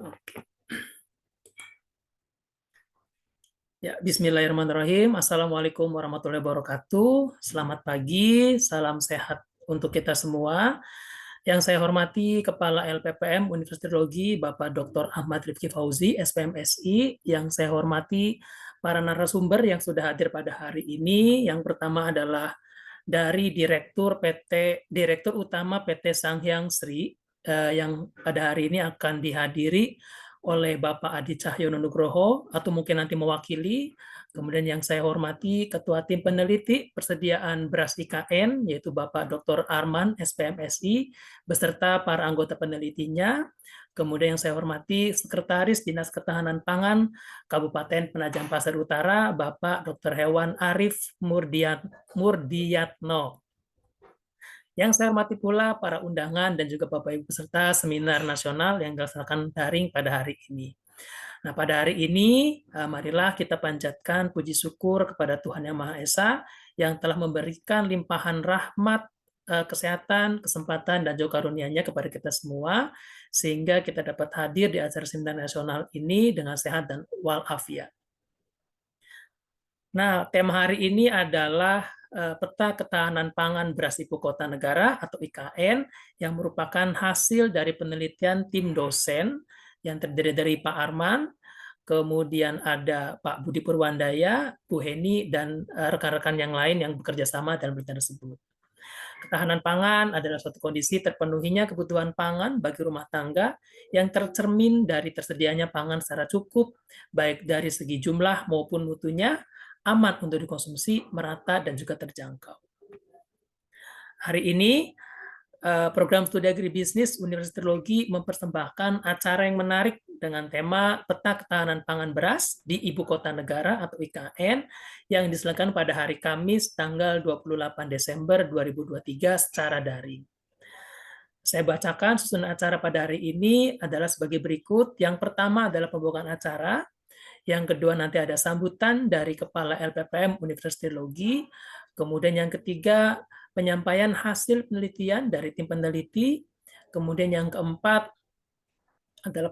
Oke. Ya, Bismillahirrahmanirrahim. Assalamualaikum warahmatullahi wabarakatuh. Selamat pagi, salam sehat untuk kita semua. Yang saya hormati Kepala LPPM Universitas Teknologi Bapak Dr. Ahmad Rifki Fauzi, SPMSI. Yang saya hormati para narasumber yang sudah hadir pada hari ini. Yang pertama adalah dari Direktur Utama PT Sanghyang Sri, yang pada hari ini akan dihadiri oleh Bapak Adi Cahyono Nugroho atau mungkin nanti mewakili. Kemudian yang saya hormati Ketua Tim Peneliti Persediaan Beras IKN yaitu Bapak Dr. Arman SPMSI beserta para anggota penelitinya. Kemudian yang saya hormati Sekretaris Dinas Ketahanan Pangan Kabupaten Penajam Pasir Utara Bapak Dr. Hewan Arif Murdiatno. Yang saya hormati pula para undangan dan juga Bapak Ibu peserta seminar nasional yang dilaksanakan daring pada hari ini. Nah, pada hari ini, marilah kita panjatkan puji syukur kepada Tuhan Yang Maha Esa yang telah memberikan limpahan rahmat, kesehatan, kesempatan, dan juga karunia-Nya kepada kita semua, sehingga kita dapat hadir di acara seminar nasional ini dengan sehat dan walafiat. Nah, tema hari ini adalah Peta Ketahanan Pangan Beras Ibu Kota Negara atau IKN yang merupakan hasil dari penelitian tim dosen yang terdiri dari Pak Arman, kemudian ada Pak Budi Purwandaya, Bu Heni, dan rekan-rekan yang lain yang bekerja sama dalam penelitian tersebut. Ketahanan pangan adalah suatu kondisi terpenuhinya kebutuhan pangan bagi rumah tangga yang tercermin dari tersedianya pangan secara cukup, baik dari segi jumlah maupun mutunya, aman untuk dikonsumsi, merata, dan juga terjangkau. Hari ini, program studi agribisnis Universitas Teknologi mempersembahkan acara yang menarik dengan tema Peta Ketahanan Pangan Beras di Ibu Kota Negara atau IKN yang diselenggarakan pada hari Kamis tanggal 28 Desember 2023 secara daring. Saya bacakan susunan acara pada hari ini adalah sebagai berikut. Yang pertama adalah pembukaan acara. Yang kedua nanti ada sambutan dari Kepala LPPM Universitas Teknologi. Kemudian yang ketiga penyampaian hasil penelitian dari tim peneliti. Kemudian yang keempat adalah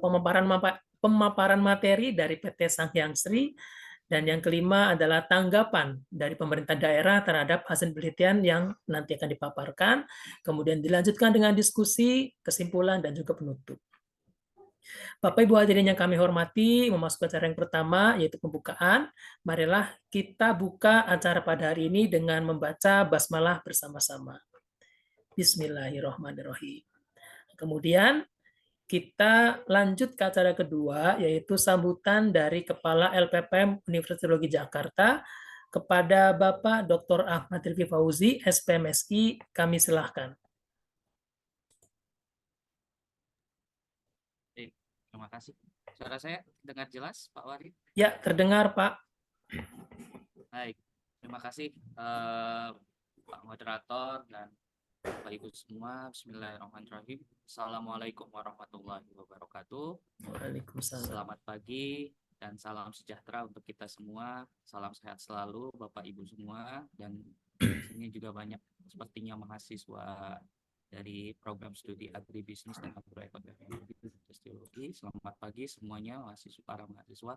pemaparan materi dari PT Sanghyang Sri. Dan yang kelima adalah tanggapan dari pemerintah daerah terhadap hasil penelitian yang nanti akan dipaparkan. Kemudian dilanjutkan dengan diskusi, kesimpulan, dan juga penutup. Bapak Ibu hadirin yang kami hormati, memasuki acara yang pertama yaitu pembukaan. Marilah kita buka acara pada hari ini dengan membaca basmalah bersama-sama. Bismillahirrahmanirrahim. Kemudian kita lanjut ke acara kedua yaitu sambutan dari Kepala LPPM Universitas Teknologi Jakarta kepada Bapak Dr. Ahmad Rifki Fauzi, SPMSI. Kami silahkan. Terima kasih. Suara saya dengar jelas, Pak Wari? Ya, terdengar, Pak. Baik, terima kasih Pak Moderator dan Bapak Ibu semua. Bismillahirrahmanirrahim. Assalamualaikum warahmatullahi wabarakatuh. Waalaikumsalam. Selamat pagi dan salam sejahtera untuk kita semua. Salam sehat selalu Bapak Ibu semua. Dan ini juga banyak sepertinya mahasiswa dari program studi agribisnis dan agroekonomi Universitas Teknologi. Selamat pagi semuanya para mahasiswa.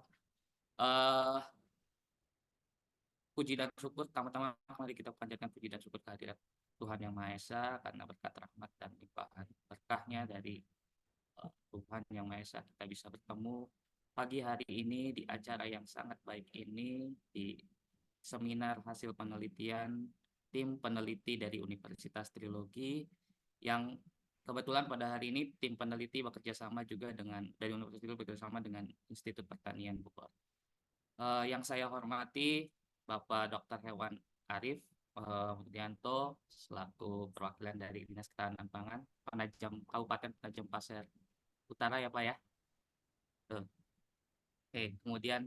Puji dan syukur, pertama-tama mari kita panjatkan puji dan syukur kehadirat Tuhan Yang Maha Esa karena berkat rahmat dan limpahan berkahnya dari Tuhan Yang Maha Esa kita bisa bertemu pagi hari ini di acara yang sangat baik ini, di seminar hasil penelitian tim peneliti dari Universitas Trilogi yang kebetulan pada hari ini tim peneliti bekerja sama juga dari Universitas Trilogi bekerja sama dengan Institut Pertanian Bogor. Yang saya hormati Bapak Dr. Hewan Arif Murdianto selaku perwakilan dari Dinas Ketahanan Pangan Kabupaten Penajam Pasir Utara ya Pak ya. Oke, kemudian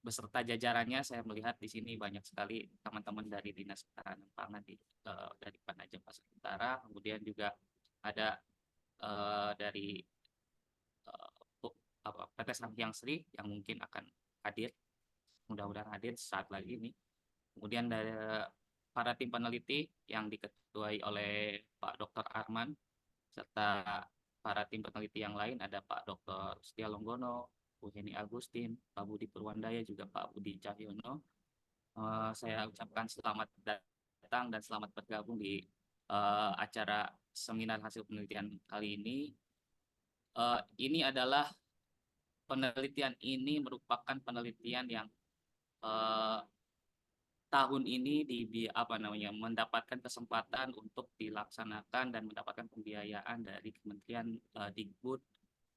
beserta jajarannya saya melihat di sini banyak sekali teman-teman dari Dinas Ketahanan Pangan dari Penajam Pasir Utara, kemudian juga ada dari PT Sanghyang Sri yang mungkin akan hadir, mudah-mudahan hadir saat lagi ini. Kemudian dari para tim peneliti yang diketuai oleh Pak Dr. Arman serta para tim peneliti yang lain ada Pak Dr. Setia Longgono, Bu Heni Agustin, Pak Budi Purwandaya, juga Pak Budi Cahyono. Saya ucapkan selamat datang dan selamat bergabung di acara seminar hasil penelitian kali ini. Ini adalah penelitian ini merupakan penelitian yang tahun ini mendapatkan kesempatan untuk dilaksanakan dan mendapatkan pembiayaan dari Kementerian Dikbud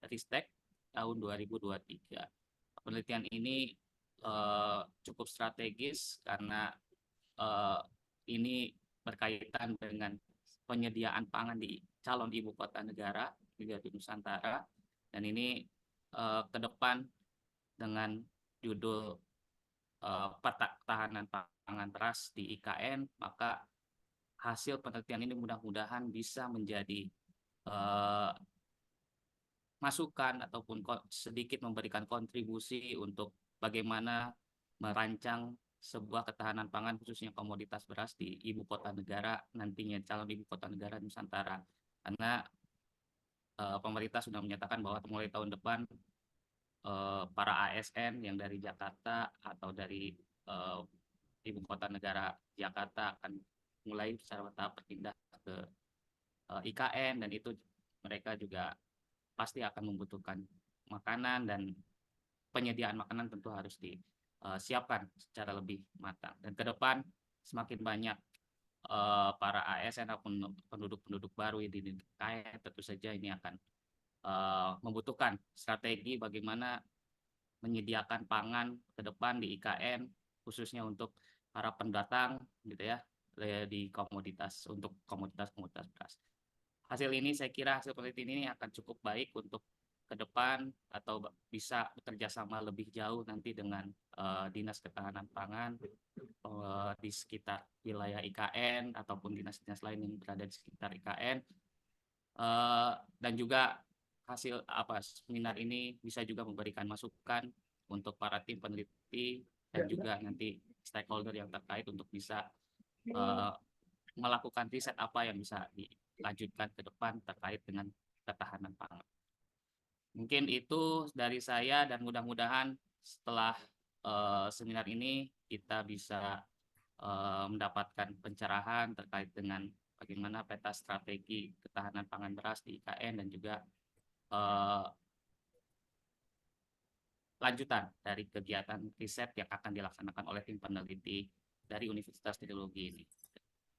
Ristek tahun 2023. Penelitian ini cukup strategis karena ini berkaitan dengan penyediaan pangan di calon ibu kota negara juga di Nusantara, dan ini ke depan dengan judul peta ketahanan pangan beras di IKN, maka hasil penelitian ini mudah-mudahan bisa menjadi masukan ataupun sedikit memberikan kontribusi untuk bagaimana merancang sebuah ketahanan pangan khususnya komoditas beras di ibu kota negara nantinya, calon ibu kota negara Nusantara. Karena pemerintah sudah menyatakan bahwa mulai tahun depan para ASN yang dari Jakarta atau dari ibu kota negara Jakarta akan mulai secara bertahap berpindah ke IKN, dan itu mereka juga pasti akan membutuhkan makanan, dan penyediaan makanan tentu harus disiapkan secara lebih matang. Dan ke depan semakin banyak para ASN ataupun penduduk-penduduk baru di IKN, tentu saja ini akan membutuhkan strategi bagaimana menyediakan pangan ke depan di IKN, khususnya untuk para pendatang gitu ya, di komoditas, untuk komoditas-komoditas beras. Hasil ini, saya kira hasil penelitian ini akan cukup baik untuk ke depan, atau bisa bekerja sama lebih jauh nanti dengan Dinas Ketahanan Pangan di sekitar wilayah IKN ataupun dinas-dinas lain yang berada di sekitar IKN. Dan juga hasil seminar ini bisa juga memberikan masukan untuk para tim peneliti dan juga nanti stakeholder yang terkait untuk bisa melakukan riset apa yang bisa dilanjutkan ke depan terkait dengan ketahanan pangan. Mungkin itu dari saya, dan mudah-mudahan setelah seminar ini kita bisa mendapatkan pencerahan terkait dengan bagaimana peta strategi ketahanan pangan beras di IKN, dan juga lanjutan dari kegiatan riset yang akan dilaksanakan oleh tim peneliti dari Universitas Teknologi ini.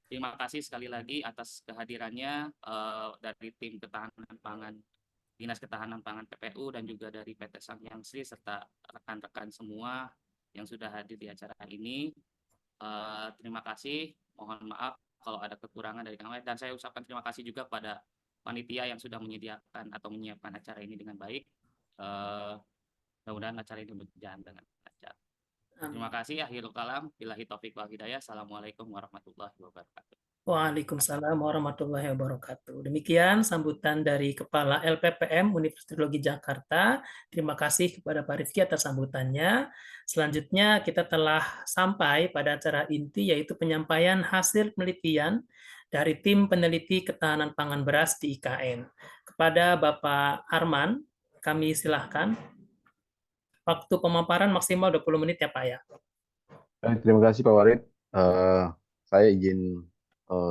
Terima kasih sekali lagi atas kehadirannya dari tim ketahanan pangan, Dinas Ketahanan Pangan PPU, dan juga dari PT Samyang Sri serta rekan-rekan semua yang sudah hadir di acara ini. Terima kasih, mohon maaf kalau ada kekurangan dari kami, dan saya ucapkan terima kasih juga pada panitia yang sudah menyediakan atau menyiapkan acara ini dengan baik. Mudah-mudahan acara ini berjalan dengan lancar. Terima kasih. Akhirul kalam. Billahi taufik wal hidayah. Assalamualaikum warahmatullahi wabarakatuh. Waalaikumsalam warahmatullahi wabarakatuh. Demikian sambutan dari Kepala LPPM Universitas Teknologi Jakarta. Terima kasih kepada Pak Rifki atas sambutannya. Selanjutnya kita telah sampai pada acara inti, yaitu penyampaian hasil penelitian dari tim peneliti ketahanan pangan beras di IKN. Kepada Bapak Arman, kami silahkan. Waktu pemaparan maksimal 20 menit ya Pak ya. Terima kasih Pak Warid. Saya izin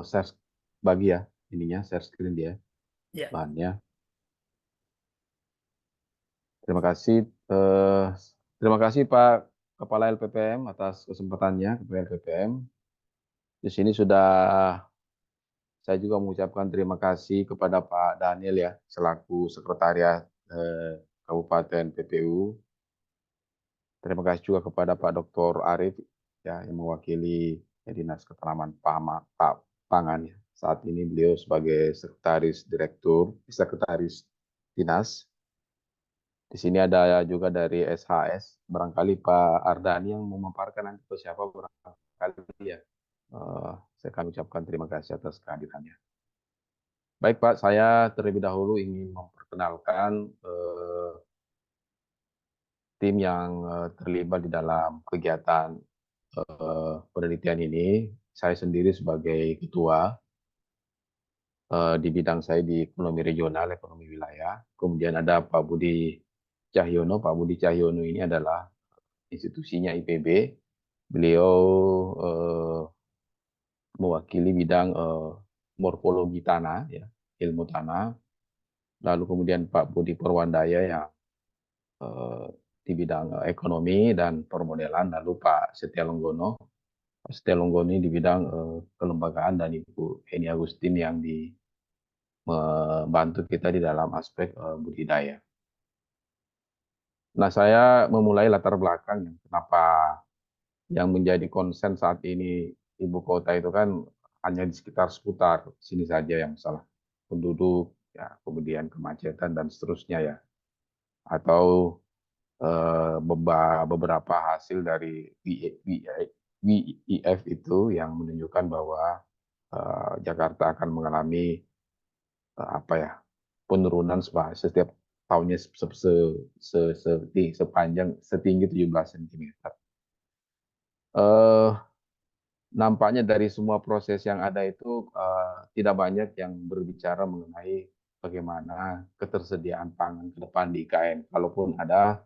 share bagi ya ininya, share screen dia, Ya. bahannya. Terima kasih. Terima kasih Pak Kepala LPPM atas kesempatannya, Kepala LPPM. Di sini saya juga mengucapkan terima kasih kepada Pak Daniel ya, selaku Sekretariat Kabupaten PPU. Terima kasih juga kepada Pak Dr. Arif ya, yang mewakili Dinas Ketahanan Pangan. Saat ini beliau sebagai Sekretaris Dinas. Di sini ada juga dari SHS, barangkali Pak Ardani yang memaparkan nanti ke siapa barangkali ya. Saya akan ucapkan terima kasih atas kehadirannya. Baik Pak, saya terlebih dahulu ingin memperkenalkan tim yang terlibat di dalam kegiatan penelitian ini. Saya sendiri sebagai ketua. di bidang saya di ekonomi regional, ekonomi wilayah. Kemudian ada Pak Budi Cahyono. Pak Budi Cahyono ini adalah institusinya IPB. Beliau mewakili bidang morfologi tanah, ya, ilmu tanah. Lalu kemudian Pak Budi Purwandaya yang di bidang ekonomi dan permodelan. Lalu Pak Setia Longgono. Pak Setia Longgono ini di bidang kelembagaan, dan Ibu Eni Agustin yang membantu kita di dalam aspek budidaya. Nah, saya memulai latar belakang kenapa yang menjadi konsen saat ini ibu kota itu kan hanya di seputar sini saja, yang masalah penduduk, ya, kemudian kemacetan dan seterusnya, ya, atau beberapa hasil dari WEF itu yang menunjukkan bahwa Jakarta akan mengalami apa ya, penurunan setiap tahunnya setinggi 17 cm. Nampaknya dari semua proses yang ada itu tidak banyak yang berbicara mengenai bagaimana ketersediaan pangan ke depan di IKN. Kalaupun ada,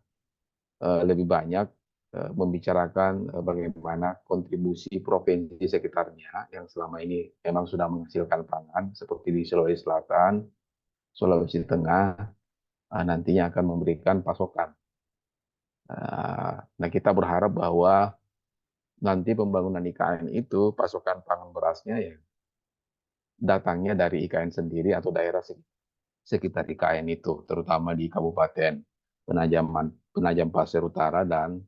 lebih banyak membicarakan bagaimana kontribusi provinsi sekitarnya yang selama ini memang sudah menghasilkan pangan, seperti di Sulawesi Selatan, Sulawesi Tengah, nantinya akan memberikan pasokan. Nah, kita berharap bahwa nanti pembangunan IKN itu pasokan pangan berasnya ya datangnya dari IKN sendiri atau daerah sekitar IKN itu, terutama di Kabupaten Penajam Pasir Utara dan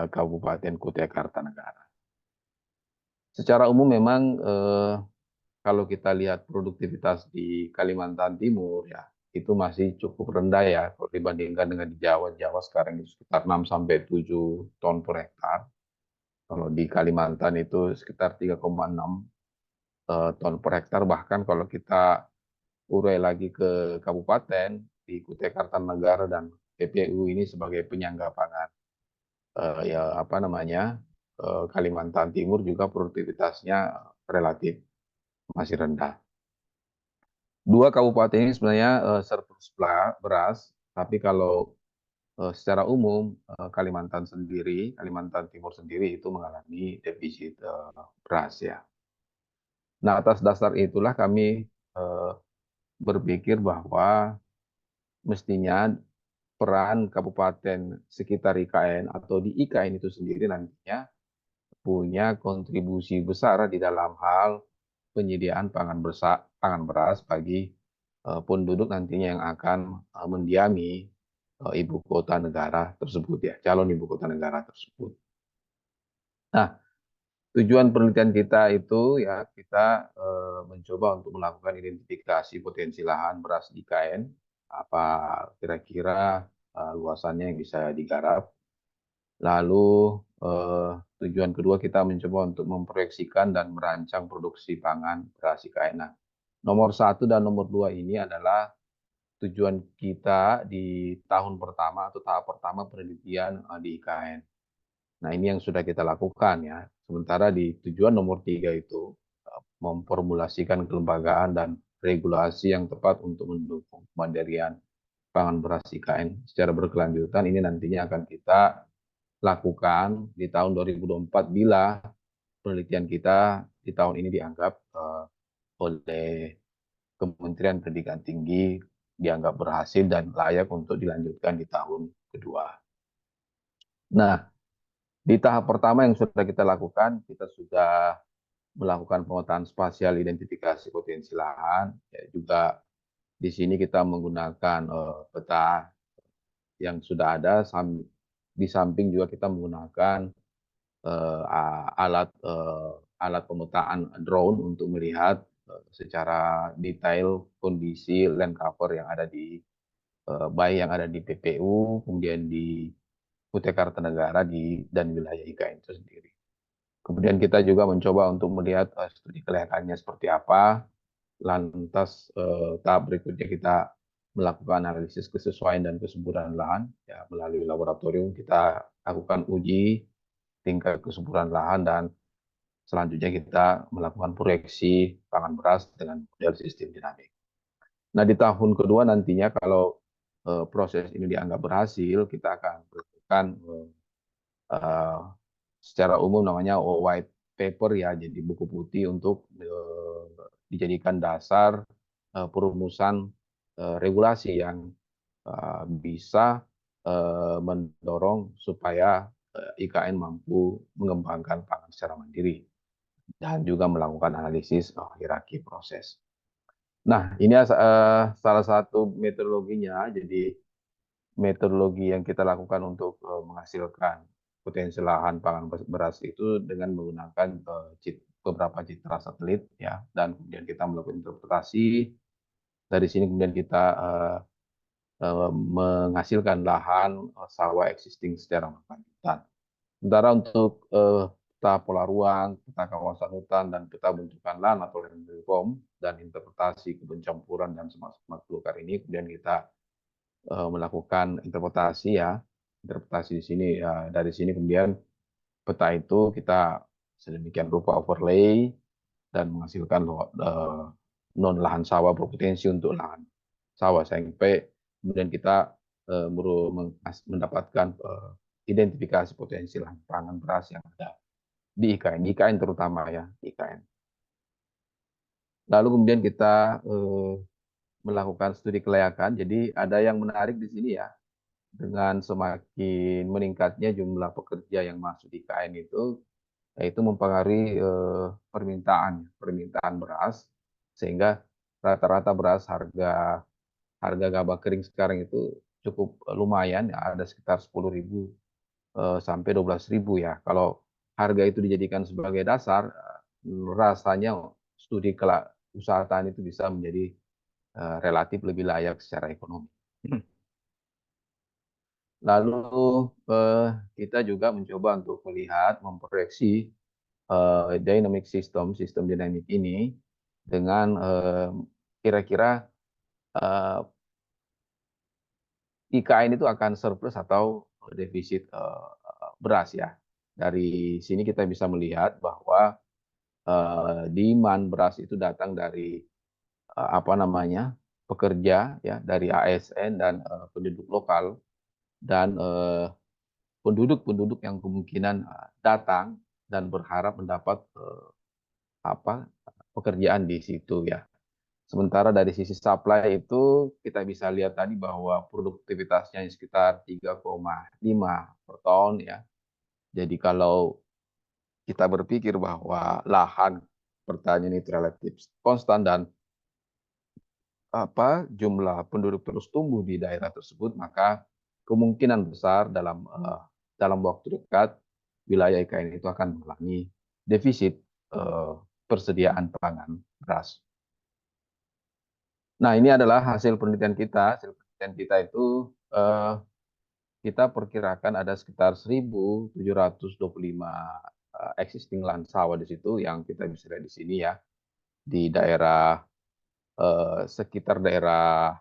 Kabupaten Kutai Kartanegara. Secara umum memang kalau kita lihat produktivitas di Kalimantan Timur, ya, itu masih cukup rendah, ya, kalau dibandingkan dengan di Jawa. Jawa sekarang itu sekitar 6-7 ton per hektar. Kalau di Kalimantan itu sekitar 3,6 ton per hektar. Bahkan kalau kita urai lagi ke kabupaten, di Kutai Kartanegara dan PPU ini sebagai penyangga pangan, ya apa namanya, Kalimantan Timur juga produktivitasnya relatif masih rendah. Dua kabupaten ini sebenarnya surplus beras, tapi kalau secara umum Kalimantan Timur sendiri itu mengalami defisit beras, ya. Nah, atas dasar itulah kami berpikir bahwa mestinya peran kabupaten sekitar IKN atau di IKN itu sendiri nantinya punya kontribusi besar di dalam hal penyediaan pangan beras bagi penduduk nantinya yang akan mendiami ibu kota negara tersebut, ya, calon ibu kota negara tersebut. Nah, tujuan penelitian kita itu, ya, kita mencoba untuk melakukan identifikasi potensi lahan beras di IKN, apa kira-kira luasannya yang bisa digarap. Lalu tujuan kedua kita mencoba untuk memproyeksikan dan merancang produksi pangan beras IKN. Nah, nomor 1 dan nomor 2 ini adalah tujuan kita di tahun pertama atau tahap pertama penelitian di IKN. Nah, ini yang sudah kita lakukan, ya. Sementara di tujuan nomor 3 itu memformulasikan kelembagaan dan regulasi yang tepat untuk mendukung kemandirian pangan beras IKN secara berkelanjutan. Ini nantinya akan kita lakukan di tahun 2024 bila penelitian kita di tahun ini dianggap oleh Kementerian Pendidikan Tinggi dianggap berhasil dan layak untuk dilanjutkan di tahun kedua. Nah, di tahap pertama yang sudah kita lakukan, kita sudah melakukan pemetaan spasial identifikasi potensi lahan, ya, juga di sini kita menggunakan peta yang sudah ada, di samping juga kita menggunakan alat pemetaan drone untuk melihat secara detail kondisi land cover yang ada di baik yang ada di PPU, kemudian di Kutai Kartanegara dan wilayah IKN itu sendiri. Kemudian kita juga mencoba untuk melihat studi kelayakannya seperti apa. Lantas tahap berikutnya kita melakukan analisis kesesuaian dan kesuburan lahan, ya, melalui laboratorium kita lakukan uji tingkat kesuburan lahan dan selanjutnya kita melakukan proyeksi pangan beras dengan model sistem dinamik. Nah, di tahun kedua nantinya kalau proses ini dianggap berhasil, kita akan berikan secara umum namanya white paper ya, jadi buku putih untuk dijadikan dasar perumusan regulasi yang bisa mendorong supaya IKN mampu mengembangkan pangan secara mandiri dan juga melakukan analisis hierarki proses. Nah, ini salah satu metodologinya. Jadi metodologi yang kita lakukan untuk menghasilkan potensi lahan pangan beras itu dengan menggunakan beberapa citra satelit ya, dan kemudian kita melakukan interpretasi. Dari sini kemudian kita menghasilkan lahan sawah existing secara berkelanjutan. Sementara untuk peta pola ruang, peta kawasan hutan, dan peta bentukan lahan atau land reform dan interpretasi kebencampuran dan semak belukar ini kemudian kita melakukan interpretasi ya. Interpretasi di sini ya, dari sini kemudian peta itu kita sedemikian rupa overlay dan menghasilkan non lahan sawah berpotensi untuk lahan sawah sampai kemudian kita mendapatkan identifikasi potensi lahan pangan beras yang ada di IKN terutama ya, IKN. Lalu kemudian kita melakukan studi kelayakan. Jadi ada yang menarik di sini ya, dengan semakin meningkatnya jumlah pekerja yang masuk di IKN itu mempengaruhi permintaan beras, sehingga rata-rata beras harga gabah kering sekarang itu cukup lumayan ya, ada sekitar 10.000 sampai 12.000 ya. Kalau harga itu dijadikan sebagai dasar, rasanya studi usaha tani itu bisa menjadi relatif lebih layak secara ekonomi. Lalu kita juga mencoba untuk melihat, memproyeksi dynamic sistem dinamik ini dengan kira-kira IKN itu akan surplus atau defisit beras ya. Dari sini kita bisa melihat bahwa demand beras itu datang dari pekerja ya, dari ASN dan penduduk lokal, dan penduduk yang kemungkinan datang dan berharap mendapat pekerjaan di situ ya. Sementara dari sisi supply itu kita bisa lihat tadi bahwa produktivitasnya sekitar 3,5 per ton ya. Jadi kalau kita berpikir bahwa lahan pertanian itu relatif konstan dan jumlah penduduk terus tumbuh di daerah tersebut, maka kemungkinan besar dalam waktu dekat wilayah IKN itu akan mengalami defisit persediaan pangan beras. Nah, ini adalah hasil penelitian kita. Hasil penelitian kita itu kita perkirakan ada sekitar 1.725 existing land sawah di situ yang kita bisa lihat di sini ya, di daerah sekitar daerah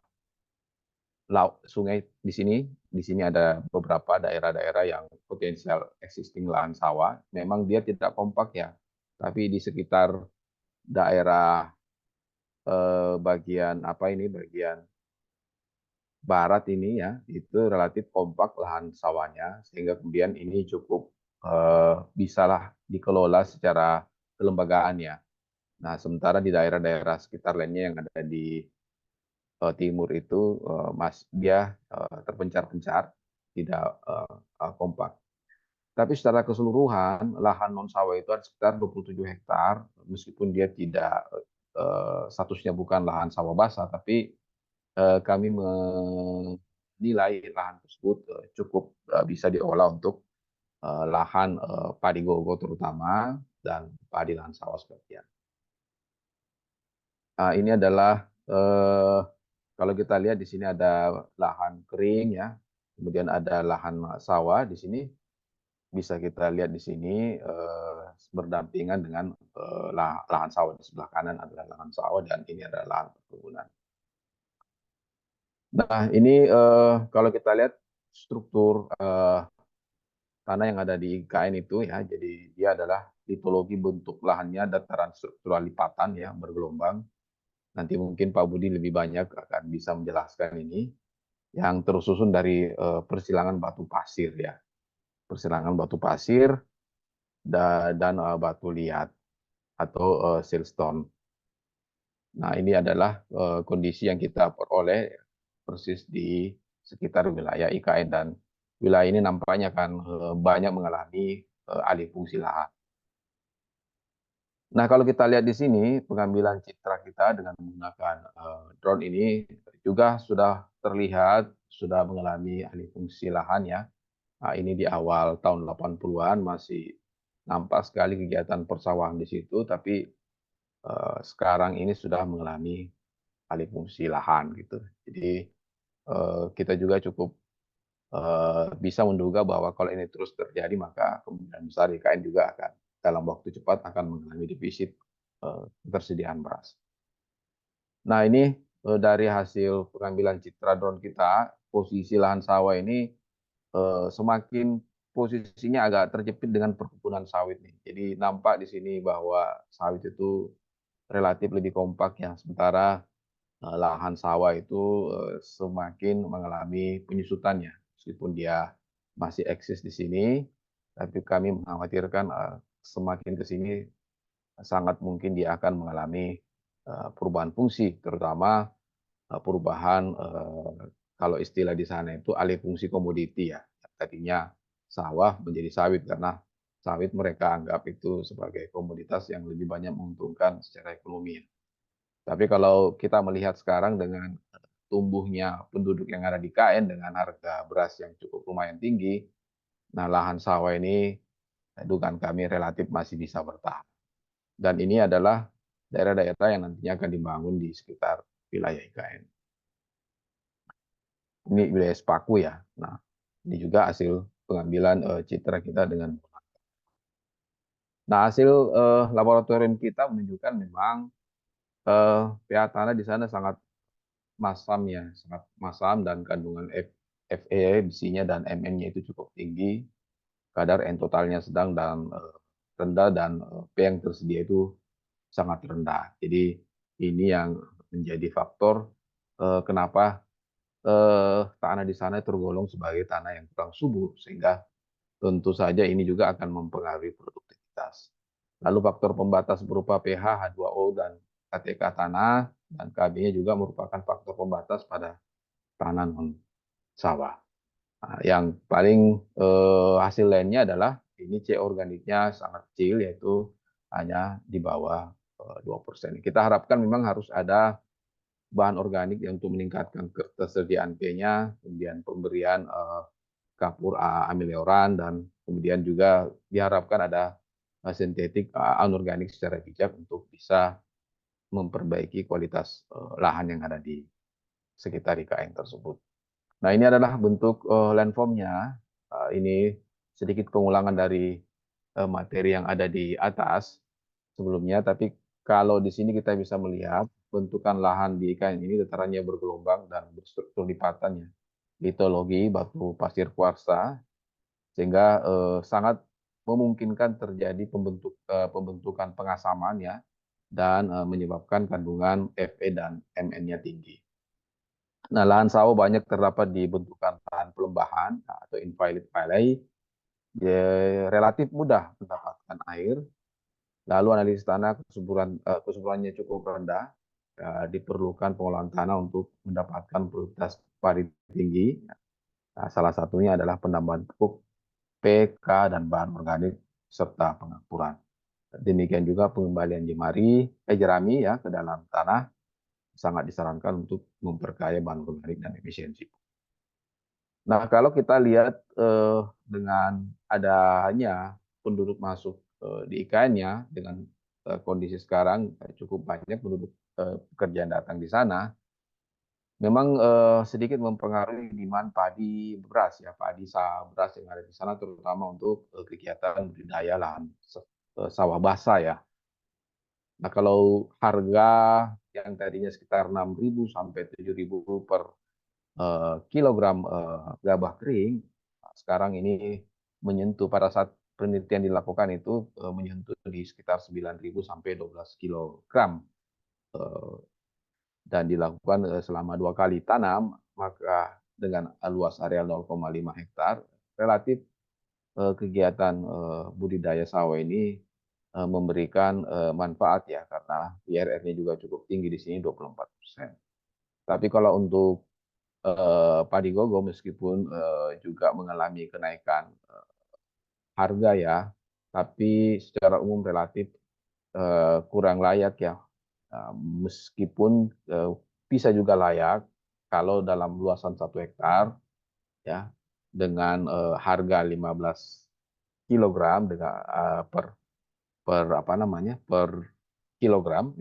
sungai di sini. Di sini ada beberapa daerah-daerah yang potensial existing lahan sawah. Memang dia tidak kompak ya, tapi di sekitar daerah bagian barat ini ya, itu relatif kompak lahan sawahnya, sehingga kemudian ini cukup bisalah dikelola secara kelembagaan ya. Nah, sementara di daerah-daerah sekitar lainnya yang ada di timur itu dia terpencar-pencar, tidak kompak. Tapi secara keseluruhan lahan non sawah itu ada sekitar 27 hektar, meskipun dia tidak statusnya bukan lahan sawah basah, tapi kami menilai lahan tersebut cukup bisa diolah untuk lahan padi gogo terutama dan padi lahan sawah sebagian. Nah, ini adalah kalau kita lihat di sini ada lahan kering ya, kemudian ada lahan sawah di sini. Bisa kita lihat di sini berdampingan dengan lahan sawah. Di sebelah kanan adalah lahan sawah dan ini adalah lahan perkebunan. Nah, ini kalau kita lihat struktur tanah yang ada di IKN itu ya, jadi dia adalah litologi bentuk lahannya, dataran struktural lipatan ya, bergelombang. Nanti mungkin Pak Budi lebih banyak akan bisa menjelaskan ini. Yang tersusun dari persilangan batu pasir ya. Persilangan batu pasir dan batu liat atau siltstone. Nah, ini adalah kondisi yang kita peroleh persis di sekitar wilayah IKN, dan wilayah ini nampaknya akan banyak mengalami alih fungsi lahan. Nah, kalau kita lihat di sini pengambilan citra kita dengan menggunakan drone ini juga sudah terlihat sudah mengalami alih fungsi lahan ya. Nah, ini di awal tahun 80-an masih nampak sekali kegiatan persawahan di situ, tapi sekarang ini sudah mengalami alih fungsi lahan gitu. Jadi kita juga cukup bisa menduga bahwa kalau ini terus terjadi, maka kemungkinan besar IKN juga akan dalam waktu cepat akan mengalami defisit ketersediaan beras. Nah, ini dari hasil pengambilan citra drone kita, posisi lahan sawah ini semakin posisinya agak terjepit dengan perkebunan sawit nih. Jadi nampak di sini bahwa sawit itu relatif lebih kompak ya, sementara lahan sawah itu semakin mengalami penyusutannya. Meskipun dia masih eksis di sini, tapi kami mengkhawatirkan semakin ke sini sangat mungkin dia akan mengalami perubahan fungsi, terutama perubahan kalau istilah di sana itu alih fungsi komoditi ya. Tadinya sawah menjadi sawit karena sawit mereka anggap itu sebagai komoditas yang lebih banyak menguntungkan secara ekonomi. Tapi kalau kita melihat sekarang dengan tumbuhnya penduduk yang ada di KN dengan harga beras yang cukup lumayan tinggi, nah lahan sawah ini dugaan kami relatif masih bisa bertahan. Dan ini adalah daerah-daerah yang nantinya akan dibangun di sekitar wilayah IKN. Ini wilayah Sepaku ya. Nah, ini juga hasil pengambilan citra kita dengan. Nah, hasil laboratorium kita menunjukkan memang pH tanah di sana sangat masam ya, sangat masam, dan kandungan Fe, besinya dan Mn-nya itu cukup tinggi. Kadar N totalnya sedang dan rendah, dan P yang tersedia itu sangat rendah. Jadi ini yang menjadi faktor kenapa tanah di sana tergolong sebagai tanah yang kurang subur, sehingga tentu saja ini juga akan mempengaruhi produktivitas. Lalu faktor pembatas berupa pH, H2O, dan KTK tanah dan KB-nya juga merupakan faktor pembatas pada tanah non sawah. Nah, yang paling hasil lainnya adalah ini C organiknya sangat kecil, yaitu hanya di bawah 2%. Kita harapkan memang harus ada bahan organik untuk meningkatkan ketersediaan P-nya, kemudian pemberian kapur amilioran, dan kemudian juga diharapkan ada sintetik anorganik secara bijak untuk bisa memperbaiki kualitas lahan yang ada di sekitar IKN tersebut. Nah, ini adalah bentuk landformnya. Ini sedikit pengulangan dari materi yang ada di atas sebelumnya, tapi kalau di sini kita bisa melihat bentukan lahan di IKN ini datarannya bergelombang dan berstruktur lipatannya. Litologi batu pasir kuarsa, sehingga sangat memungkinkan terjadi pembentukan pengasaman ya, dan menyebabkan kandungan Fe dan Mn-nya tinggi. Nah, lahan sawah banyak terdapat di bentukan lahan pelembahan atau infield valley, relatif mudah mendapatkan air. Lalu analisis tanah kesuburannya cukup rendah, diperlukan pengolahan tanah untuk mendapatkan produktivitas padi tinggi. Nah, salah satunya adalah penambahan pupuk, K, dan bahan organik serta pengapuran. Demikian juga pengembalian jerami ya ke dalam tanah sangat disarankan untuk memperkaya bahan organik dan efisiensi. Nah, kalau kita lihat dengan adanya penduduk masuk di IKN-nya dengan kondisi sekarang cukup banyak penduduk pekerjaan datang di sana, memang sedikit mempengaruhi demand padi beras ya, padi beras yang ada di sana, terutama untuk kegiatan budidaya lahan sawah basah ya. Nah, kalau harga yang tadinya sekitar 6.000 sampai 7.000 per kilogram gabah kering, sekarang ini menyentuh pada saat penelitian dilakukan itu menyentuh di sekitar 9.000 sampai 12 kilogram dan dilakukan selama 2 kali tanam, maka dengan luas area 0,5 hektar relatif kegiatan budidaya sawah ini memberikan manfaat ya, karena IRR-nya juga cukup tinggi di sini 24%. Tapi kalau untuk padi gogo meskipun juga mengalami kenaikan harga ya, tapi secara umum relatif kurang layak ya. Meskipun bisa juga layak kalau dalam luasan 1 hektar ya, dengan harga 15 kilogram dengan per kilogram,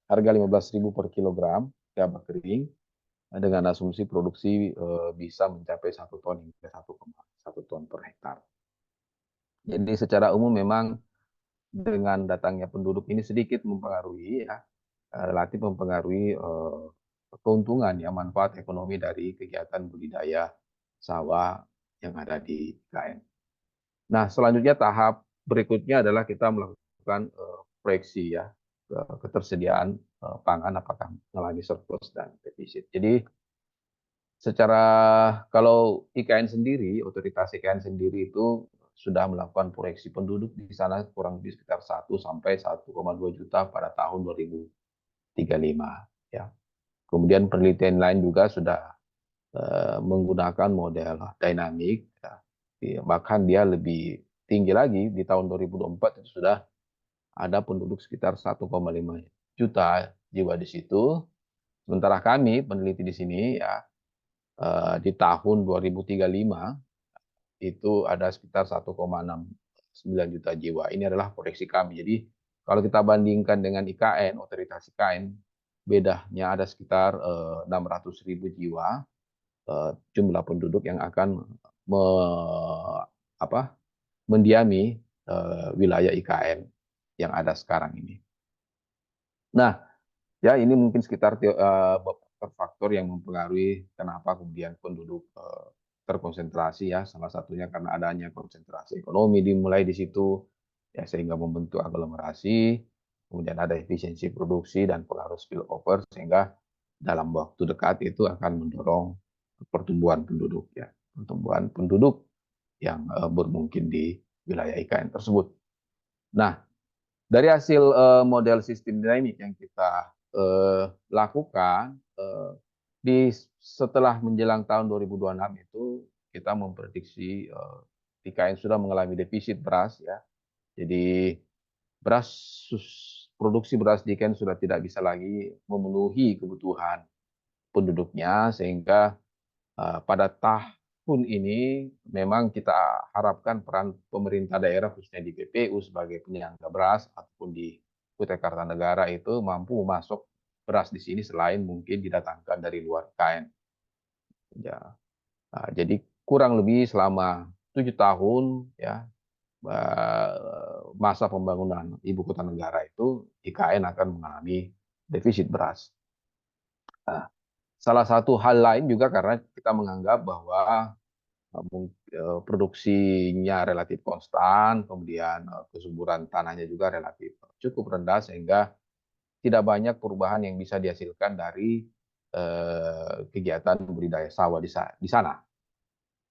harga 15.000 per kilogram gabah kering dengan asumsi produksi bisa mencapai 1 ton hingga 1,1 ton per hektar. Jadi secara umum memang dengan datangnya penduduk ini sedikit mempengaruhi ya, relatif mempengaruhi keuntungan ya, manfaat ekonomi dari kegiatan budidaya sawah yang ada di IKN. Nah, selanjutnya tahap berikutnya adalah kita melakukan proyeksi ya, ketersediaan pangan apakah mengalami surplus dan defisit. Jadi secara kalau IKN sendiri, otoritas IKN sendiri itu sudah melakukan proyeksi penduduk di sana kurang lebih sekitar 1 sampai 1,2 juta pada tahun 2035 ya. Kemudian penelitian lain juga sudah menggunakan model dinamik ya. Bahkan dia lebih tinggi lagi, di tahun 2024 itu sudah ada penduduk sekitar 1,5 juta jiwa di situ. Sementara kami peneliti di sini ya di tahun 2035 itu ada sekitar 1,69 juta jiwa. Ini adalah proyeksi kami. Jadi kalau kita bandingkan dengan IKN, otoritas IKN, bedanya ada sekitar 600.000 jiwa jumlah penduduk yang akan mendiami wilayah IKN yang ada sekarang ini. Nah, ya ini mungkin sekitar faktor yang mempengaruhi kenapa kemudian penduduk terkonsentrasi ya, salah satunya karena adanya konsentrasi ekonomi dimulai di situ ya, sehingga membentuk aglomerasi, kemudian ada efisiensi produksi dan pengaruh spillover sehingga dalam waktu dekat itu akan mendorong pertumbuhan penduduk ya, pertumbuhan penduduk yang bermungkin di wilayah IKN tersebut. Nah, dari hasil model sistem dinamik yang kita lakukan setelah menjelang tahun 2026 itu kita memprediksi IKN sudah mengalami defisit beras ya. Jadi produksi beras di IKN sudah tidak bisa lagi memenuhi kebutuhan penduduknya, sehingga pada tahun ini memang kita harapkan peran pemerintah daerah khususnya di BPU sebagai penyangga beras ataupun di Kutai Kartanegara itu mampu masuk beras di sini selain mungkin didatangkan dari luar IKN. Ya, jadi kurang lebih selama 7 tahun ya masa pembangunan ibu kota negara itu IKN akan mengalami defisit beras. Salah satu hal lain juga karena kita menganggap bahwa produksinya relatif konstan, kemudian kesuburan tanahnya juga relatif cukup rendah, sehingga tidak banyak perubahan yang bisa dihasilkan dari kegiatan budidaya sawah di sana.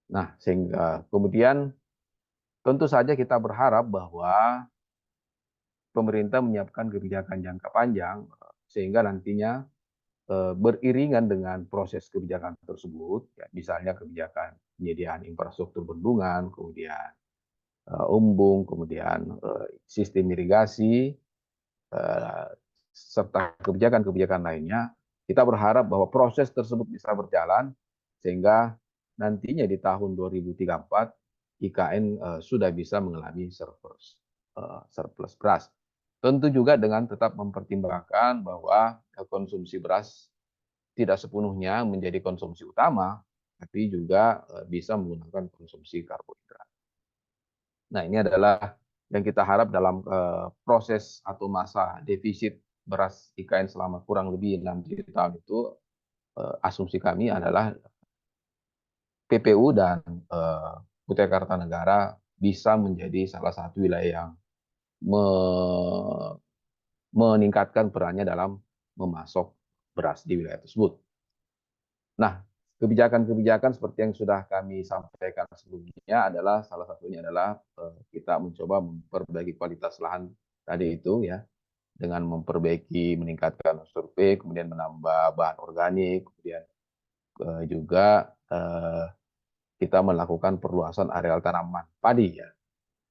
Nah, sehingga kemudian tentu saja kita berharap bahwa pemerintah menyiapkan kebijakan jangka panjang sehingga nantinya beriringan dengan proses kebijakan tersebut, ya, misalnya kebijakan penyediaan infrastruktur bendungan, kemudian embung, kemudian sistem irigasi, serta kebijakan-kebijakan lainnya. Kita berharap bahwa proses tersebut bisa berjalan sehingga nantinya di tahun 2034 IKN sudah bisa mengalami surplus beras. Tentu juga dengan tetap mempertimbangkan bahwa konsumsi beras tidak sepenuhnya menjadi konsumsi utama, tapi juga bisa menggunakan konsumsi karbohidrat. Nah, ini adalah yang kita harap dalam proses atau masa defisit beras IKN selama kurang lebih 6 tahun itu, asumsi kami adalah PPU dan Kutai Kartanegara bisa menjadi salah satu wilayah yang meningkatkan perannya dalam memasok beras di wilayah tersebut. Nah, kebijakan-kebijakan seperti yang sudah kami sampaikan sebelumnya adalah salah satunya adalah kita mencoba memperbaiki kualitas lahan tadi itu ya, dengan memperbaiki, meningkatkan survei, kemudian menambah bahan organik, kemudian juga kita melakukan perluasan areal tanaman padi ya.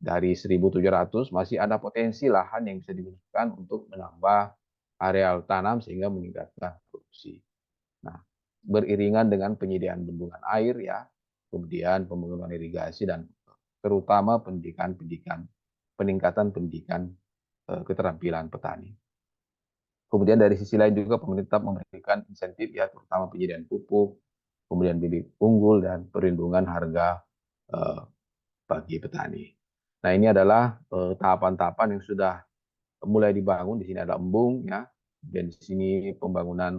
Dari 1.700 masih ada potensi lahan yang bisa digunakan untuk menambah areal tanam sehingga meningkatkan produksi. Nah, beriringan dengan penyediaan bendungan air ya, kemudian pembangunan irigasi dan terutama peningkatan pendidikan keterampilan petani. Kemudian dari sisi lain juga pemerintah memberikan insentif ya, terutama penyediaan pupuk, kemudian bibit unggul dan perlindungan harga bagi petani. Nah, ini adalah tahapan-tahapan yang sudah mulai dibangun. Di sini ada embung ya, dan di sini pembangunan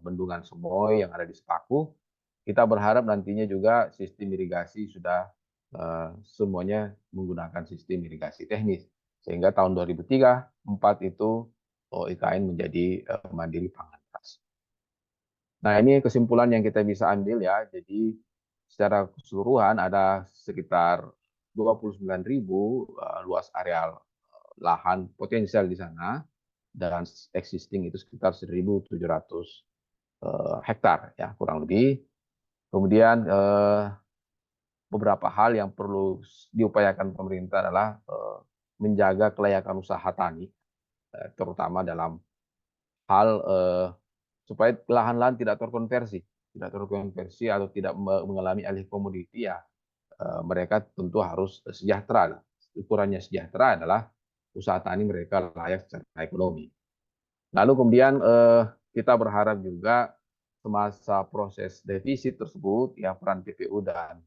bendungan Semoy yang ada di Sepaku. Kita berharap nantinya juga sistem irigasi sudah semuanya menggunakan sistem irigasi teknis, sehingga tahun 2003-2004 itu IKN menjadi mandiri pangan beras. Nah, ini kesimpulan yang kita bisa ambil ya. Jadi secara keseluruhan ada sekitar 29.000 luas areal lahan potensial di sana, dan existing itu sekitar 1.700 hektar ya kurang lebih. Kemudian beberapa hal yang perlu diupayakan pemerintah adalah menjaga kelayakan usaha tani, terutama dalam hal supaya lahan-lahan tidak terkonversi atau tidak mengalami alih komoditi ya. Mereka tentu harus sejahtera. Ukurannya sejahtera adalah usaha tani mereka layak secara ekonomi. Lalu kemudian kita berharap juga semasa proses defisit tersebut ya, peran PPU dan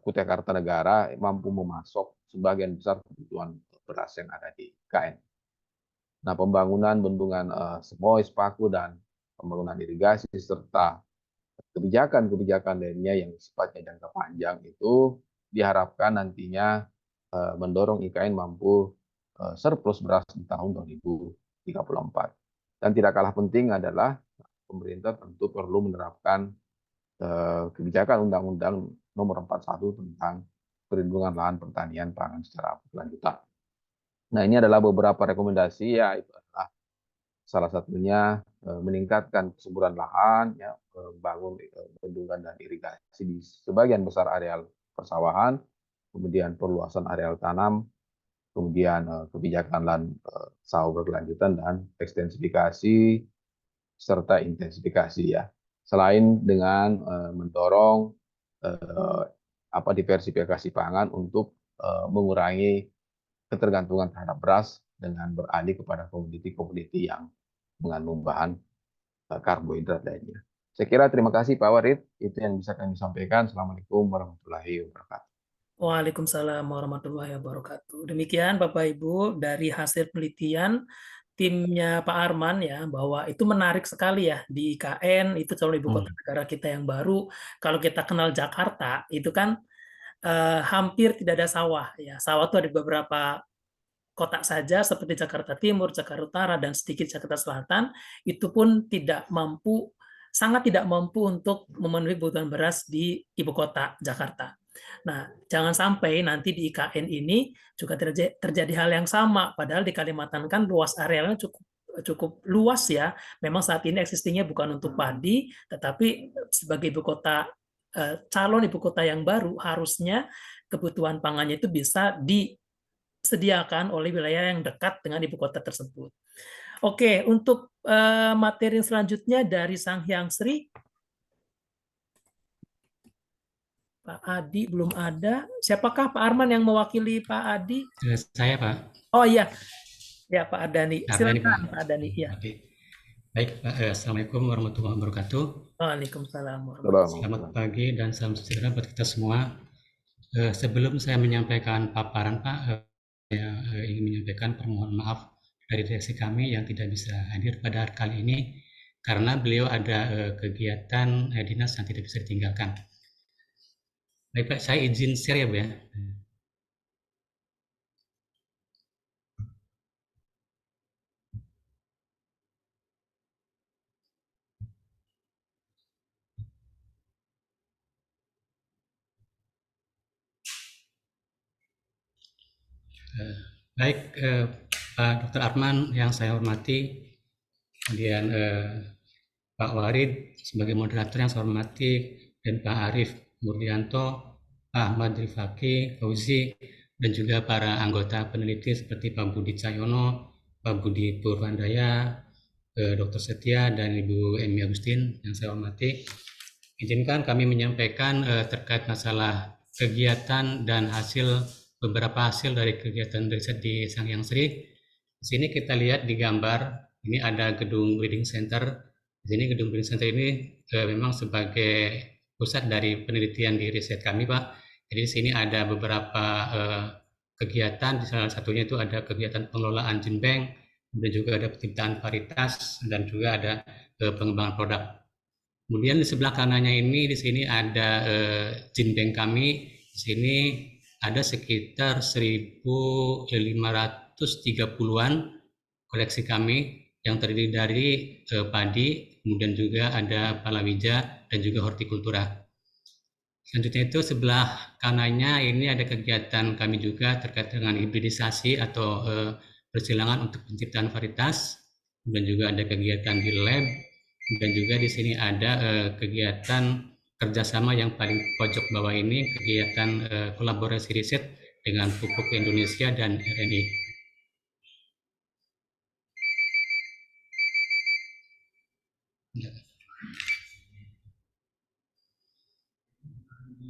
Kutai Kartanegara mampu memasok sebagian besar kebutuhan beras yang ada di IKN. Nah, pembangunan bendungan Semoy, Sepaku, dan pembangunan irigasi serta kebijakan-kebijakan lainnya yang sifatnya jangka panjang itu diharapkan nantinya mendorong IKN mampu surplus beras di tahun 2034. Dan tidak kalah penting adalah pemerintah tentu perlu menerapkan kebijakan Undang-Undang Nomor 41 tentang perlindungan lahan pertanian pangan secara berkelanjutan. Nah, ini adalah beberapa rekomendasi ya, itu adalah salah satunya meningkatkan kesuburan lahan, ya, bangun bendungan dan irigasi di sebagian besar areal persawahan, kemudian perluasan areal tanam, kemudian kebijakan lahan sawah berkelanjutan dan ekstensifikasi serta intensifikasi ya. Selain dengan mendorong diversifikasi pangan untuk mengurangi ketergantungan terhadap beras dengan beralih kepada komoditi-komoditi yang mengandung bahan karbohidrat lainnya. Saya kira terima kasih Pak Warid, itu yang bisa kami sampaikan. Assalamualaikum warahmatullahi wabarakatuh. Waalaikumsalam warahmatullahi wabarakatuh. Demikian Bapak Ibu dari hasil penelitian timnya Pak Arman ya, bahwa itu menarik sekali ya di IKN, itu calon ibu kota negara kita yang baru. Kalau kita kenal Jakarta, itu kan hampir tidak ada sawah ya. Sawah itu ada beberapa kota saja seperti Jakarta Timur, Jakarta Utara, dan sedikit Jakarta Selatan, itu pun sangat tidak mampu untuk memenuhi kebutuhan beras di ibu kota Jakarta. Nah, jangan sampai nanti di IKN ini juga terjadi hal yang sama, padahal di Kalimantan kan luas arealnya cukup luas ya. Memang saat ini existingnya bukan untuk padi, tetapi sebagai ibu kota calon ibu kota yang baru, harusnya kebutuhan pangannya itu bisa disediakan oleh wilayah yang dekat dengan ibu kota tersebut. Oke, untuk materi selanjutnya dari Sang Hyang Sri, Pak Adi belum ada. Siapakah Pak Arman yang mewakili Pak Adi? Saya, Pak. Oh iya, ya Pak Adani. Ardani, Silakan Pak. Pak Adani. Ya. Oke. Baik, Pak. Assalamualaikum warahmatullahi wabarakatuh. Waalaikumsalam warahmatullahi wabarakatuh. Selamat pagi dan salam sejahtera buat kita semua. Sebelum saya menyampaikan paparan, Pak, saya ingin menyampaikan permohonan maaf dari direksi kami yang tidak bisa hadir pada kali ini karena beliau ada kegiatan dinas yang tidak bisa ditinggalkan. Baik, Pak, saya izin share ya, Bu ya. Baik, Pak Dr. Arman yang saya hormati, kemudian Pak Warid sebagai moderator yang saya hormati, dan Pak Arief Murdianto, Pak Ahmad Rifaki, Fauzi, dan juga para anggota peneliti seperti Pak Budi Cahyono, Pak Budi Purwandaya, Dr. Setia, dan Ibu Emi Agustin yang saya hormati. Izinkan kami menyampaikan terkait masalah kegiatan dan beberapa hasil dari kegiatan riset di Sangyang Sri. Di sini kita lihat di gambar, ini ada gedung Breeding Center. Di sini gedung Breeding Center ini memang sebagai pusat dari penelitian di riset kami, Pak. Jadi di sini ada beberapa kegiatan, di salah satunya itu ada kegiatan pengelolaan jinbeng, kemudian juga ada penciptaan varietas, dan juga ada pengembangan produk. Kemudian di sebelah kanannya ini, di sini ada jinbeng kami. Di sini ada sekitar 1.530-an koleksi kami yang terdiri dari padi, kemudian juga ada palawija dan juga hortikultura. Selanjutnya itu sebelah kanannya ini ada kegiatan kami juga terkait dengan hibridisasi atau persilangan untuk penciptaan varietas, dan juga ada kegiatan di lab, dan juga di sini ada kegiatan kerjasama yang paling pojok bawah ini, kegiatan kolaborasi riset dengan Pupuk Indonesia dan RNI.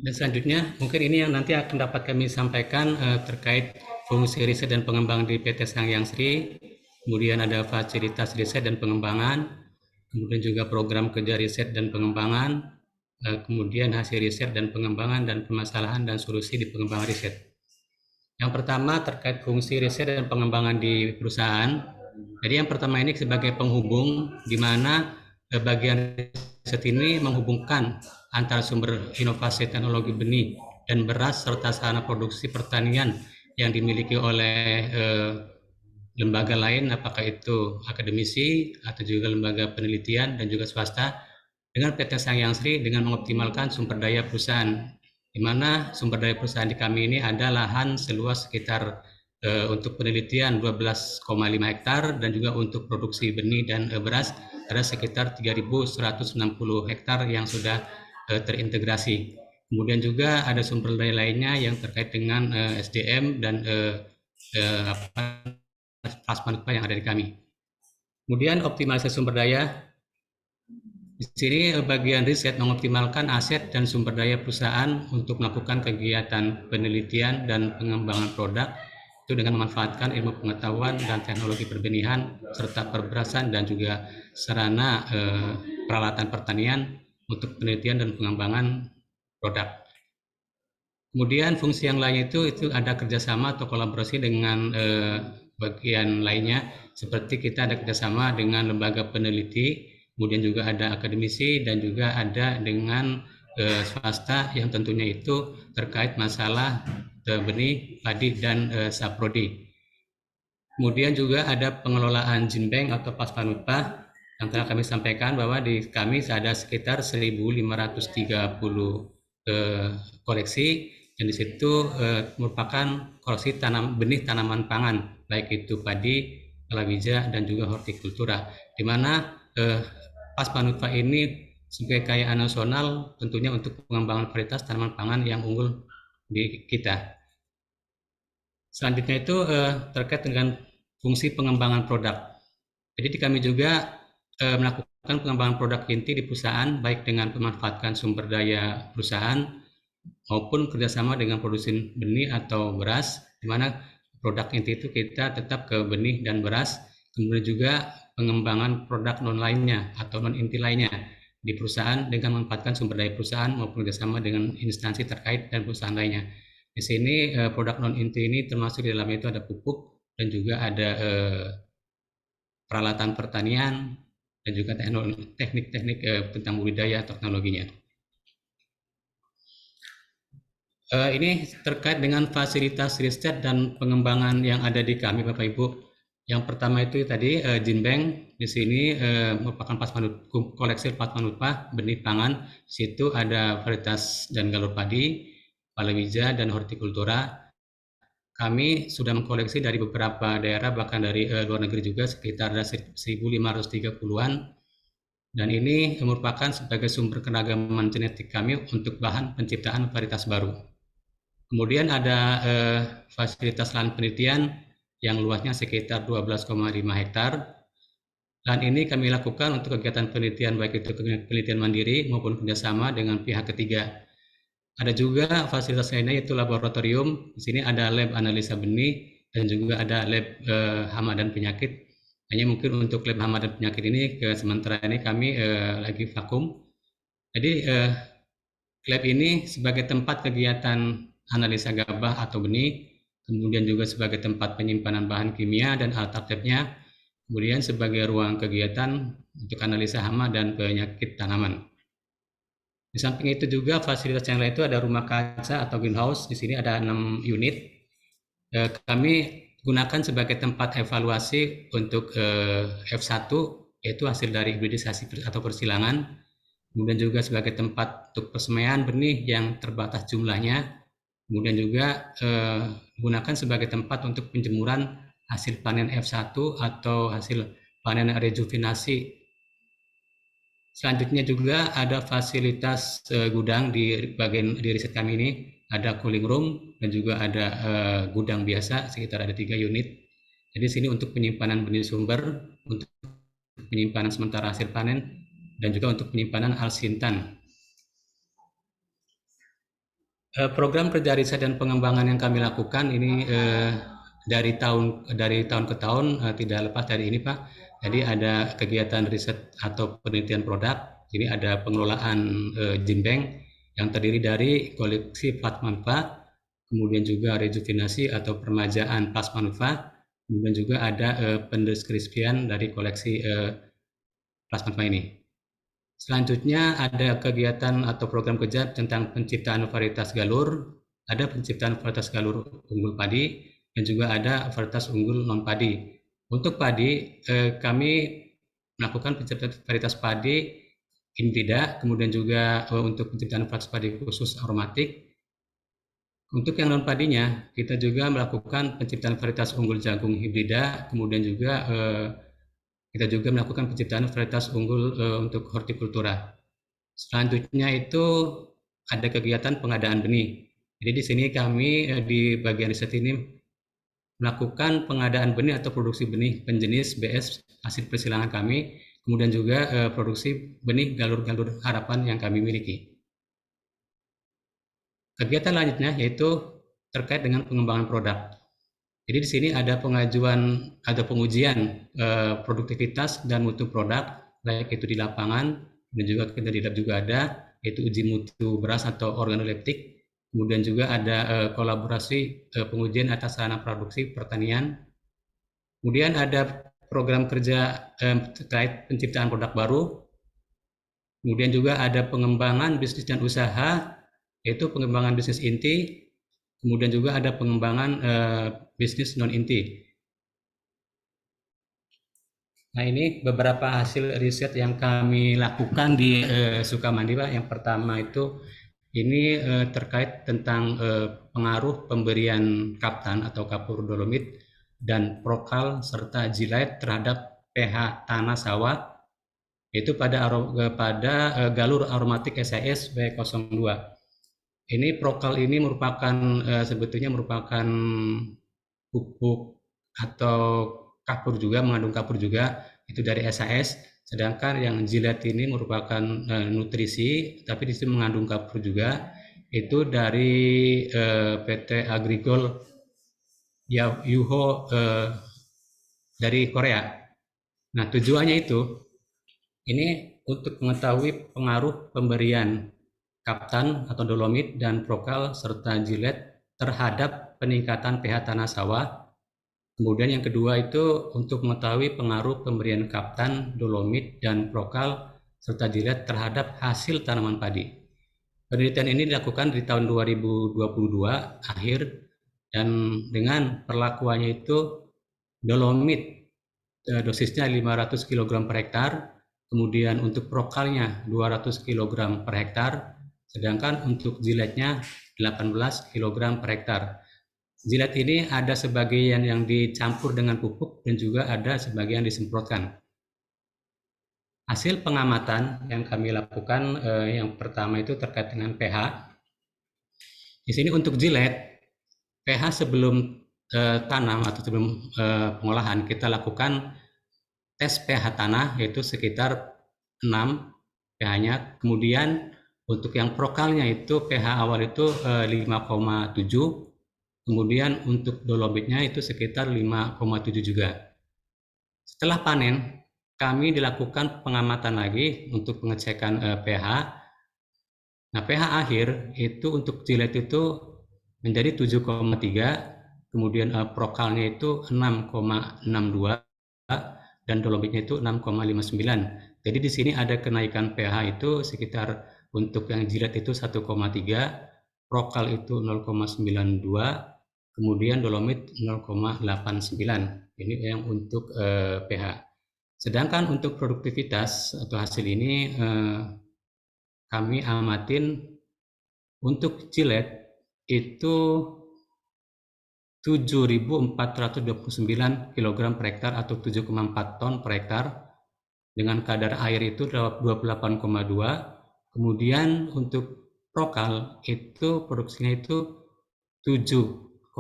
Dan selanjutnya mungkin ini yang nanti akan dapat kami sampaikan terkait fungsi riset dan pengembangan di PT Sangyang Sri. Kemudian ada fasilitas riset dan pengembangan, kemudian juga program kerja riset dan pengembangan, kemudian hasil riset dan pengembangan, dan permasalahan dan solusi di pengembangan riset. Yang pertama terkait fungsi riset dan pengembangan di perusahaan. Jadi yang pertama ini sebagai penghubung, di mana bagian riset ini menghubungkan antara sumber inovasi teknologi benih dan beras serta sarana produksi pertanian yang dimiliki oleh lembaga lain, apakah itu akademisi atau juga lembaga penelitian dan juga swasta, dengan PT Sangyang Sri dengan mengoptimalkan sumber daya perusahaan, di mana sumber daya perusahaan di kami ini ada lahan seluas sekitar untuk penelitian 12,5 hektar, dan juga untuk produksi benih dan beras ada sekitar 3.160 hektar yang sudah terintegrasi. Kemudian juga ada sumber daya lainnya yang terkait dengan SDM dan plasma nutpa yang ada di kami. Kemudian optimalisasi sumber daya. Di sini bagian riset mengoptimalkan aset dan sumber daya perusahaan untuk melakukan kegiatan penelitian dan pengembangan produk itu dengan memanfaatkan ilmu pengetahuan dan teknologi perbenihan serta perberasan dan juga sarana peralatan pertanian untuk penelitian dan pengembangan produk. Kemudian fungsi yang lain itu ada kerjasama atau kolaborasi dengan bagian lainnya, seperti kita ada kerjasama dengan lembaga peneliti, kemudian juga ada akademisi, dan juga ada dengan swasta yang tentunya itu terkait masalah benih, padi, dan saprodi. Kemudian juga ada pengelolaan jinbeng atau plasma nutpa yang telah kami sampaikan bahwa di kami ada sekitar 1.530 koleksi, dan di situ merupakan koleksi benih tanaman pangan, baik itu padi, palawija, dan juga hortikultura, di mana plasma nutpa ini sebagai kekayaan nasional tentunya untuk pengembangan varietas tanaman pangan yang unggul di kita. Selanjutnya itu terkait dengan fungsi pengembangan produk. Jadi di kami juga melakukan pengembangan produk inti di perusahaan, baik dengan memanfaatkan sumber daya perusahaan maupun kerjasama dengan produsen benih atau beras, di mana produk inti itu kita tetap ke benih dan beras, kemudian juga pengembangan produk non lainnya atau non inti lainnya di perusahaan dengan memanfaatkan sumber daya perusahaan maupun kerjasama dengan instansi terkait dan perusahaan lainnya. Di sini produk non inti ini termasuk di dalamnya itu ada pupuk, dan juga ada peralatan pertanian, dan juga teknik-teknik tentang budidaya teknologinya. Ini terkait dengan fasilitas riset dan pengembangan yang ada di kami, Bapak Ibu. Yang pertama itu tadi jinbeng. Di sini merupakan koleksi plasma nutpa benih pangan. Di situ ada varietas dan galur padi, palawija, dan hortikultura. kami sudah mengkoleksi dari beberapa daerah, bahkan dari luar negeri juga, sekitar ada 1.530-an. Dan ini merupakan sebagai sumber keragaman genetik kami untuk bahan penciptaan varietas baru. Kemudian ada fasilitas lahan penelitian yang luasnya sekitar 12,5 hektar. Dan ini kami lakukan untuk kegiatan penelitian, baik itu penelitian mandiri maupun kerjasama dengan pihak ketiga. Ada juga fasilitas lainnya yaitu laboratorium. Di sini ada lab analisa benih dan juga ada lab hama dan penyakit. Hanya mungkin untuk lab hama dan penyakit ini sementara ini kami lagi vakum. Jadi lab ini sebagai tempat kegiatan analisa gabah atau benih, kemudian juga sebagai tempat penyimpanan bahan kimia dan alat labnya, kemudian sebagai ruang kegiatan untuk analisa hama dan penyakit tanaman. Di samping itu juga fasilitas yang lain itu ada rumah kaca atau greenhouse. Di sini ada 6 unit. Kami gunakan sebagai tempat evaluasi untuk F1, yaitu hasil dari hibridisasi atau persilangan. Kemudian juga sebagai tempat untuk persemaian benih yang terbatas jumlahnya. Kemudian juga gunakan sebagai tempat untuk penjemuran hasil panen F1 atau hasil panen rejuvenasi. Selanjutnya juga ada fasilitas gudang di bagian di riset kami ini, ada cooling room dan juga ada gudang biasa sekitar ada 3 unit. Jadi sini untuk penyimpanan benih sumber, untuk penyimpanan sementara hasil panen, dan juga untuk penyimpanan alsintan. Program kerja riset dan pengembangan yang kami lakukan ini dari tahun ke tahun tidak lepas dari ini, Pak. Jadi ada kegiatan riset atau penelitian produk. Ini ada pengelolaan gene bank yang terdiri dari koleksi plasma nutfah, kemudian juga rejuvenasi atau permajaan plasma nutfah, kemudian juga ada pendeskripsian dari koleksi plasma nutfah ini. Selanjutnya ada kegiatan atau program kerja tentang penciptaan varietas galur, ada penciptaan varietas galur unggul padi, dan juga ada varietas unggul non padi. Untuk padi, kami melakukan penciptaan varietas padi hibrida, kemudian juga untuk penciptaan varietas padi khusus aromatik. Untuk yang non padinya, kita juga melakukan penciptaan varietas unggul jagung hibrida, kemudian juga kita juga melakukan penciptaan varietas unggul untuk hortikultura. Selanjutnya itu ada kegiatan pengadaan benih. Jadi di sini kami di bagian riset ini melakukan pengadaan benih atau produksi benih penjenis BS hasil persilangan kami, kemudian juga produksi benih galur-galur harapan yang kami miliki. Kegiatan lanjutnya yaitu terkait dengan pengembangan produk. Jadi di sini ada pengujian produktivitas dan mutu produk, baik itu di lapangan dan juga kita di lab juga ada, yaitu uji mutu beras atau organoleptik. Kemudian juga ada kolaborasi pengujian atas sarana produksi pertanian. Kemudian ada program kerja terkait penciptaan produk baru. Kemudian juga ada pengembangan bisnis dan usaha, yaitu pengembangan bisnis inti. Kemudian juga ada pengembangan bisnis non-inti. Nah ini beberapa hasil riset yang kami lakukan di Sukamandi, Pak. Yang pertama itu ini terkait tentang pengaruh pemberian kaptan atau kapur dolomit dan prokal serta jilait terhadap pH tanah sawah, yaitu pada galur aromatik SIS B02. Ini prokal ini merupakan sebetulnya merupakan pupuk atau kapur juga, mengandung kapur juga, itu dari SIS. Sedangkan yang jilait ini merupakan nutrisi, tapi di sini mengandung kapur juga, itu dari PT Agrigol Yuho dari Korea. Nah tujuannya itu, ini untuk mengetahui pengaruh pemberian kaptan atau dolomit dan prokal serta jilait terhadap peningkatan pH tanah sawah. Kemudian yang kedua itu untuk mengetahui pengaruh pemberian kaptan, dolomit, dan prokal serta jilait terhadap hasil tanaman padi. Penelitian ini dilakukan di tahun 2022 akhir, dan dengan perlakuannya itu dolomit dosisnya 500 kg per hektar, kemudian untuk prokalnya 200 kg per hektar, sedangkan untuk jilaitnya 18 kg per hektar. Jilet ini ada sebagian yang dicampur dengan pupuk dan juga ada sebagian disemprotkan. Hasil pengamatan yang kami lakukan yang pertama itu terkait dengan pH. Di sini untuk jilet, pH sebelum tanam atau sebelum pengolahan kita lakukan tes pH tanah yaitu sekitar 6 pH-nya. Kemudian untuk yang prokalnya itu pH awal itu 5,7. Kemudian untuk dolomitnya itu sekitar 5,7 juga. Setelah panen, kami dilakukan pengamatan lagi untuk pengecekan pH. Nah, pH akhir itu untuk jilet itu menjadi 7,3, kemudian prokalnya itu 6,62 dan dolomitnya itu 6,59. Jadi di sini ada kenaikan pH itu sekitar untuk yang jilet itu 1,3, prokal itu 0,92, kemudian dolomit 0,89. Ini yang untuk pH. Sedangkan untuk produktivitas atau hasil ini kami amatin untuk jilet itu 7.429 kg per hektar atau 7,4 ton per hektar dengan kadar air itu 28,2. Kemudian untuk prokal itu produksinya itu 7,46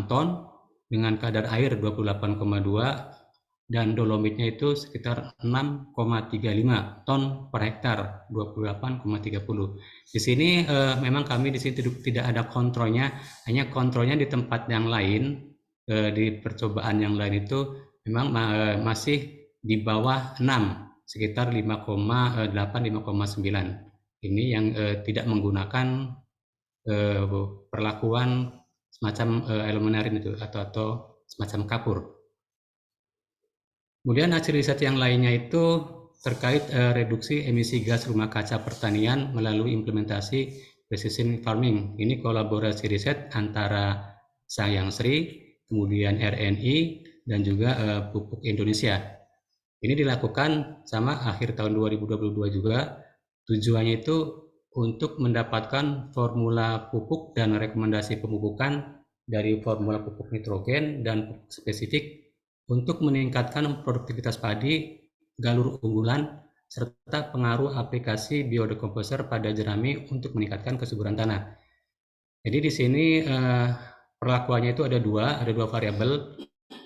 ton dengan kadar air 28,2 dan dolomitnya itu sekitar 6,35 ton per hektar 28,30. Di sini memang kami di sini tidak ada kontrolnya, hanya kontrolnya di tempat yang lain, di percobaan yang lain itu memang masih di bawah 6, sekitar 5,8 5,9. Ini yang tidak menggunakan perlakuan semacam elemenarium itu atau semacam kapur. Kemudian hasil riset yang lainnya itu terkait reduksi emisi gas rumah kaca pertanian melalui implementasi precision farming. Ini kolaborasi riset antara Sayang Sri, kemudian RNI, dan juga Pupuk Indonesia. Ini dilakukan sama akhir tahun 2022 juga. Tujuannya itu untuk mendapatkan formula pupuk dan rekomendasi pemupukan dari formula pupuk nitrogen dan pupuk spesifik untuk meningkatkan produktivitas padi, galur unggulan, serta pengaruh aplikasi biodekomposer pada jerami untuk meningkatkan kesuburan tanah. Jadi di sini perlakuannya itu ada dua variabel.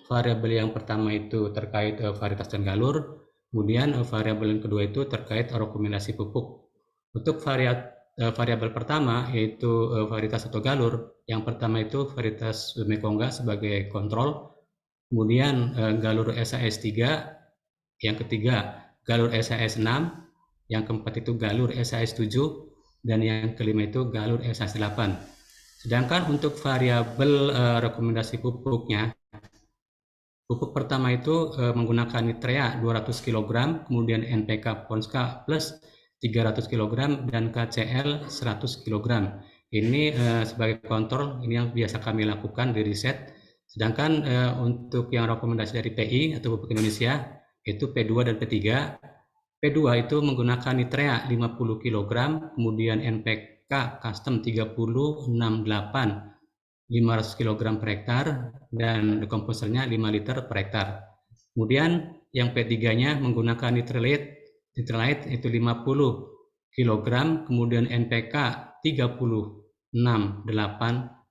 Variabel yang pertama itu terkait varietas dan galur, kemudian variabel yang kedua itu terkait rekomendasi pupuk. Untuk variabel pertama yaitu varietas atau galur, yang pertama itu varietas Mekongga sebagai kontrol, kemudian galur SAS 3, yang ketiga galur SAS 6, yang keempat itu galur SAS 7, dan yang kelima itu galur SAS 8. Sedangkan untuk variabel rekomendasi pupuknya, pupuk pertama itu menggunakan nitrea 200 kg, kemudian NPK Ponska plus 300 kg, dan KCL 100 kg. Ini sebagai kontrol, ini yang biasa kami lakukan di riset. Sedangkan untuk yang rekomendasi dari PI atau Pupuk Indonesia itu P2 dan P3. P2 itu menggunakan nitrea 50 kg, kemudian NPK custom 3068 500 kg per hektar dan dekomposernya 5 liter per hektar. Kemudian yang P3-nya menggunakan nitrate itu 50 kg, kemudian NPK 368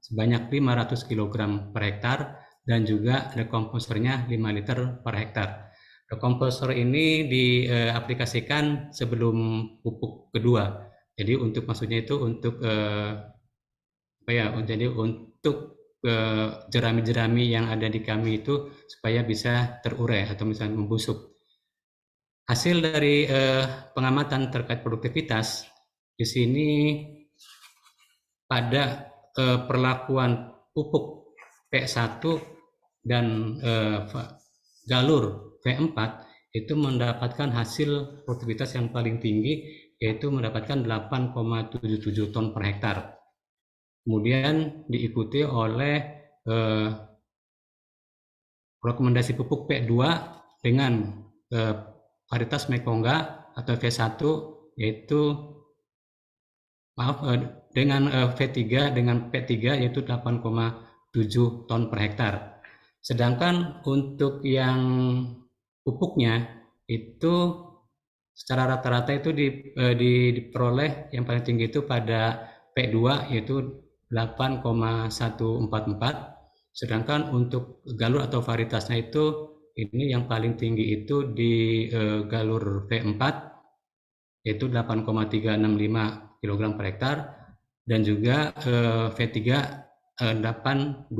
sebanyak 500 kg per hektar dan juga dekomposernya 5 liter per hektar. Dekomposer ini diaplikasikan sebelum pupuk kedua. Jadi untuk maksudnya itu untuk jadi untuk jerami-jerami yang ada di kami itu supaya bisa terurai atau misalnya membusuk. Hasil dari pengamatan terkait produktivitas di sini pada perlakuan pupuk P1 dan galur P4 itu mendapatkan hasil produktivitas yang paling tinggi, yaitu mendapatkan 8,77 ton per hektar. Kemudian diikuti oleh rekomendasi pupuk P2 dengan varietas Mekongga atau V1 yaitu dengan V3 dengan P3 yaitu 8,7 ton per hektar. Sedangkan untuk yang pupuknya itu secara rata-rata itu diperoleh yang paling tinggi itu pada P2 yaitu 8,144, sedangkan untuk galur atau varietasnya itu ini yang paling tinggi itu di galur V4 yaitu 8,365 kg per hektar, dan juga V3 8,210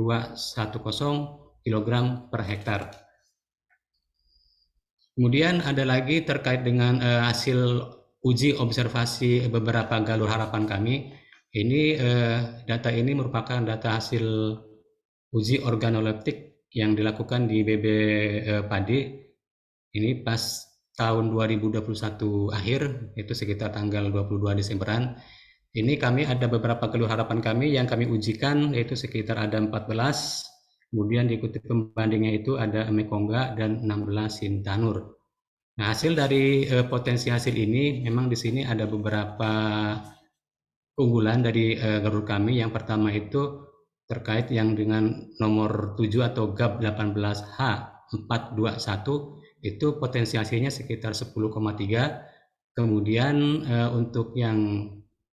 kg per hektar. Kemudian ada lagi terkait dengan hasil uji observasi beberapa galur harapan kami. Ini data ini merupakan data hasil uji organoleptik yang dilakukan di BB Padi. Ini pas tahun 2021 akhir, itu sekitar tanggal 22 Desemberan. Ini kami ada beberapa galur harapan kami yang kami ujikan, yaitu sekitar ada 14, kemudian diikuti pembandingnya itu ada Mekongga dan 16 Sintanur. Nah, hasil dari potensi hasil ini memang di sini ada beberapa keunggulan dari galur kami. Yang pertama itu terkait yang dengan nomor 7 atau GAP 18H421, itu potensi hasilnya sekitar 10,3. Kemudian untuk yang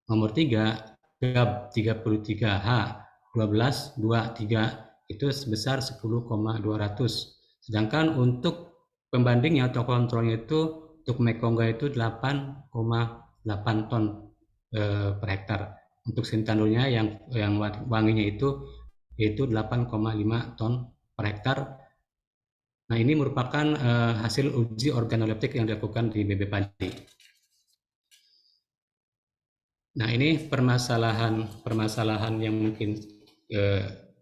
nomor 3 GAP 33H1223 itu sebesar 10,200. Sedangkan untuk pembandingnya atau kontrolnya itu untuk Mekongga itu 8,8 ton per hektar. Untuk Sintanurnya yang wanginya itu yaitu 8,5 ton per hektar. Nah, ini merupakan hasil uji organoleptik yang dilakukan di BB Padi. Nah, ini permasalahan yang mungkin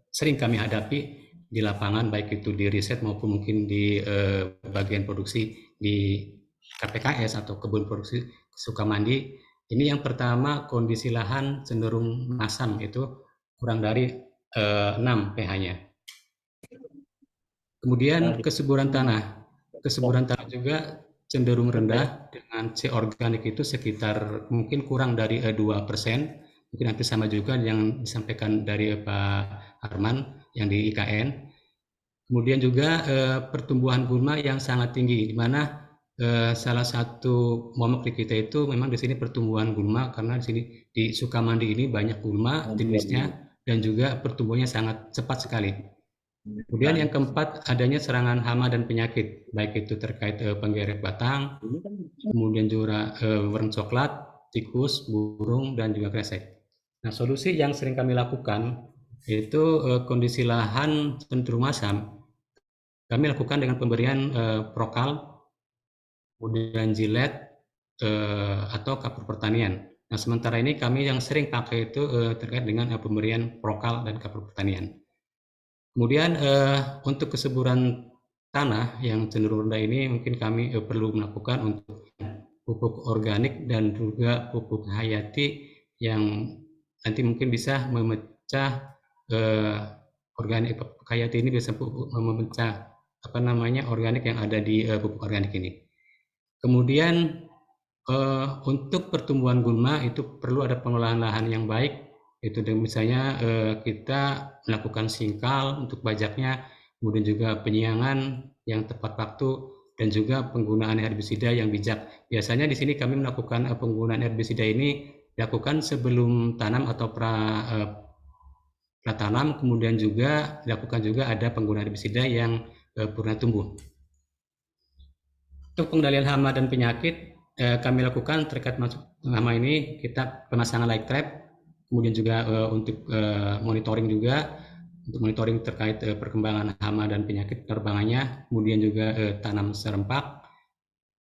sering kami hadapi di lapangan, baik itu di riset maupun mungkin di bagian produksi di KPKS atau kebun produksi Sukamandi. Ini yang pertama, kondisi lahan cenderung masam, itu kurang dari 6 pH-nya. Kemudian kesuburan tanah juga cenderung rendah, dengan C organik itu sekitar mungkin kurang dari 2%, mungkin hampir sama juga yang disampaikan dari Pak Arman yang di IKN. Kemudian juga pertumbuhan gulma yang sangat tinggi, di mana salah satu momok di kita itu memang di sini pertumbuhan gulma, karena di sini di Sukamandi ini banyak gulma jenisnya dan juga pertumbuhannya sangat cepat sekali. Kemudian yang keempat, adanya serangan hama dan penyakit, baik itu terkait penggeret batang, kemudian juga warna coklat, tikus, burung, dan juga kresek. Nah, solusi yang sering kami lakukan yaitu kondisi lahan cenderung masam, kami lakukan dengan pemberian prokal, kemudian jilet atau kapur pertanian. Nah, sementara ini kami yang sering pakai itu terkait dengan pemberian prokal dan kapur pertanian. Kemudian untuk kesuburan tanah yang cenderung rendah ini mungkin kami perlu melakukan untuk pupuk organik dan juga pupuk hayati yang nanti mungkin bisa memecah organik. Pupuk hayati ini bisa memecah organik yang ada di pupuk organik ini. Kemudian untuk pertumbuhan gulma itu perlu ada pengolahan lahan yang baik. Itu misalnya kita melakukan singkal untuk bajaknya, kemudian juga penyiangan yang tepat waktu, dan juga penggunaan herbisida yang bijak. Biasanya di sini kami melakukan penggunaan herbisida ini dilakukan sebelum tanam atau pratanam, kemudian juga dilakukan juga ada penggunaan herbisida yang purna tumbuh. Untuk pengendalian hama dan penyakit kami lakukan terkait masuk hama ini, kita pemasangan light trap. Kemudian juga untuk monitoring juga, untuk monitoring terkait perkembangan hama dan penyakit penerbangannya, kemudian juga tanam serempak,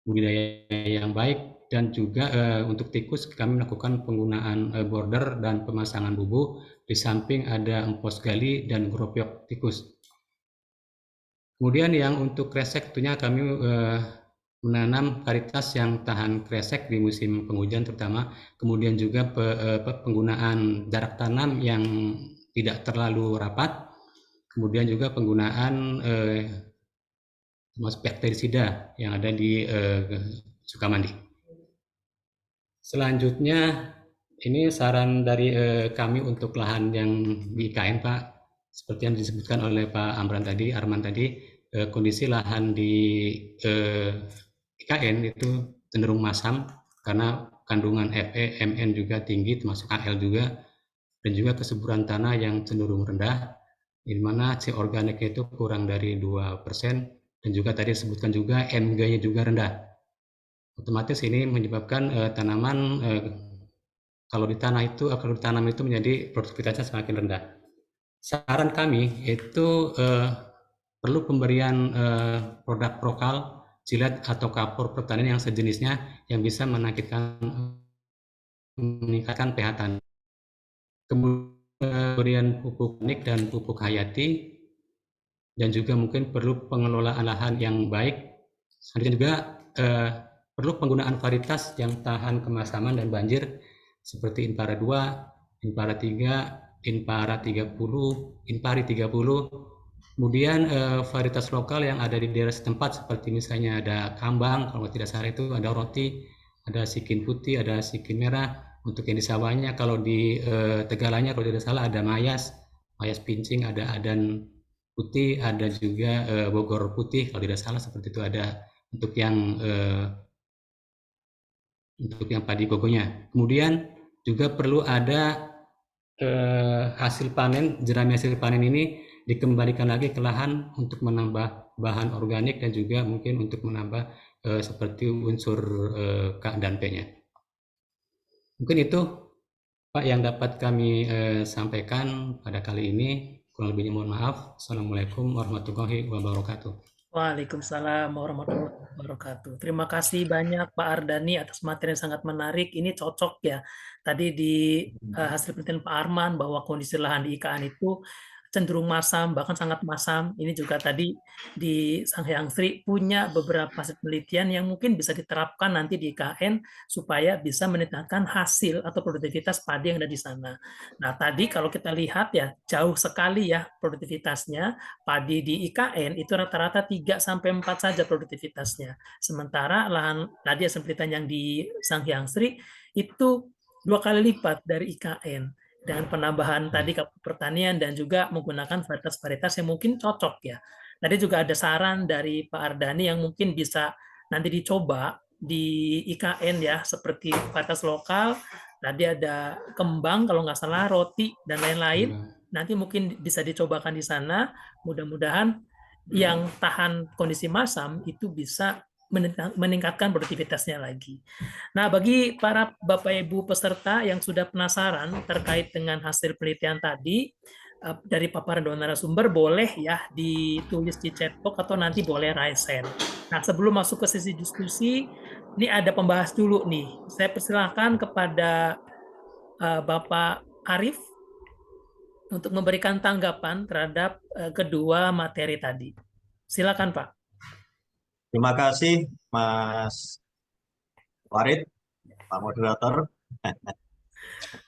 budidaya yang baik, dan juga untuk tikus kami melakukan penggunaan border dan pemasangan bubu, di samping ada empos gali dan gropiok tikus. Kemudian yang untuk kresek tentunya kami menanam varietas yang tahan kresek di musim penghujan terutama, kemudian juga penggunaan jarak tanam yang tidak terlalu rapat, kemudian juga penggunaan bakterisida yang ada di Sukamandi. Selanjutnya Ini saran dari kami untuk lahan yang di IKN, Pak. Seperti yang disebutkan oleh Pak Arman tadi, kondisi lahan di IKN itu cenderung masam karena kandungan Fe, Mn juga tinggi, termasuk Al juga, dan juga kesuburan tanah yang cenderung rendah, di mana C organik itu kurang dari 2%, dan juga tadi disebutkan juga Mg-nya juga rendah. Otomatis ini menyebabkan tanaman kalau ditanam itu menjadi produktivitasnya semakin rendah. Saran kami itu perlu pemberian produk lokal, silet atau kapur pertanian yang sejenisnya yang bisa meningkatkan pH tanah. Kemudian pemberian pupuk organik dan pupuk hayati, dan juga mungkin perlu pengelolaan lahan yang baik. Selanjutnya juga perlu penggunaan varietas yang tahan kemasaman dan banjir seperti Impara 2, Impara 3, Impara 30, Impari 30. Kemudian varietas lokal yang ada di daerah setempat seperti misalnya ada kambang, kalau tidak salah itu ada roti, ada sikin putih, ada sikin merah. Untuk yang di sawahnya, kalau di Tegalanya kalau tidak salah ada mayas pincing, ada adan putih, ada juga Bogor putih kalau tidak salah seperti itu ada untuk yang padi gogonya. Kemudian juga perlu ada hasil panen, jerami hasil panen ini dikembalikan lagi ke lahan untuk menambah bahan organik dan juga mungkin untuk menambah seperti unsur K dan P-nya. Mungkin itu Pak yang dapat kami sampaikan pada kali ini. Kurang lebihnya mohon maaf. Assalamualaikum warahmatullahi wabarakatuh. Waalaikumsalam warahmatullahi wabarakatuh. Terima kasih banyak Pak Ardani atas materi yang sangat menarik. Ini cocok ya. Tadi di hasil penelitian Pak Arman bahwa kondisi lahan di IKN itu cenderung masam, bahkan sangat masam. Ini juga tadi di Sanghyang Sri punya beberapa hasil penelitian yang mungkin bisa diterapkan nanti di IKN supaya bisa meningkatkan hasil atau produktivitas padi yang ada di sana. Nah, tadi kalau kita lihat ya, jauh sekali ya produktivitasnya. Padi di IKN itu rata-rata 3-4 saja produktivitasnya. Sementara lahan tadi hasil penelitian yang di Sanghyang Sri itu 2 kali lipat dari IKN dengan penambahan tadi pertanian dan juga menggunakan varietas-varietas yang mungkin cocok ya. Tadi juga ada saran dari Pak Ardani yang mungkin bisa nanti dicoba di IKN ya, seperti varietas lokal, tadi ada kembang kalau nggak salah, roti, dan lain-lain. Nanti mungkin bisa dicobakan di sana. Mudah-mudahan yang tahan kondisi masam itu bisa meningkatkan produktivitasnya lagi. Nah, bagi para Bapak Ibu peserta yang sudah penasaran terkait dengan hasil penelitian tadi, dari paparan dua narasumber boleh ya ditulis di chat box atau nanti boleh raise hand. Nah, sebelum masuk ke sesi diskusi, ini ada pembahas dulu nih. Saya persilahkan kepada Bapak Arif untuk memberikan tanggapan terhadap kedua materi tadi. Silakan, Pak. Terima kasih, Mas Farid, Pak Moderator.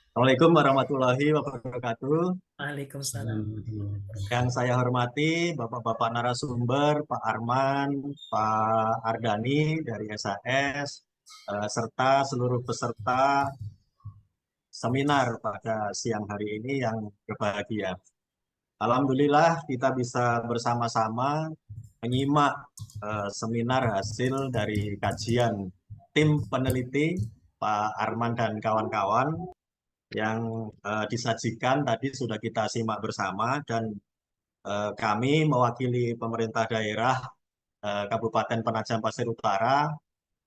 Assalamualaikum warahmatullahi wabarakatuh. Waalaikumsalam. Yang saya hormati Bapak-Bapak narasumber, Pak Arman, Pak Ardani dari SAS, serta seluruh peserta seminar pada siang hari ini yang berbahagia. Alhamdulillah kita bisa bersama-sama menyimak seminar hasil dari kajian tim peneliti Pak Arman dan kawan-kawan yang disajikan tadi sudah kita simak bersama, dan kami mewakili pemerintah daerah Kabupaten Penajam Pasir Utara,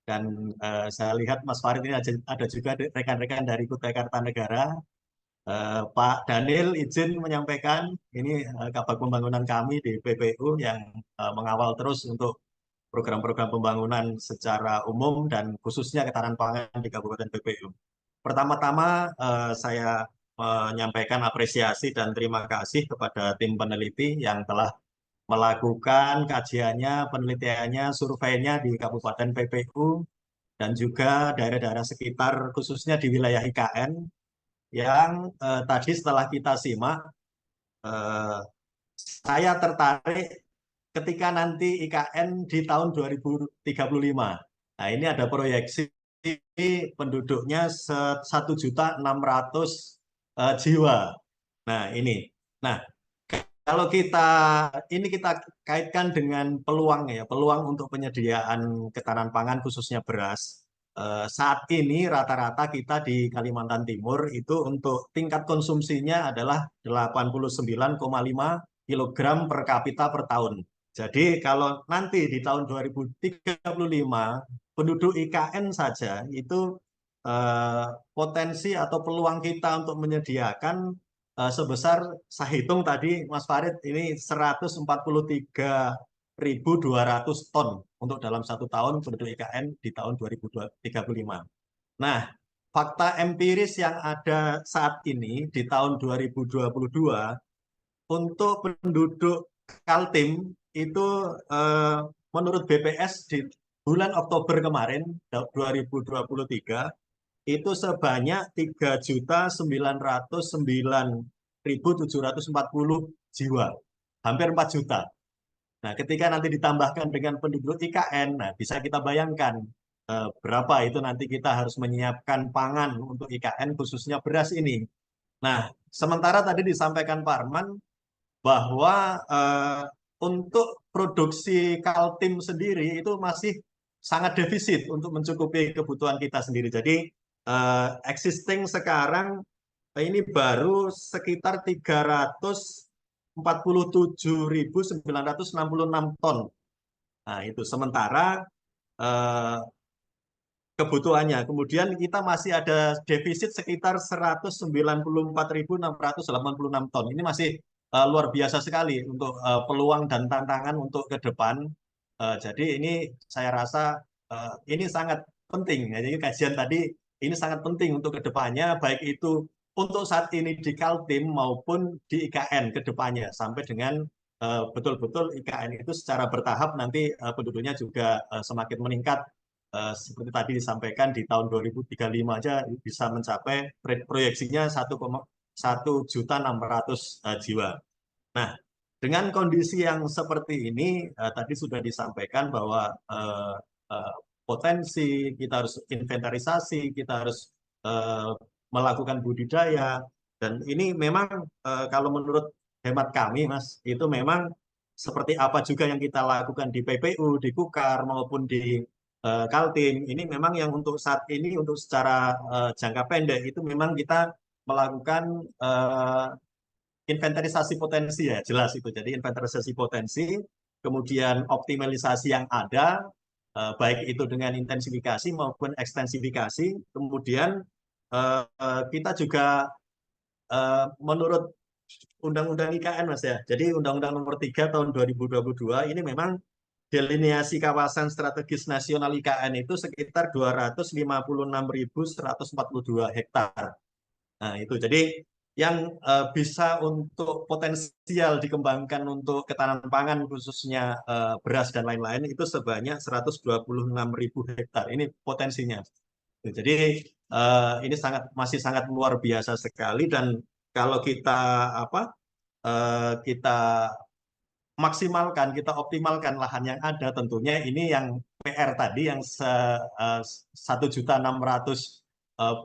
dan saya lihat Mas Farid ini ada juga rekan-rekan dari Kutai Kartanegara. Pak Daniel izin menyampaikan ini Kabag Pembangunan kami di PPU yang mengawal terus untuk program-program pembangunan secara umum dan khususnya ketahanan pangan di Kabupaten PPU. Pertama-tama saya menyampaikan apresiasi dan terima kasih kepada tim peneliti yang telah melakukan kajiannya, penelitiannya, surveinya di Kabupaten PPU dan juga daerah-daerah sekitar khususnya di wilayah IKN yang tadi setelah kita simak, saya tertarik ketika nanti IKN di tahun 2035. Nah, ini ada proyeksi penduduknya 1.600.000 jiwa. Nah, ini. Nah, kalau kita kaitkan dengan peluang ya, peluang untuk penyediaan ketahanan pangan khususnya beras. Saat ini rata-rata kita di Kalimantan Timur itu untuk tingkat konsumsinya adalah 89,5 kg per kapita per tahun. Jadi kalau nanti di tahun 2035 penduduk IKN saja itu potensi atau peluang kita untuk menyediakan sebesar, saya hitung tadi Mas Farid, ini 143.200 ton untuk dalam 1 tahun penduduk IKN di tahun 2035. Nah, fakta empiris yang ada saat ini di tahun 2022 untuk penduduk Kaltim itu menurut BPS di bulan Oktober kemarin 2023 itu sebanyak 3.909.740 jiwa, hampir 4 juta. Nah, ketika nanti ditambahkan dengan penduduk IKN, nah bisa kita bayangkan berapa itu nanti kita harus menyiapkan pangan untuk IKN khususnya beras ini. Nah, sementara tadi disampaikan Pak Arman bahwa untuk produksi Kaltim sendiri itu masih sangat defisit untuk mencukupi kebutuhan kita sendiri. Jadi existing sekarang ini baru sekitar 347.966 ton. Nah, itu sementara kebutuhannya. Kemudian kita masih ada defisit sekitar 194.686 ton. Ini masih luar biasa sekali untuk peluang dan tantangan untuk ke depan. Jadi ini saya rasa ini sangat penting. Jadi kajian tadi ini sangat penting untuk kedepannya, baik itu untuk saat ini di Kaltim maupun di IKN kedepannya, sampai dengan betul-betul IKN itu secara bertahap nanti penduduknya juga semakin meningkat. Seperti tadi disampaikan di tahun 2035 aja bisa mencapai proyeksinya 1.600.000 jiwa. Nah, dengan kondisi yang seperti ini tadi sudah disampaikan bahwa potensi kita harus inventarisasi, kita harus melakukan budidaya, dan ini memang kalau menurut hemat kami, Mas, itu memang seperti apa juga yang kita lakukan di PPU, di Kukar maupun di Kaltim, ini memang yang untuk saat ini untuk secara jangka pendek itu memang kita melakukan inventarisasi potensi ya, jelas itu. Jadi inventarisasi potensi, kemudian optimalisasi yang ada, baik itu dengan intensifikasi maupun ekstensifikasi. Kemudian kita juga menurut Undang-Undang IKN, Mas ya. Jadi Undang-Undang Nomor 3 Tahun 2022 ini memang delineasi kawasan strategis nasional IKN itu sekitar 256.142 hektar. Nah, itu jadi yang bisa untuk potensial dikembangkan untuk ketahanan pangan khususnya beras dan lain-lain itu sebanyak 126.000 hektar. Ini potensinya. Jadi ini masih sangat luar biasa sekali, dan kalau kita kita maksimalkan, kita optimalkan lahan yang ada, tentunya ini yang PR tadi yang 1.600.000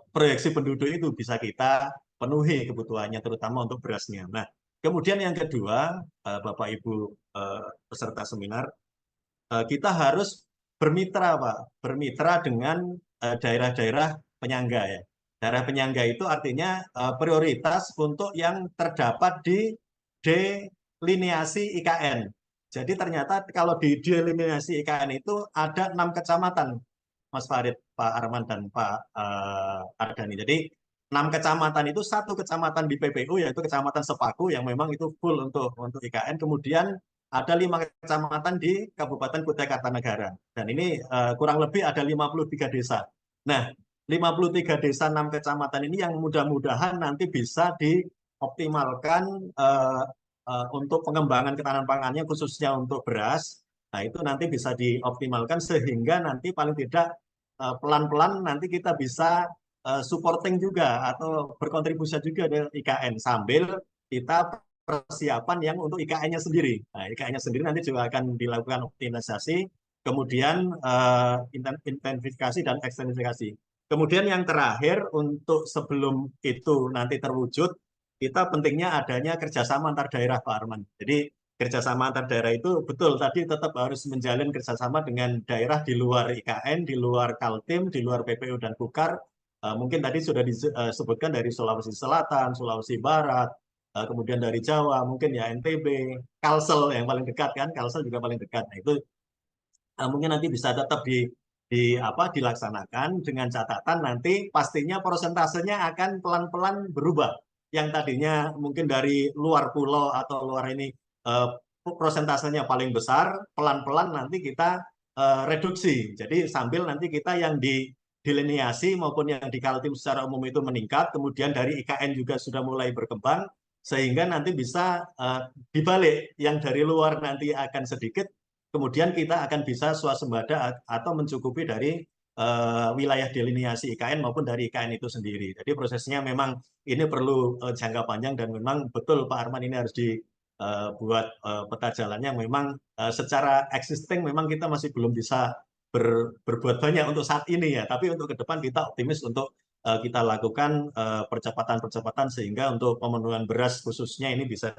proyeksi penduduk itu bisa kita penuhi kebutuhannya, terutama untuk berasnya. Nah, kemudian yang kedua, Bapak Ibu peserta seminar, kita harus bermitra, Pak, bermitra dengan daerah-daerah penyangga ya. Daerah penyangga itu artinya prioritas untuk yang terdapat di delineasi IKN. Jadi ternyata kalau di delineasi IKN itu ada 6 kecamatan, Mas Farid, Pak Arman, dan Pak Ardani. Jadi 6 kecamatan itu, 1 kecamatan di PPU yaitu Kecamatan Sepaku yang memang itu full untuk IKN. Kemudian ada 5 kecamatan di Kabupaten Kutai Kartanegara. Dan ini kurang lebih ada 53 desa. Nah, 53 desa 6 kecamatan ini yang mudah-mudahan nanti bisa dioptimalkan untuk pengembangan ketahanan pangannya khususnya untuk beras. Nah, itu nanti bisa dioptimalkan sehingga nanti paling tidak pelan-pelan nanti kita bisa supporting juga atau berkontribusi juga dari IKN sambil kita persiapan yang untuk IKN-nya sendiri. Nah, IKN-nya sendiri nanti juga akan dilakukan optimalisasi. kemudian intensifikasi dan ekstensifikasi. Kemudian yang terakhir untuk sebelum itu nanti terwujud, kita pentingnya adanya kerjasama antar daerah Pak Arman. Jadi kerjasama antar daerah itu betul tadi tetap harus menjalin kerjasama dengan daerah di luar IKN, di luar Kaltim, di luar PPU dan Bukar. Mungkin tadi sudah disebutkan dari Sulawesi Selatan, Sulawesi Barat, kemudian dari Jawa, mungkin ya NTB, Kalsel yang paling dekat kan, Kalsel juga paling dekat. Nah, itu mungkin nanti bisa tetap dilaksanakan dengan catatan nanti pastinya persentasenya akan pelan-pelan berubah. Yang tadinya mungkin dari luar pulau atau luar ini persentasenya paling besar, pelan-pelan nanti kita reduksi. Jadi sambil nanti kita yang diliniasi maupun yang di Kaltim secara umum itu meningkat, kemudian dari IKN juga sudah mulai berkembang, sehingga nanti bisa dibalik, yang dari luar nanti akan sedikit, kemudian kita akan bisa swasembada atau mencukupi dari wilayah deliniasi IKN maupun dari IKN itu sendiri. Jadi prosesnya memang ini perlu jangka panjang dan memang betul Pak Arman ini harus dibuat peta jalannya. Memang secara existing memang kita masih belum bisa berbuat banyak untuk saat ini ya. Tapi untuk ke depan kita optimis untuk kita lakukan percepatan-percepatan sehingga untuk pemenuhan beras khususnya ini bisa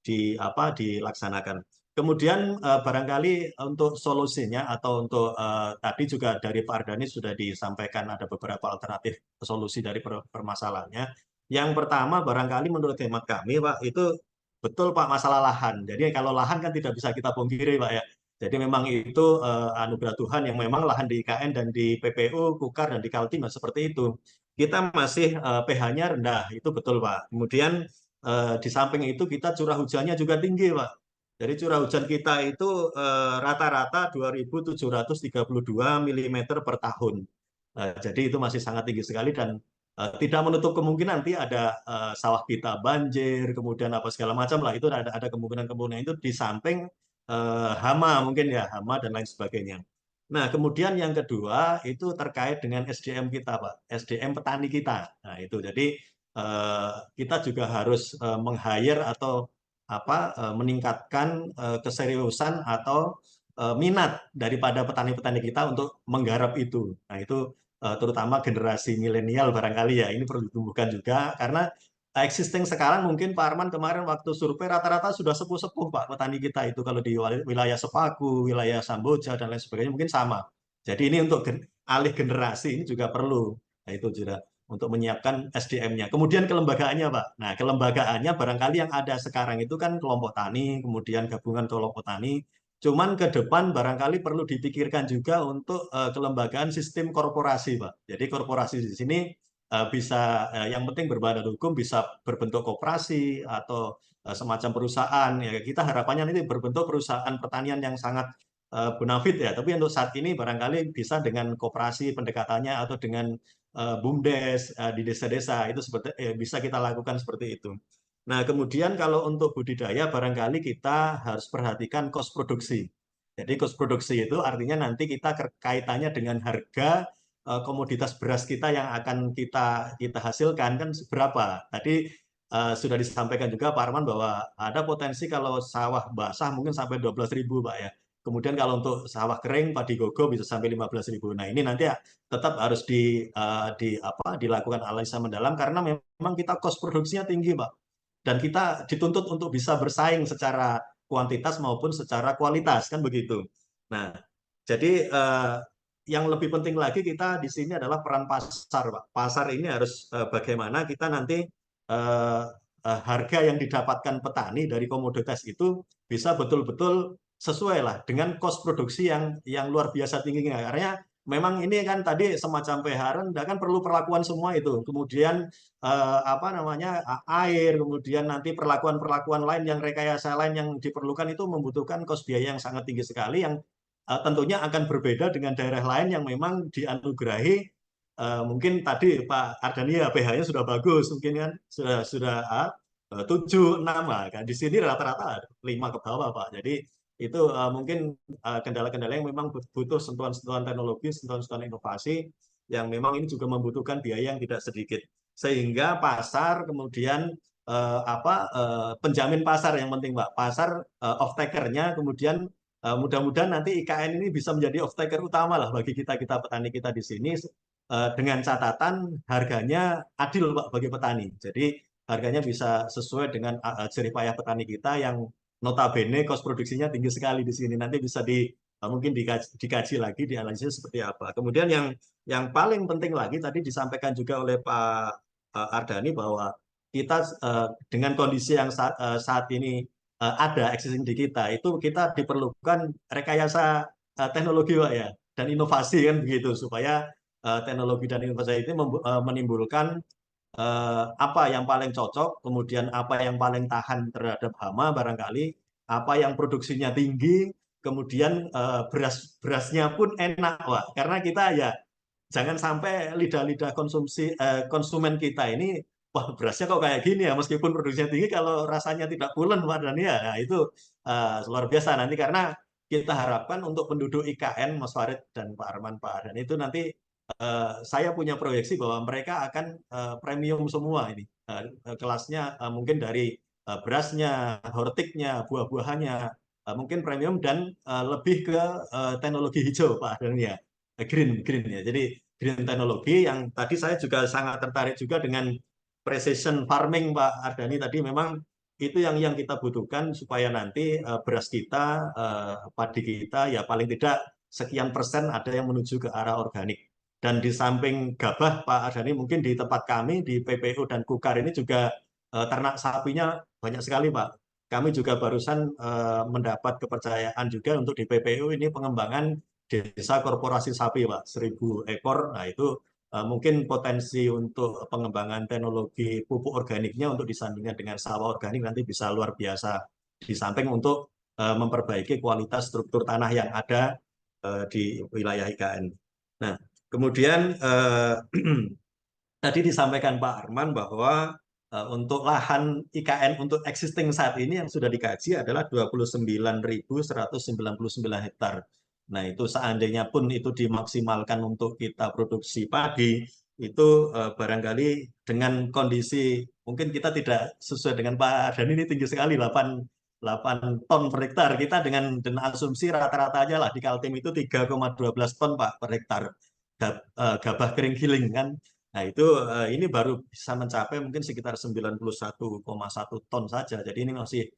dilaksanakan. Kemudian barangkali untuk solusinya atau untuk tadi juga dari Pak Ardani sudah disampaikan ada beberapa alternatif solusi dari permasalahannya. Yang pertama barangkali menurut hemat kami Pak itu betul Pak masalah lahan. Jadi kalau lahan kan tidak bisa kita pungkiri Pak ya. Jadi memang itu anugerah Tuhan yang memang lahan di IKN dan di PPU, Kukar dan di Kaltim seperti itu. Kita masih pH-nya rendah, itu betul Pak. Kemudian di samping itu kita curah hujannya juga tinggi Pak. Jadi curah hujan kita itu rata-rata 2.732 mm per tahun. Jadi itu masih sangat tinggi sekali dan tidak menutup kemungkinan nanti ada sawah kita banjir, kemudian apa segala macam lah itu ada kemungkinan-kemungkinan itu di samping hama mungkin ya hama dan lain sebagainya. Nah kemudian yang kedua itu terkait dengan SDM kita Pak, SDM petani kita. Nah itu jadi kita juga harus meng-hire atau meningkatkan keseriusan atau minat daripada petani-petani kita untuk menggarap itu. Nah itu terutama generasi milenial barangkali ya ini perlu ditumbuhkan juga karena existing sekarang mungkin Pak Arman kemarin waktu survei rata-rata sudah sepuh-sepuh Pak petani kita itu kalau di wilayah Sepaku, wilayah Samboja dan lain sebagainya mungkin sama. Jadi ini untuk alih generasi ini juga perlu. Nah itu juga untuk menyiapkan SDM-nya. Kemudian kelembagaannya Pak. Nah kelembagaannya barangkali yang ada sekarang itu kan kelompok tani, kemudian gabungan kelompok tani. Cuman ke depan barangkali perlu dipikirkan juga untuk kelembagaan sistem korporasi Pak. Jadi korporasi di sini bisa yang penting berbadan hukum bisa berbentuk koperasi atau semacam perusahaan ya kita harapannya nanti berbentuk perusahaan pertanian yang sangat bonafit ya tapi untuk saat ini barangkali bisa dengan koperasi pendekatannya atau dengan BUMDes di desa-desa itu bisa kita lakukan seperti itu. Nah kemudian kalau untuk budidaya barangkali kita harus perhatikan kos produksi. Jadi kos produksi itu artinya nanti kita kaitannya dengan harga komoditas beras kita yang akan kita hasilkan kan seberapa. Tadi sudah disampaikan juga Pak Arman bahwa ada potensi kalau sawah basah mungkin sampai 12.000 Pak ya. Kemudian kalau untuk sawah kering padi gogo bisa sampai 15.000. Nah ini nanti tetap harus dilakukan analisa mendalam karena memang kita kos produksinya tinggi Pak. Dan kita dituntut untuk bisa bersaing secara kuantitas maupun secara kualitas kan begitu. Nah jadi yang lebih penting lagi kita di sini adalah peran pasar, Pak. Pasar ini harus bagaimana kita nanti harga yang didapatkan petani dari komoditas itu bisa betul-betul sesuai lah dengan kos produksi yang luar biasa tingginya. Karena memang ini kan tadi semacam pH rendah kan perlu perlakuan semua itu. Kemudian air, kemudian nanti perlakuan-perlakuan lain yang rekayasa lain yang diperlukan itu membutuhkan kos biaya yang sangat tinggi sekali yang tentunya akan berbeda dengan daerah lain yang memang dianugerahi mungkin tadi Pak Ardani ya pH-nya sudah bagus mungkin kan sudah 7, 6 lah kan di sini rata-rata 5 ke bawah Pak. Jadi itu mungkin kendala-kendala yang memang butuh sentuhan-sentuhan teknologi, sentuhan-sentuhan inovasi yang memang ini juga membutuhkan biaya yang tidak sedikit. Sehingga pasar kemudian penjamin pasar yang penting Pak. Pasar off-taker-nya kemudian mudah-mudahan nanti IKN ini bisa menjadi off-taker utama lah bagi kita petani kita di sini, dengan catatan harganya adil Pak bagi petani. Jadi harganya bisa sesuai dengan jerih payah petani kita yang notabene kos produksinya tinggi sekali di sini. Nanti bisa mungkin dikaji lagi, dianalisis seperti apa. Kemudian yang paling penting lagi tadi disampaikan juga oleh Pak Ardani bahwa kita dengan kondisi yang saat ini ada existing di kita, itu kita diperlukan rekayasa teknologi Pak ya, dan inovasi kan begitu, supaya teknologi dan inovasi ini menimbulkan apa yang paling cocok, kemudian apa yang paling tahan terhadap hama barangkali, apa yang produksinya tinggi, kemudian berasnya pun enak Pak. Karena kita ya jangan sampai lidah-lidah konsumen kita ini, wah berasnya kok kayak gini ya, meskipun produksinya tinggi kalau rasanya tidak pulen Pak Dhani ya. Nah, itu luar biasa nanti, karena kita harapkan untuk penduduk IKN Mas Farid dan Pak Arman, Pak Ardan itu nanti saya punya proyeksi bahwa mereka akan premium semua ini. Kelasnya mungkin dari berasnya, hortiknya, buah-buahannya, mungkin premium dan lebih ke teknologi hijau Pak Ardan ya. Green ya. Jadi green teknologi yang tadi saya juga sangat tertarik juga dengan precision farming Pak Ardani tadi. Memang itu yang kita butuhkan supaya nanti beras kita, padi kita ya paling tidak sekian persen ada yang menuju ke arah organik. Dan di samping gabah Pak Ardani, mungkin di tempat kami di PPU dan Kukar ini juga ternak sapinya banyak sekali Pak. Kami juga barusan mendapat kepercayaan juga untuk di PPU ini pengembangan desa korporasi sapi Pak, 1.000 ekor. Nah itu mungkin potensi untuk pengembangan teknologi pupuk organiknya untuk disandingkan dengan sawah organik nanti bisa luar biasa. Di samping untuk memperbaiki kualitas struktur tanah yang ada di wilayah IKN. Nah, kemudian tadi disampaikan Pak Arman bahwa untuk lahan IKN untuk existing saat ini yang sudah dikaji adalah 29.199 hektar. Nah, itu seandainya pun itu dimaksimalkan untuk kita produksi padi, itu barangkali dengan kondisi mungkin kita tidak sesuai dengan Pak Ardan ini tinggi sekali 8 ton per hektar. Kita dengan asumsi rata-rata aja lah di Kaltim itu 3,12 ton Pak per hektar gabah kering giling kan. Nah, itu ini baru bisa mencapai mungkin sekitar 91,1 ton saja. Jadi ini masih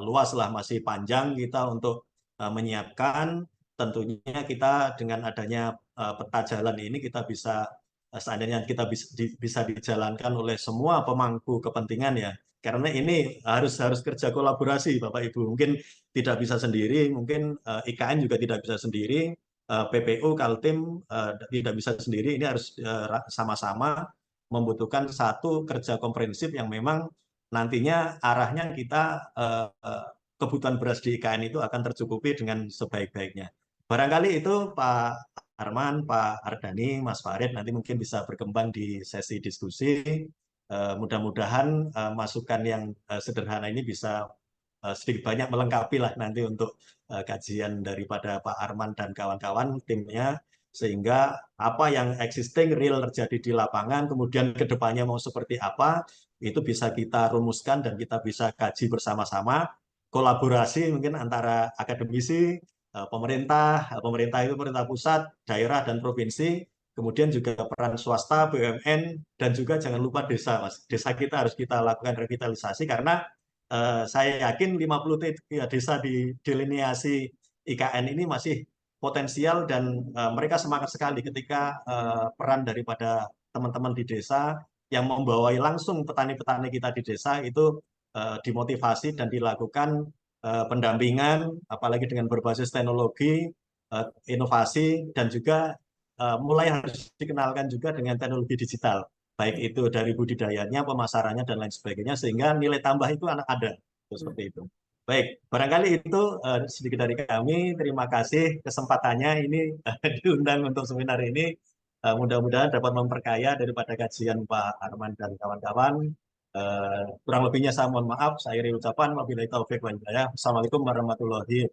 luas lah, masih panjang kita untuk menyiapkan. Tentunya kita dengan adanya peta jalan ini kita bisa seandainya kita bisa dijalankan oleh semua pemangku kepentingan ya. Karena ini harus kerja kolaborasi Bapak Ibu. Mungkin tidak bisa sendiri, mungkin IKN juga tidak bisa sendiri. PPU, Kaltim tidak bisa sendiri, ini harus sama-sama membutuhkan satu kerja komprehensif yang memang nantinya arahnya kita kebutuhan beras di IKN itu akan tercukupi dengan sebaik-baiknya. Barangkali itu Pak Arman, Pak Ardani, Mas Farid nanti mungkin bisa berkembang di sesi diskusi. Mudah-mudahan masukan yang sederhana ini bisa sedikit banyak melengkapi lah nanti untuk kajian daripada Pak Arman dan kawan-kawan timnya, sehingga apa yang existing real terjadi di lapangan, kemudian kedepannya mau seperti apa, itu bisa kita rumuskan dan kita bisa kaji bersama-sama, kolaborasi mungkin antara akademisi, pemerintah itu pemerintah pusat, daerah, dan provinsi, kemudian juga peran swasta, BUMN, dan juga jangan lupa desa, Mas. Desa kita harus kita lakukan revitalisasi karena saya yakin 50 desa di delineasi IKN ini masih potensial dan mereka semangat sekali ketika peran daripada teman-teman di desa yang membawai langsung petani-petani kita di desa itu dimotivasi dan dilakukan pendampingan, apalagi dengan berbasis teknologi, inovasi, dan juga mulai harus dikenalkan juga dengan teknologi digital. Baik itu dari budidayanya, pemasarannya, dan lain sebagainya, sehingga nilai tambah itu ada. Seperti itu. Baik, barangkali itu sedikit dari kami. Terima kasih kesempatannya ini diundang untuk seminar ini. Mudah-mudahan dapat memperkaya daripada kajian Pak Arman dan kawan-kawan. Kurang lebihnya saya mohon maaf. Saya akhiri ucapan. Wabillahi taufiq wal hidayah. Assalamualaikum warahmatullahi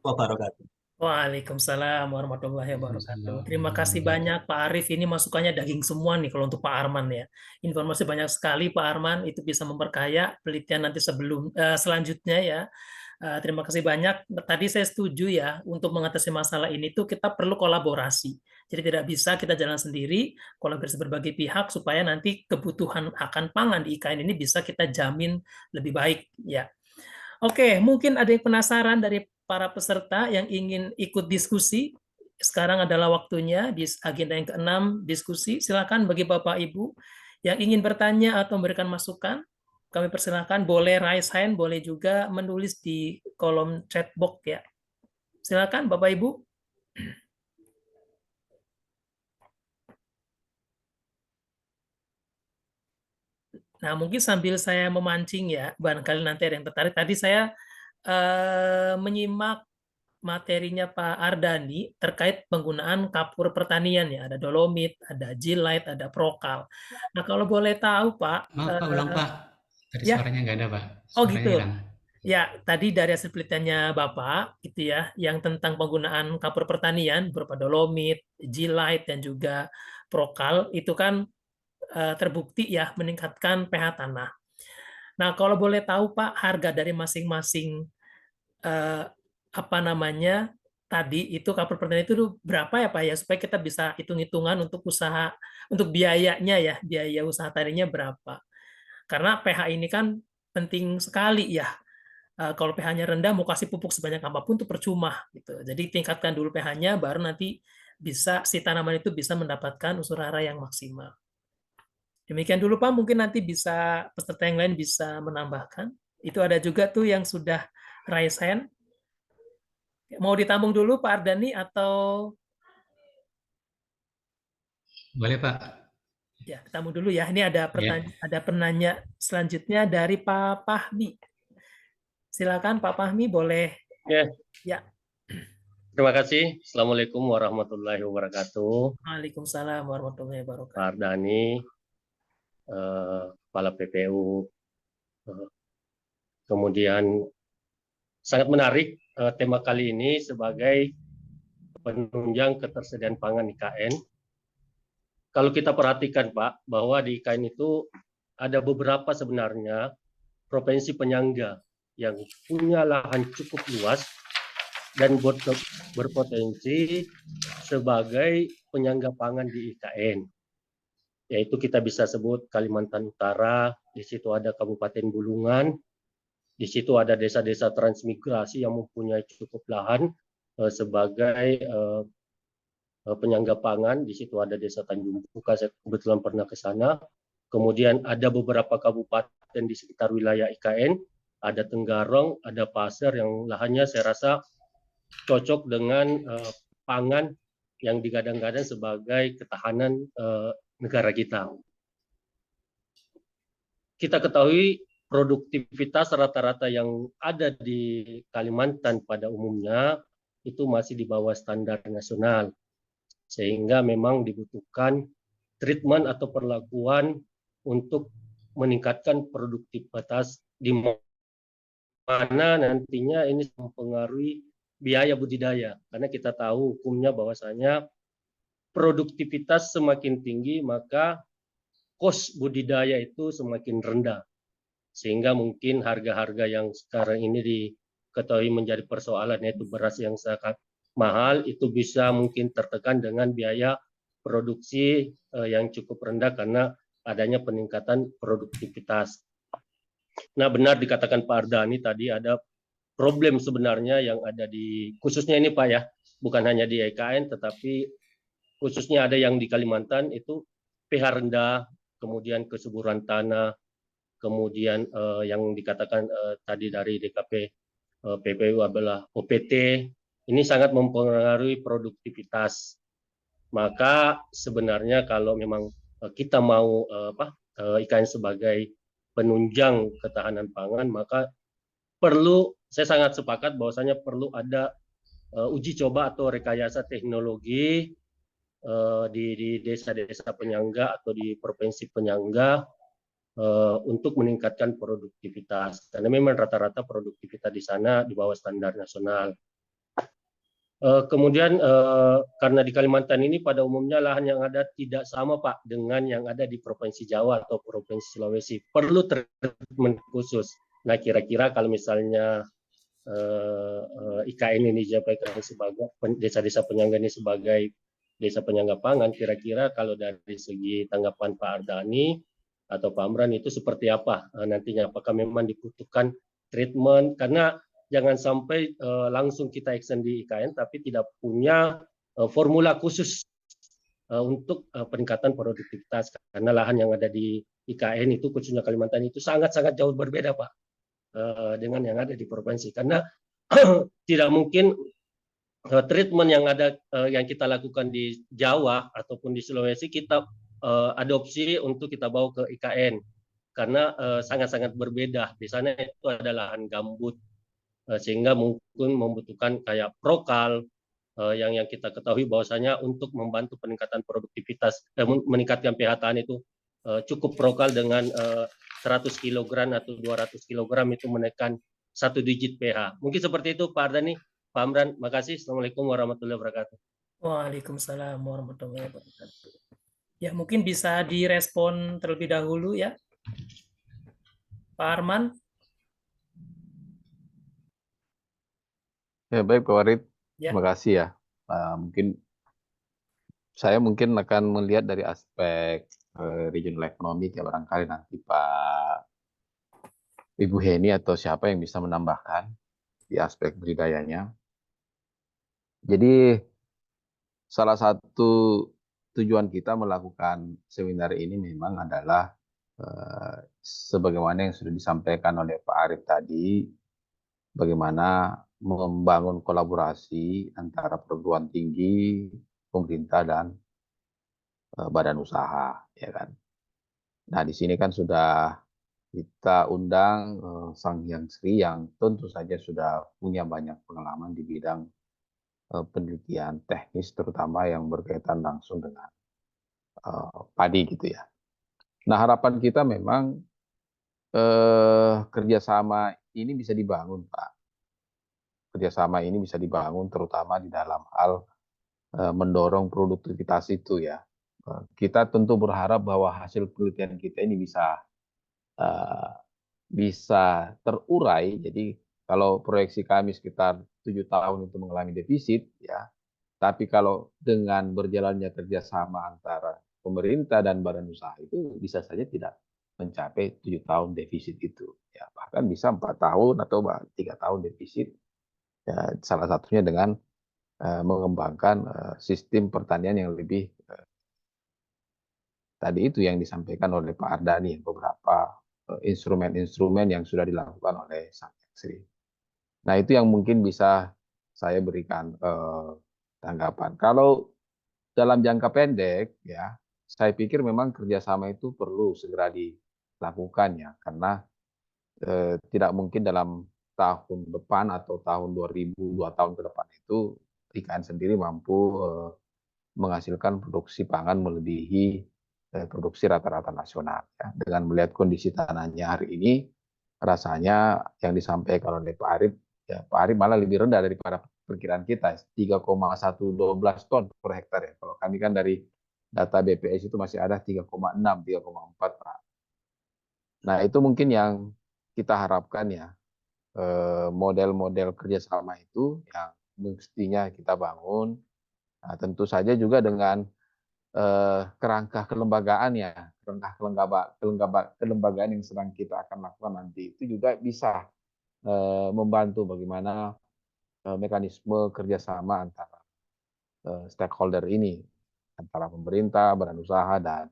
wabarakatuh. Waalaikumsalam warahmatullahi wabarakatuh. Terima kasih banyak Pak Arief. Ini masukannya daging semua nih kalau untuk Pak Arman ya. Informasi banyak sekali Pak Arman, itu bisa memperkaya penelitian nanti selanjutnya ya. Terima kasih banyak. Tadi saya setuju ya, untuk mengatasi masalah ini tuh kita perlu kolaborasi. Jadi tidak bisa kita jalan sendiri, kolaborasi berbagai pihak supaya nanti kebutuhan akan pangan di IKN ini bisa kita jamin lebih baik ya. Oke, mungkin ada yang penasaran dari para peserta yang ingin ikut diskusi. Sekarang adalah waktunya di agenda yang ke-6 diskusi. Silakan bagi Bapak Ibu yang ingin bertanya atau memberikan masukan, kami persilakan boleh raise hand, boleh juga menulis di kolom chat box ya. Silakan Bapak Ibu. Nah, mungkin sambil saya memancing ya, barangkali nanti ada yang tertarik. Tadi saya menyimak materinya Pak Ardani terkait penggunaan kapur pertanian ya, ada dolomit, ada G-Lite, ada Prokal. Nah, kalau boleh tahu Pak, Maaf Pak, ulang Pak. Tadi ya. suaranya nggak ada Pak. Oh Suaranya gitu. hilang. Ya, tadi dari hasil penelitiannya Bapak, gitu ya, yang tentang penggunaan kapur pertanian berupa dolomit, G-Lite, dan juga Prokal, itu kan terbukti ya meningkatkan pH tanah. Nah, kalau boleh tahu Pak, harga dari masing-masing apa namanya tadi itu kapur pertanian itu berapa ya Pak ya, supaya kita bisa hitung-hitungan untuk usaha, untuk biayanya ya, biaya usaha tadinya berapa. Karena pH ini kan penting sekali ya. Kalau pH-nya rendah mau kasih pupuk sebanyak apapun itu percuma gitu. Jadi tingkatkan dulu pH-nya baru nanti bisa si tanaman itu bisa mendapatkan unsur hara yang maksimal. Demikian dulu Pak, mungkin nanti bisa peserta yang lain bisa menambahkan. Itu ada juga tuh yang sudah raise hand. Mau ditambung dulu Pak Ardani atau Boleh Pak. ya ditambung dulu ya. Ini ada ada penanya selanjutnya dari Pak Fahmi. Silakan Pak Fahmi, boleh. Ya. Terima kasih. Assalamualaikum warahmatullahi wabarakatuh. Waalaikumsalam warahmatullahi wabarakatuh. Pak Ardani, Kepala PPU. Kemudian sangat menarik tema kali ini sebagai penunjang ketersediaan pangan IKN. Kalau kita perhatikan Pak, bahwa di IKN itu ada beberapa sebenarnya provinsi penyangga yang punya lahan cukup luas dan berpotensi sebagai penyangga pangan di IKN. Yaitu kita bisa sebut Kalimantan Utara, di situ ada Kabupaten Bulungan, di situ ada desa-desa transmigrasi yang mempunyai cukup lahan sebagai penyangga pangan. Di situ ada desa Tanjung Buka, saya kebetulan pernah ke sana. Kemudian ada beberapa kabupaten di sekitar wilayah IKN, ada Tenggarong, ada Pasir yang lahannya saya rasa cocok dengan pangan yang digadang-gadang sebagai ketahanan negara kita. Kita ketahui produktivitas rata-rata yang ada di Kalimantan pada umumnya itu masih di bawah standar nasional, sehingga memang dibutuhkan treatment atau perlakuan untuk meningkatkan produktivitas di mana nantinya ini mempengaruhi biaya budidaya, karena kita tahu hukumnya bahwasanya produktivitas semakin tinggi maka kos budidaya itu semakin rendah, sehingga mungkin harga-harga yang sekarang ini diketahui menjadi persoalan, yaitu beras yang sangat mahal, itu bisa mungkin tertekan dengan biaya produksi yang cukup rendah karena adanya peningkatan produktivitas. Nah, benar dikatakan Pak Ardani tadi, ada problem sebenarnya yang ada di, khususnya ini Pak ya, bukan hanya di IKN, tetapi khususnya ada yang di Kalimantan itu pH rendah, kemudian kesuburan tanah, kemudian yang dikatakan tadi dari DKP PPU adalah OPT, ini sangat mempengaruhi produktivitas. Maka sebenarnya kalau memang kita mau IKN sebagai penunjang ketahanan pangan, maka perlu, saya sangat sepakat bahwasanya perlu ada uji coba atau rekayasa teknologi di desa-desa penyangga atau di provinsi penyangga untuk meningkatkan produktivitas, karena memang rata-rata produktivitas di sana di bawah standar nasional. Kemudian karena di Kalimantan ini pada umumnya lahan yang ada tidak sama Pak dengan yang ada di Provinsi Jawa atau Provinsi Sulawesi, perlu treatment khusus. Nah, kira-kira kalau misalnya IKN ini dijabarkan sebagai desa-desa penyangga ini sebagai desa penyangga pangan, kira-kira kalau dari segi tanggapan Pak Ardani atau Pak Amran itu seperti apa nantinya? Apakah memang dibutuhkan treatment? Karena jangan sampai langsung kita action di IKN tapi tidak punya formula khusus untuk peningkatan produktivitas, karena lahan yang ada di IKN itu khususnya Kalimantan itu sangat-sangat jauh berbeda Pak dengan yang ada di provinsi, karena tidak mungkin treatment yang ada yang kita lakukan di Jawa ataupun di Sulawesi kita adopsi untuk kita bawa ke IKN, karena sangat-sangat berbeda. Di sana itu ada lahan gambut sehingga mungkin membutuhkan kayak prokal yang kita ketahui bahwasanya untuk membantu peningkatan produktivitas, meningkatkan pH tanah itu cukup prokal dengan 100 kg atau 200 kg itu menekan 1 digit pH. Mungkin seperti itu Pak Ardani, Pak Amran. Makasih. Assalamualaikum warahmatullahi wabarakatuh. Waalaikumsalam warahmatullahi wabarakatuh. Ya, mungkin bisa direspon terlebih dahulu ya, Pak Arman. Ya, baik Pak Warid. Ya. Terima kasih ya. Saya mungkin akan melihat dari aspek regional economic ya, barangkali nanti Pak Ibu Heni atau siapa yang bisa menambahkan di aspek budidayanya. Jadi salah satu tujuan kita melakukan seminar ini memang adalah sebagaimana yang sudah disampaikan oleh Pak Arif tadi, bagaimana membangun kolaborasi antara perguruan tinggi, pemerintah dan badan usaha, ya kan. Nah, di sini kan sudah kita undang Sang Hyang Sri yang tentu saja sudah punya banyak pengalaman di bidang penelitian teknis, terutama yang berkaitan langsung dengan padi gitu ya. Nah, harapan kita memang kerjasama ini bisa dibangun, Pak. Kerjasama ini bisa dibangun terutama di dalam hal mendorong produktivitas itu ya. Kita tentu berharap bahwa hasil penelitian kita ini bisa terurai. Jadi kalau proyeksi kami sekitar 7 tahun itu mengalami defisit ya, tapi kalau dengan berjalannya kerjasama antara pemerintah dan badan usaha itu bisa saja tidak mencapai 7 tahun defisit itu ya, bahkan bisa 4 tahun atau 3 tahun defisit ya, salah satunya dengan mengembangkan sistem pertanian yang lebih tadi itu yang disampaikan oleh Pak Ardani, beberapa instrumen-instrumen yang sudah dilakukan oleh Sang Hyang Sri. Nah, itu yang mungkin bisa saya berikan tanggapan. Kalau dalam jangka pendek ya, saya pikir memang kerjasama itu perlu segera dilakukan ya, karena tidak mungkin dalam tahun depan atau tahun 2002 tahun ke depan itu IKN sendiri mampu menghasilkan produksi pangan melebihi produksi rata-rata nasional. Ya. Dengan melihat kondisi tanahnya hari ini, rasanya yang disampaikan oleh Pak Arif, ya Pak Arif malah lebih rendah daripada perkiraan kita, 3,112 ton per hektar ya. Kalau kami kan dari data BPS itu masih ada 3,6, 3,4 Pak. Nah, itu mungkin yang kita harapkan ya, model-model kerjasama itu yang mestinya kita bangun. Nah, tentu saja juga dengan kerangka kelembagaan ya, kelembagaan yang sedang kita akan lakukan nanti itu juga bisa membantu bagaimana mekanisme kerjasama antara stakeholder ini, antara pemerintah, badan usaha, dan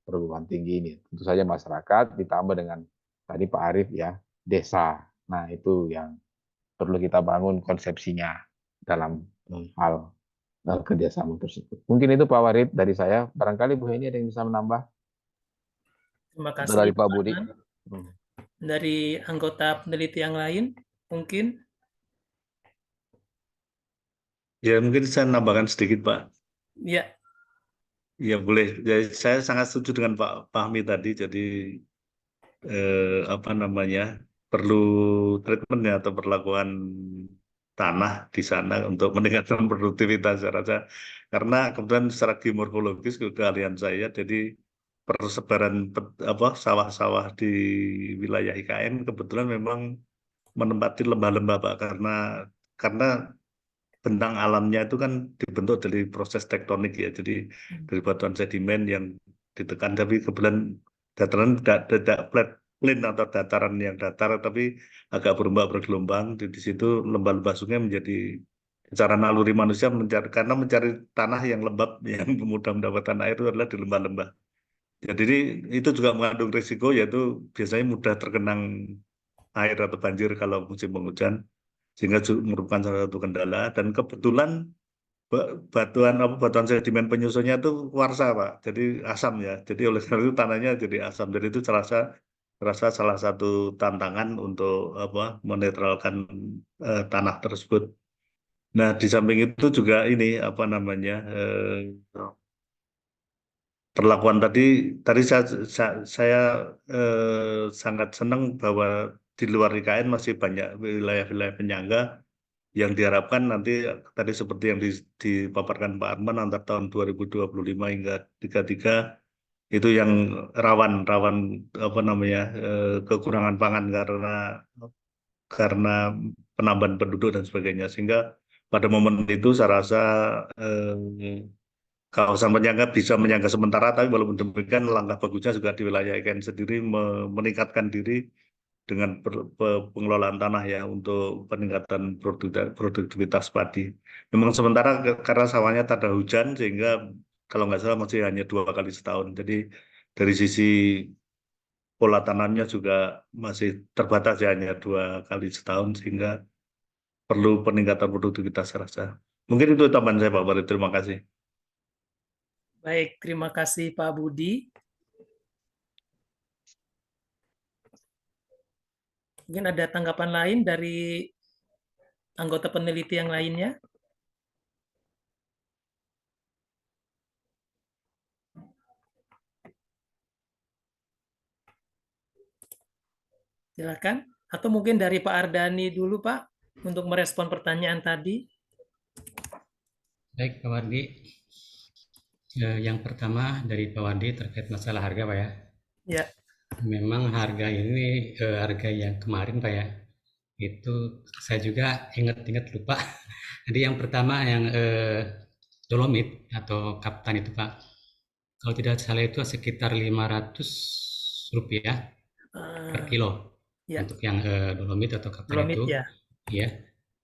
perguruan tinggi ini. Tentu saja masyarakat ditambah dengan tadi Pak Arif ya, desa. Nah, itu yang perlu kita bangun konsepsinya dalam hal kerjasama tersebut. Mungkin itu Pak Warid dari saya. Barangkali Bu Heni ada yang bisa menambah. Terima kasih. Dari Pak Budi. Dari anggota peneliti yang lain, mungkin. Ya, mungkin saya nambahkan sedikit, Pak. Ya. Ya, boleh. Jadi, saya sangat setuju dengan Pak Fahmi tadi. Jadi, perlu treatmentnya atau perlakuan tanah di sana untuk meningkatkan produktivitas saya rasa, karena kemudian secara geomorfologis keahlian saya, jadi persebaran sawah-sawah di wilayah IKN kebetulan memang menempati lembah-lembah Pak, karena bentang alamnya itu kan dibentuk dari proses tektonik ya, jadi dari batuan sedimen yang ditekan, tapi kebetulan dataran tidak flat plain atau dataran yang datar, tapi agak berombak bergelombang. Di situ lembah-lembah sungai menjadi cara naluri manusia karena mencari tanah yang lembab yang mudah mendapatkan air itu adalah di lembah-lembah. Jadi itu juga mengandung risiko, yaitu biasanya mudah tergenang air atau banjir kalau musim penghujan, sehingga merupakan salah satu kendala. Dan kebetulan batuan sedimen penyusunnya itu kuarsa Pak, jadi asam ya. Jadi oleh karena itu tanahnya jadi asam. Jadi itu terasa salah satu tantangan untuk menetralkan tanah tersebut. Nah, di samping itu juga ini apa namanya perlakuan tadi saya sangat senang bahwa di luar IKN masih banyak wilayah-wilayah penyangga yang diharapkan nanti tadi seperti yang dipaparkan Pak Arman antara tahun 2025 hingga 33 itu yang rawan apa namanya kekurangan pangan karena penambahan penduduk dan sebagainya, sehingga pada momen itu saya rasa kawasan penyangga bisa menyangga sementara, tapi walaupun demikian langkah bagusnya juga di wilayah IKN sendiri meningkatkan diri dengan pengelolaan tanah ya untuk peningkatan produktivitas padi. Memang sementara karena sawahnya tak ada hujan, sehingga kalau nggak salah masih hanya 2 kali setahun. Jadi dari sisi pola tanamnya juga masih terbatas ya, hanya 2 kali setahun, sehingga perlu peningkatan produktivitas saya rasa. Mungkin itu tambahan saya Pak Bari. Terima kasih. Baik, terima kasih Pak Budi. Mungkin ada tanggapan lain dari anggota peneliti yang lainnya? Silakan. Atau mungkin dari Pak Ardani dulu, Pak, untuk merespon pertanyaan tadi. Baik, Pak Wardi. Yang pertama dari Pak Wardi terkait masalah harga, Pak ya. Ya. Memang harga ini harga yang kemarin, Pak ya. Itu saya juga ingat-ingat lupa. Jadi yang pertama yang dolomit atau kaptan itu, Pak. Kalau tidak salah itu sekitar Rp500 per kilo. Ya. Untuk yang dolomit atau kaptan Dolomit, itu. Ya. Ya.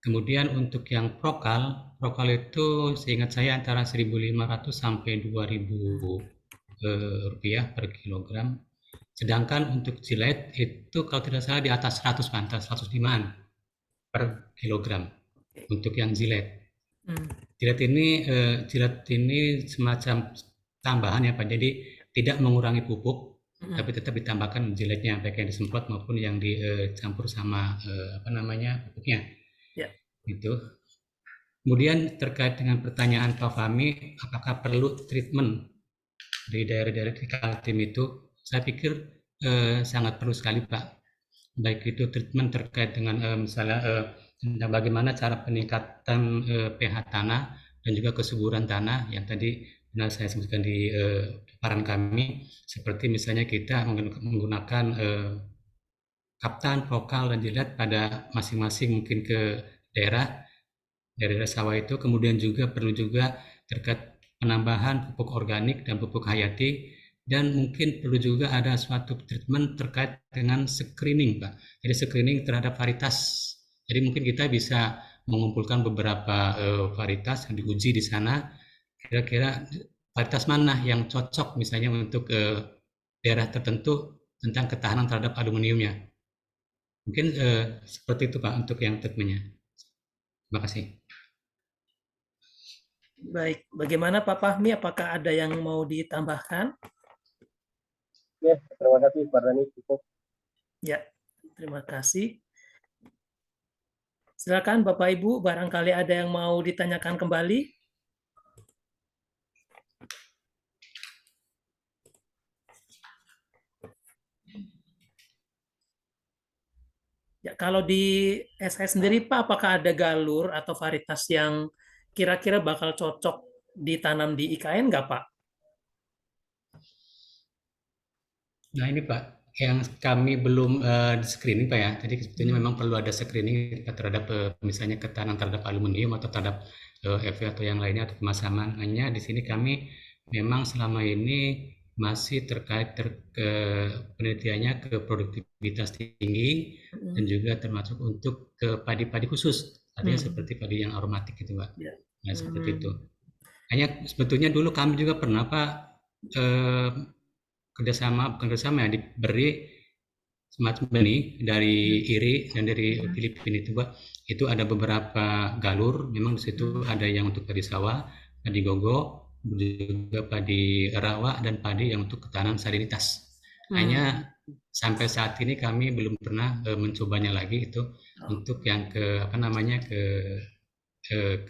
Kemudian untuk yang prokal itu seingat saya antara 1.500 sampai 2.000 rupiah per kilogram. Sedangkan untuk jilet itu kalau tidak salah di atas 100, pantas 105-an per kilogram untuk yang jilet. Jilet ini semacam tambahan ya Pak. Jadi tidak mengurangi pupuk, tapi tetap ditambahkan jiletnya, baik yang disemprot maupun yang dicampur sama pupuknya. Ya. Itu. Kemudian terkait dengan pertanyaan Pak Fahmi, apakah perlu treatment di daerah-daerah di Kaltim itu? Saya pikir sangat perlu sekali Pak. Baik itu treatment terkait dengan misalnya bagaimana cara peningkatan pH tanah dan juga kesuburan tanah yang tadi saya sebutkan di paparan kami, seperti misalnya kita menggunakan kaptan, prokal, dan jilet pada masing-masing mungkin ke daerah sawah itu. Kemudian juga perlu juga terkait penambahan pupuk organik dan pupuk hayati, dan mungkin perlu juga ada suatu treatment terkait dengan screening Pak. Jadi screening terhadap varietas. Jadi mungkin kita bisa mengumpulkan beberapa varietas yang diuji di sana, kira-kira varietas mana yang cocok misalnya untuk daerah tertentu tentang ketahanan terhadap aluminiumnya. Mungkin seperti itu Pak untuk yang treatmentnya. Terima kasih. Baik, bagaimana Pak Fahmi? Apakah ada yang mau ditambahkan? Ya, terima kasih Pak Ardani. Cukup. Ya, terima kasih. Silakan Bapak Ibu, barangkali ada yang mau ditanyakan kembali. Ya, kalau di SS sendiri Pak, apakah ada galur atau varietas yang kira-kira bakal cocok ditanam di IKN nggak Pak? Nah ini Pak, Yang kami belum screening Pak ya, jadi sebetulnya memang perlu ada screening terhadap misalnya ketahanan terhadap aluminium atau terhadap EV atau yang lainnya atau pemasangan. Hanya di sini kami memang selama ini masih terkait penelitiannya ke produktivitas tinggi dan juga termasuk untuk ke padi-padi khusus, artinya seperti padi yang aromatik gitu Pak. Nah seperti itu. Hanya sebetulnya dulu kami juga pernah Pak bukan kerjasama ya, diberi semacam benih dari IRI dan dari Filipina itu Pak. Itu ada beberapa galur, memang di situ ada yang untuk padi sawah, padi gogo, juga padi rawa dan padi yang untuk ketahanan salinitas. Hanya sampai saat ini kami belum pernah mencobanya lagi itu untuk yang ke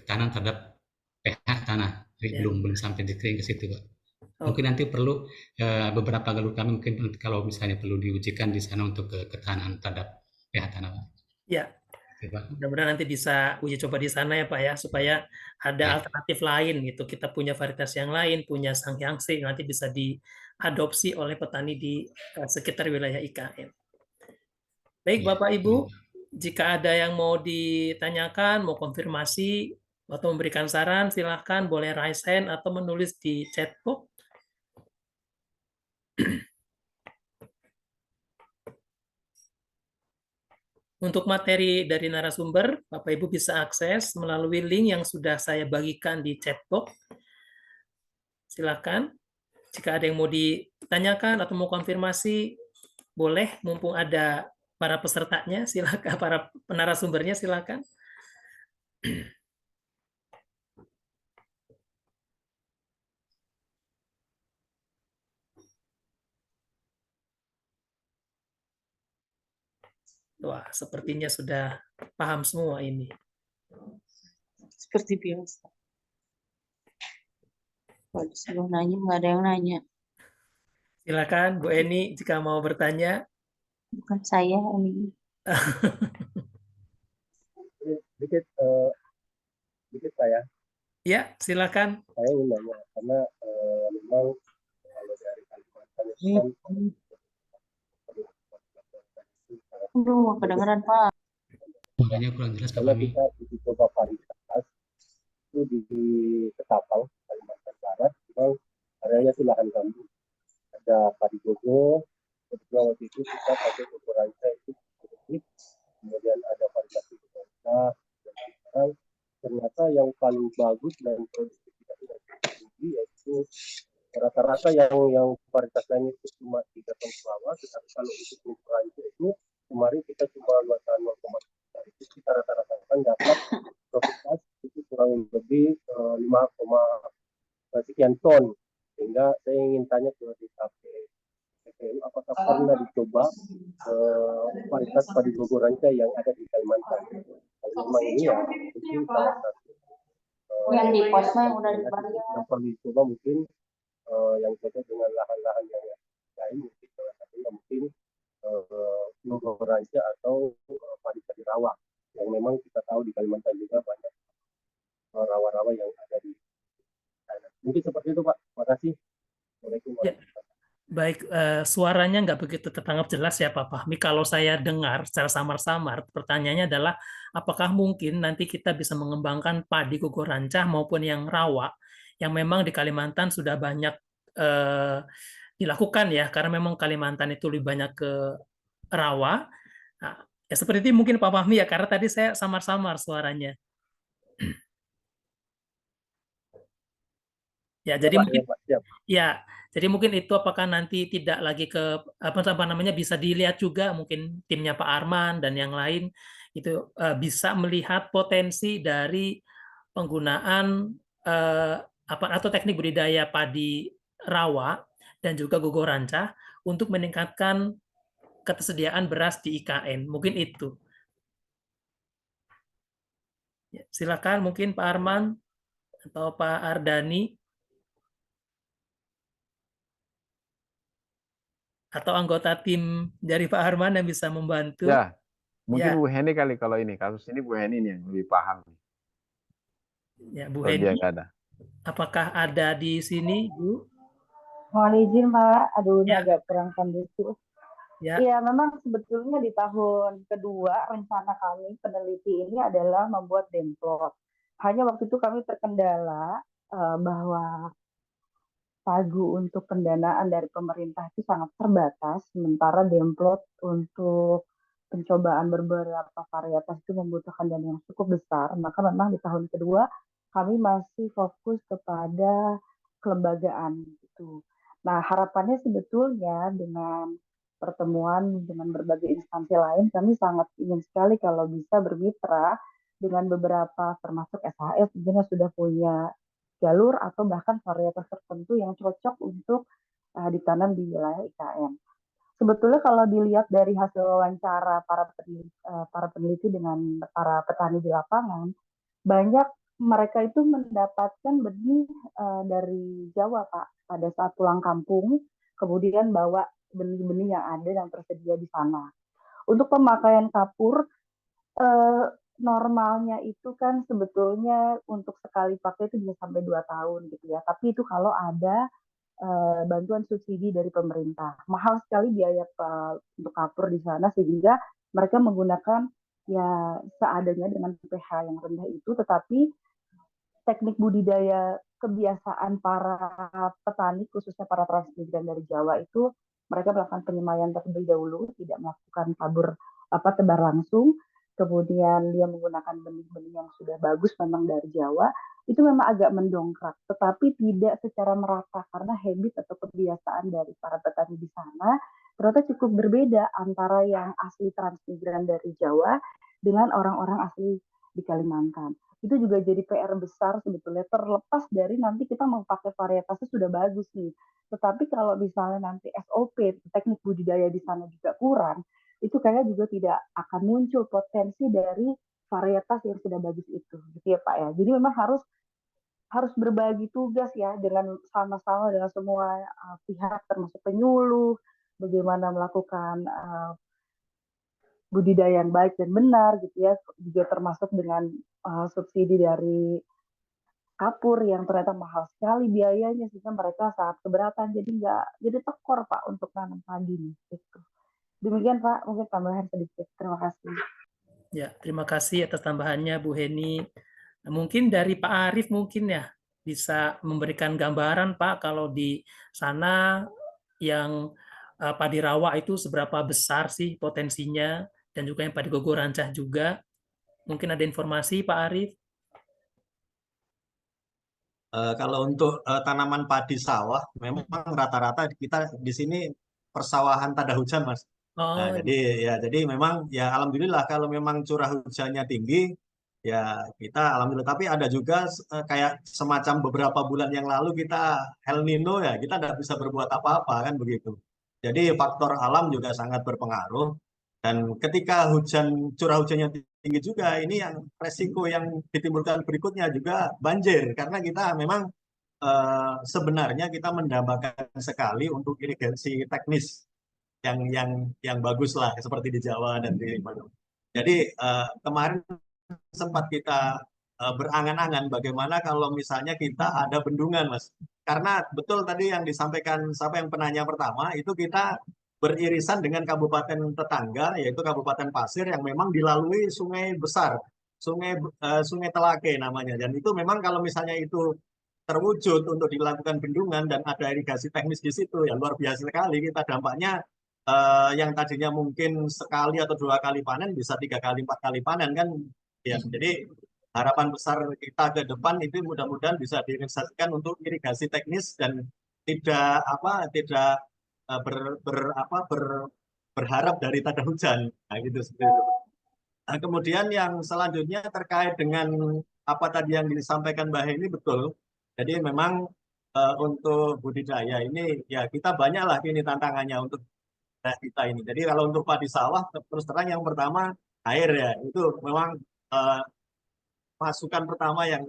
ketahanan terhadap pH tanah. Jadi belum sampai ke situ Pak. Mungkin nanti perlu beberapa galur kami mungkin kalau misalnya perlu diujikan di sana untuk ketahanan terhadap pH tanah. Ya, mudah-mudahan nanti bisa uji coba di sana ya Pak ya, supaya ada alternatif lain gitu. Kita punya varietas yang lain, punya Sangyangsi, nanti bisa diadopsi oleh petani di sekitar wilayah IKN. Baik Bapak Ibu, jika ada yang mau ditanyakan, mau konfirmasi, atau memberikan saran, silahkan boleh raise hand atau menulis di chat box. Untuk materi dari narasumber, Bapak Ibu bisa akses melalui link yang sudah saya bagikan di chat box. Silakan. Jika ada yang mau ditanyakan atau mau konfirmasi, boleh, mumpung ada para pesertanya, silakan, para narasumbernya silakan. Wah, sepertinya sudah paham semua ini. Seperti biasa. Kalau disuruh nanya, nggak ada yang nanya. Silakan, Bu Eni, jika mau bertanya. Bukan saya, ini. Dikit saya. Ya, silakan. Saya ingin nanya, karena memang kalau dari Kalimantan itu kan Aduh, kedengeran Pak. Makanya kurang jelas Pak karena kami. kita uji coba varietas itu di Ketapang, Kalimantan Barat, memang areanya itu lahan gambut. Ada padi gogo, kedua waktu itu kita pakai gogo ranca itu sedikit, kemudian ada varietas gogo ranca, dan sekarang ternyata yang paling bagus dan produktivitasnya tinggi yaitu rata-rata yang varietas lain itu cuma 3 ton per awal, tetapi kalau untuk gogo ranca itu kemarin kita cuma 2 ton 0,3, itu kita rata-rata kan dapat produktivitas itu kurang lebih 5, sekian ton. Sehingga saya ingin tanya ke DKP PPU, apakah pernah dicoba varietas padi gogo ranca yang ada di Kalimantan? Kalau memang ini ya mungkin salah satu yang di posma yang udah dibayar. yang perlu dicoba mungkin yang cocok dengan lahan-lahan yang lain, mungkin salah satunya mungkin gogo ranca atau padi-padi rawa yang memang kita tahu di Kalimantan juga banyak rawa-rawa yang ada di sana. Mungkin seperti itu Pak. Terima kasih. Ya. Baik, suaranya nggak begitu tertangkap jelas ya Pak Fahmi. Kalau saya dengar secara samar-samar, pertanyaannya adalah apakah mungkin nanti kita bisa mengembangkan padi gogo ranca maupun yang rawa, yang memang di Kalimantan sudah banyak dilakukan ya, karena memang Kalimantan itu lebih banyak ke rawa. Nah, ya seperti itu mungkin Pak Fahmi ya, karena tadi saya samar-samar suaranya. Ya, jadi mungkin ya, jadi mungkin itu apakah nanti tidak lagi ke apa namanya bisa dilihat juga mungkin timnya Pak Arman dan yang lain itu bisa melihat potensi dari penggunaan atau teknik budidaya padi rawa dan juga gogo ranca untuk meningkatkan ketersediaan beras di IKN. Mungkin itu. Ya, silakan mungkin Pak Arman atau Pak Ardani. Atau anggota tim dari Pak Arman yang bisa membantu. Ya, mungkin Bu Heni kali kalau ini, kasus ini Bu Heni yang lebih paham. Ya, Bu Heni, apakah ada di sini, Bu? Mohon izin Pak, aduh ini agak kurang kondusif. Ya, Iya, memang sebetulnya di tahun kedua rencana kami peneliti ini adalah membuat demplot. Hanya waktu itu kami terkendala bahwa pagu untuk pendanaan dari pemerintah itu sangat terbatas, sementara demplot untuk pencobaan beberapa varietas itu membutuhkan dana yang cukup besar. Maka memang di tahun kedua kami masih fokus kepada kelembagaan gitu. Nah, harapannya sebetulnya dengan pertemuan dengan berbagai instansi lain, kami sangat ingin sekali kalau bisa bermitra dengan beberapa termasuk SHS yang sudah punya jalur atau bahkan varietas tertentu yang cocok untuk ditanam di wilayah IKN. Sebetulnya kalau dilihat dari hasil wawancara para peneliti dengan para petani di lapangan, banyak mereka itu mendapatkan benih dari Jawa, Pak, pada saat pulang kampung, kemudian bawa benih-benih yang ada yang tersedia di sana. Untuk pemakaian kapur, normalnya itu kan sebetulnya untuk sekali pakai itu bisa sampai 2 tahun gitu ya. Tapi itu kalau ada bantuan subsidi dari pemerintah. Mahal sekali biaya untuk kapur di sana sehingga mereka menggunakan ya seadanya dengan pH yang rendah itu, tetapi teknik budidaya kebiasaan para petani khususnya para transmigran dari Jawa itu mereka melakukan penyemaian terlebih dahulu, tidak melakukan tabur tebar langsung, kemudian dia menggunakan benih-benih yang sudah bagus memang dari Jawa, itu memang agak mendongkrak, tetapi tidak secara merata karena habit atau kebiasaan dari para petani di sana ternyata cukup berbeda antara yang asli transmigran dari Jawa dengan orang-orang asli di Kalimantan. Itu juga jadi PR besar sebetulnya, terlepas dari nanti kita mau pakai varietasnya sudah bagus nih. Tetapi kalau misalnya nanti SOP, teknik budidaya di sana juga kurang, itu kayaknya juga tidak akan muncul potensi dari varietas yang sudah bagus itu, gitu ya Pak ya. Jadi memang harus berbagi tugas ya dengan sama-sama dengan semua pihak termasuk penyuluh, bagaimana melakukan budidaya yang baik dan benar gitu ya, juga termasuk dengan subsidi dari kapur yang ternyata mahal sekali biayanya sehingga mereka sangat keberatan jadi tekor Pak untuk nanam padi nih gitu. Demikian Pak, mungkin tambahan sedikit. Terima kasih. ya, terima kasih atas tambahannya Bu Heni. Mungkin dari Pak Arief mungkin ya bisa memberikan gambaran Pak kalau di sana yang padi rawa itu seberapa besar sih potensinya dan juga yang padi gogo rancah juga. Mungkin ada informasi Pak Arief? Kalau untuk tanaman padi sawah, memang rata-rata kita di sini persawahan tanda hujan, Mas. Nah, Oh, jadi memang ya alhamdulillah kalau memang curah hujannya tinggi, ya kita alhamdulillah. Tapi ada juga kayak semacam beberapa bulan yang lalu kita El Nino ya, kita tidak bisa berbuat apa-apa kan begitu. Jadi faktor alam juga sangat berpengaruh. Dan ketika curah hujannya tinggi juga, ini yang resiko yang ditimbulkan berikutnya juga banjir. Karena kita memang sebenarnya kita mendambakan sekali untuk irigasi teknis yang bagus lah seperti di Jawa dan di mana. Jadi kemarin sempat kita berangan-angan bagaimana kalau misalnya kita ada bendungan, Mas. Karena betul tadi yang disampaikan siapa yang penanya pertama itu kita beririsan dengan kabupaten tetangga yaitu Kabupaten Pasir yang memang dilalui sungai besar, sungai Telake namanya. Dan itu memang kalau misalnya itu terwujud untuk dilakukan bendungan dan ada irigasi teknis di situ ya luar biasa sekali kita dampaknya yang tadinya mungkin sekali atau 2 kali panen bisa 3 kali 4 kali panen kan ya. Jadi harapan besar kita ke depan itu mudah-mudahan bisa direalisasikan untuk irigasi teknis dan tidak berharap dari tanda hujan. Nah, gitu seperti itu. Nah, kemudian yang selanjutnya terkait dengan apa tadi yang disampaikan Mbak Heni betul. Jadi memang untuk budidaya ini ya kita banyaklah ini tantangannya untuk kita ini. Jadi kalau untuk padi sawah terus terang yang pertama air ya itu memang masukan pertama yang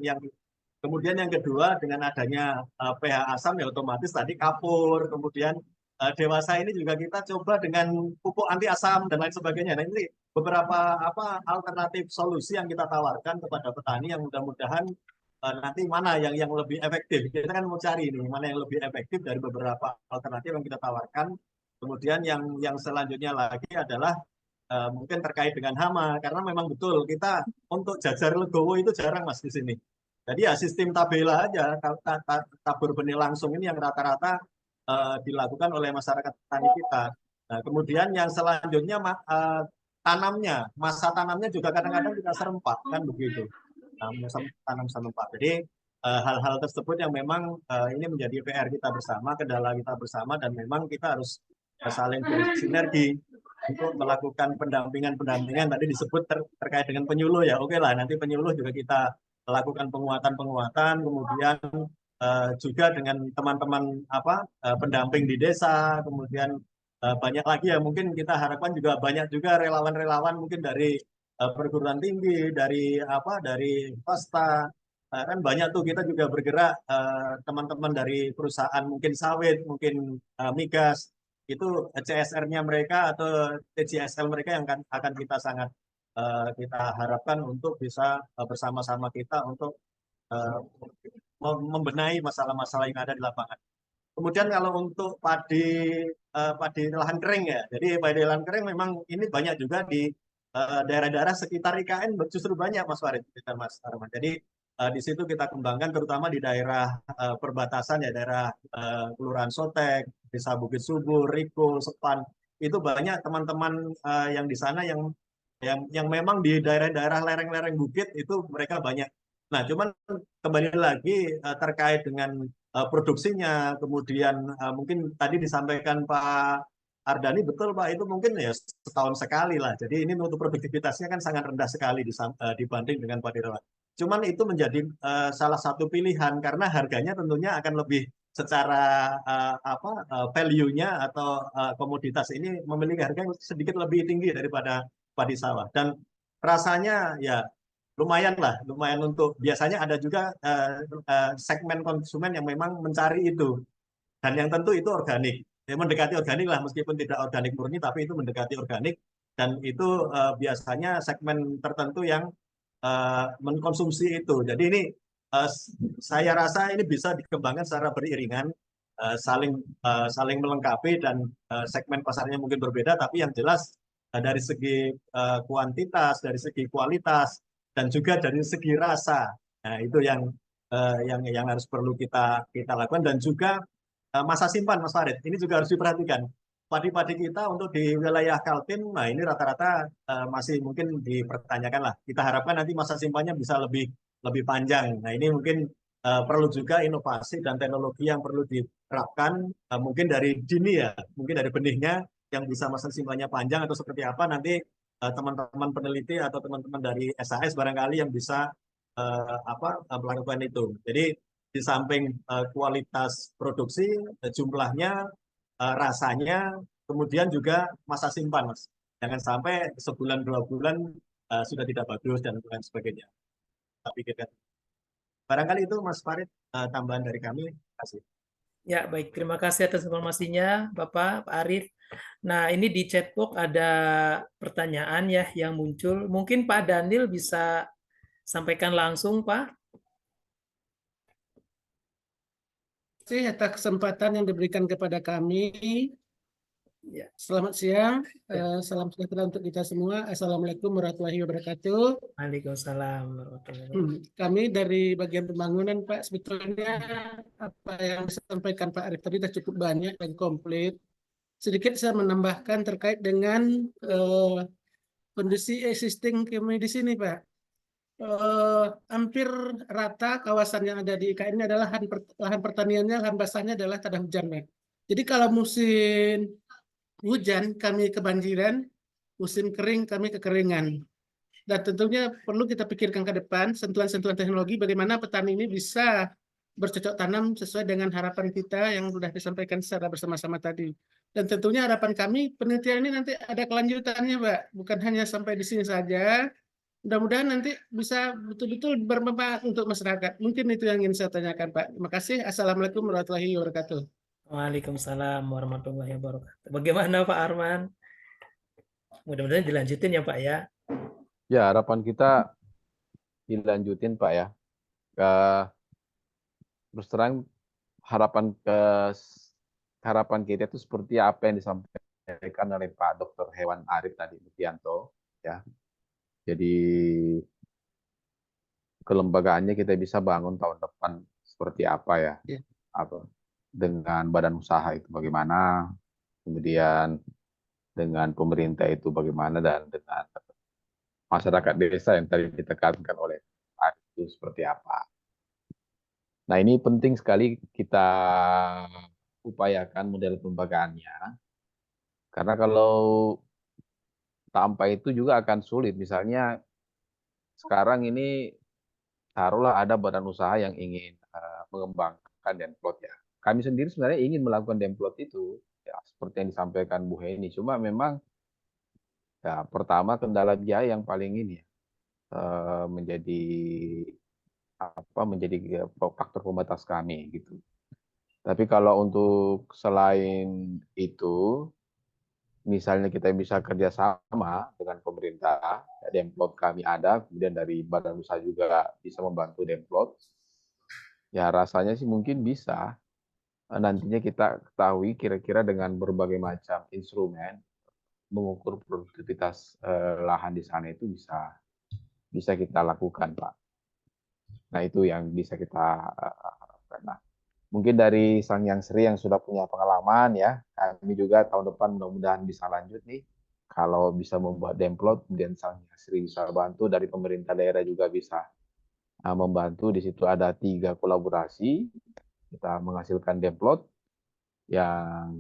kemudian yang kedua dengan adanya pH asam ya otomatis tadi kapur, kemudian dewasa ini juga kita coba dengan pupuk anti asam dan lain sebagainya. Nah ini beberapa alternatif solusi yang kita tawarkan kepada petani yang mudah-mudahan nanti mana yang lebih efektif. Kita kan mau cari ini mana yang lebih efektif dari beberapa alternatif yang kita tawarkan Kemudian yang selanjutnya lagi adalah mungkin terkait dengan hama, karena memang betul kita untuk jajar legowo itu jarang Mas di sini. Jadi ya sistem tabela aja, tabur benih langsung ini yang rata-rata dilakukan oleh masyarakat petani kita. Nah, kemudian yang selanjutnya tanamnya, masa tanamnya juga kadang-kadang kita serempak kan begitu. Nah, tanam serempak. Jadi hal-hal tersebut yang memang ini menjadi PR kita bersama, kendala kita bersama, dan memang kita harus saling bersinergi untuk melakukan pendampingan tadi disebut terkait dengan penyuluh ya. Oke lah, nanti penyuluh juga kita lakukan penguatan, kemudian juga dengan teman-teman pendamping di desa, kemudian banyak lagi ya, mungkin kita harapkan juga banyak juga relawan-relawan mungkin dari perguruan tinggi, dari swasta. Kan banyak tuh kita juga bergerak teman-teman dari perusahaan mungkin sawit, mungkin migas, itu CSR-nya mereka atau TJSL mereka yang akan kita sangat kita harapkan untuk bisa bersama-sama kita untuk membenahi masalah-masalah yang ada di lapangan. Kemudian kalau untuk padi lahan kering ya, jadi padi lahan kering memang ini banyak juga di daerah-daerah sekitar IKN, justru banyak Mas Farid, Mas Arman. Jadi di situ kita kembangkan terutama di daerah perbatasan ya, daerah Kelurahan Sotek, Desa Bukit Subur, Riko, Sepan, itu banyak teman-teman yang di sana yang memang di daerah-daerah lereng-lereng bukit itu mereka banyak. Nah, cuman kembali lagi terkait dengan produksinya, kemudian mungkin tadi disampaikan Pak Ardani, betul Pak, itu mungkin ya setahun sekali lah. Jadi ini untuk produktivitasnya kan sangat rendah sekali dibanding dengan padi rawa. Cuman itu menjadi salah satu pilihan karena harganya tentunya akan lebih secara value-nya atau komoditas ini memiliki harga yang sedikit lebih tinggi daripada padi sawah. Dan rasanya ya lumayan untuk biasanya ada juga segmen konsumen yang memang mencari itu, dan yang tentu itu organik, ya, mendekati organik lah, meskipun tidak organik murni tapi itu mendekati organik, dan itu biasanya segmen tertentu yang mengkonsumsi itu. Jadi ini saya rasa ini bisa dikembangkan secara beriringan, saling melengkapi, dan segmen pasarnya mungkin berbeda, tapi yang jelas dari segi kuantitas, dari segi kualitas, dan juga dari segi rasa. Nah, itu yang harus perlu kita lakukan, dan juga masa simpan Mas Farid. Ini juga harus diperhatikan. Padi-padi kita untuk di wilayah Kaltim, nah ini rata-rata masih mungkin dipertanyakan lah. Kita harapkan nanti masa simpannya bisa lebih panjang. Nah, ini mungkin perlu juga inovasi dan teknologi yang perlu diterapkan, mungkin dari dini ya, mungkin dari benihnya yang bisa masa simpannya panjang atau seperti apa, nanti teman-teman peneliti atau teman-teman dari SAS barangkali yang bisa melakukan itu. Jadi di samping kualitas produksi, jumlahnya, rasanya, kemudian juga masa simpan, Mas. Jangan sampai sebulan 2 bulan sudah tidak bagus dan lain sebagainya. Tapi kita barangkali itu Mas Farid, tambahan dari kami. Terima kasih. Ya, baik. Terima kasih atas informasinya, Bapak, Pak Arief. Nah, ini di chatbox ada pertanyaan ya yang muncul. Mungkin Pak Daniel bisa sampaikan langsung, Pak. Terima kasih atas kesempatan yang diberikan kepada kami. Ya. Selamat siang, salam sejahtera untuk kita semua. Assalamualaikum warahmatullahi wabarakatuh. Waalaikumsalam warahmatullahi wabarakatuh. Kami dari bagian pembangunan, Pak, sebetulnya apa yang disampaikan Pak Arief tadi sudah cukup banyak dan komplit. Sedikit saya menambahkan terkait dengan kondisi existing kami di sini, Pak. Hampir rata kawasan yang ada di IKN ini adalah lahan pertaniannya, lahan basahnya adalah tanah hujan, Pak. Jadi kalau musim hujan kami kebanjiran, musim kering kami kekeringan. Dan tentunya perlu kita pikirkan ke depan sentuhan-sentuhan teknologi bagaimana petani ini bisa bercocok tanam sesuai dengan harapan kita yang sudah disampaikan secara bersama-sama tadi. Dan tentunya harapan kami penelitian ini nanti ada kelanjutannya, Pak. Bukan hanya sampai di sini saja. Mudah-mudahan nanti bisa betul-betul bermanfaat untuk masyarakat. Mungkin itu yang ingin saya tanyakan, Pak. Terima kasih. Assalamualaikum warahmatullahi wabarakatuh. Waalaikumsalam warahmatullahi wabarakatuh. Bagaimana Pak Arman? Mudah-mudahan dilanjutin ya Pak ya. Ya, harapan kita dilanjutin Pak ya. Terus terang harapan harapan kita itu seperti apa yang disampaikan oleh Pak Dr. Hewan Arif tadi, Mufianto, ya. Jadi kelembagaannya kita bisa bangun tahun depan seperti apa ya, Ya. apa dengan badan usaha itu bagaimana, kemudian dengan pemerintah itu bagaimana, dan dengan masyarakat desa yang tadi ditekankan oleh Pak itu seperti apa. Nah, ini penting sekali kita upayakan model pembagaannya, karena kalau tanpa itu juga akan sulit. Misalnya sekarang ini taruhlah ada badan usaha yang ingin mengembangkan Demplot ya. Kami sendiri sebenarnya ingin melakukan Demplot itu, ya, seperti yang disampaikan Bu Heni. Cuma memang ya pertama kendala biaya yang paling ini ya, menjadi faktor pembatas kami gitu. Tapi kalau untuk selain itu, misalnya kita bisa kerjasama dengan pemerintah, ya, Demplot kami ada, kemudian dari badan usaha juga bisa membantu Demplot. Ya rasanya sih mungkin bisa. Nantinya kita ketahui kira-kira dengan berbagai macam instrumen mengukur produktivitas lahan di sana itu bisa kita lakukan, Pak. Nah, itu yang bisa kita harapkan. Nah, mungkin dari Sang Yang Sri yang sudah punya pengalaman ya, kami juga tahun depan mudah-mudahan bisa lanjut nih. Kalau bisa membuat Demplot, kemudian Sang Yang Sri bisa bantu, dari pemerintah daerah juga bisa membantu. Di situ ada 3 kolaborasi, kita menghasilkan Demplot yang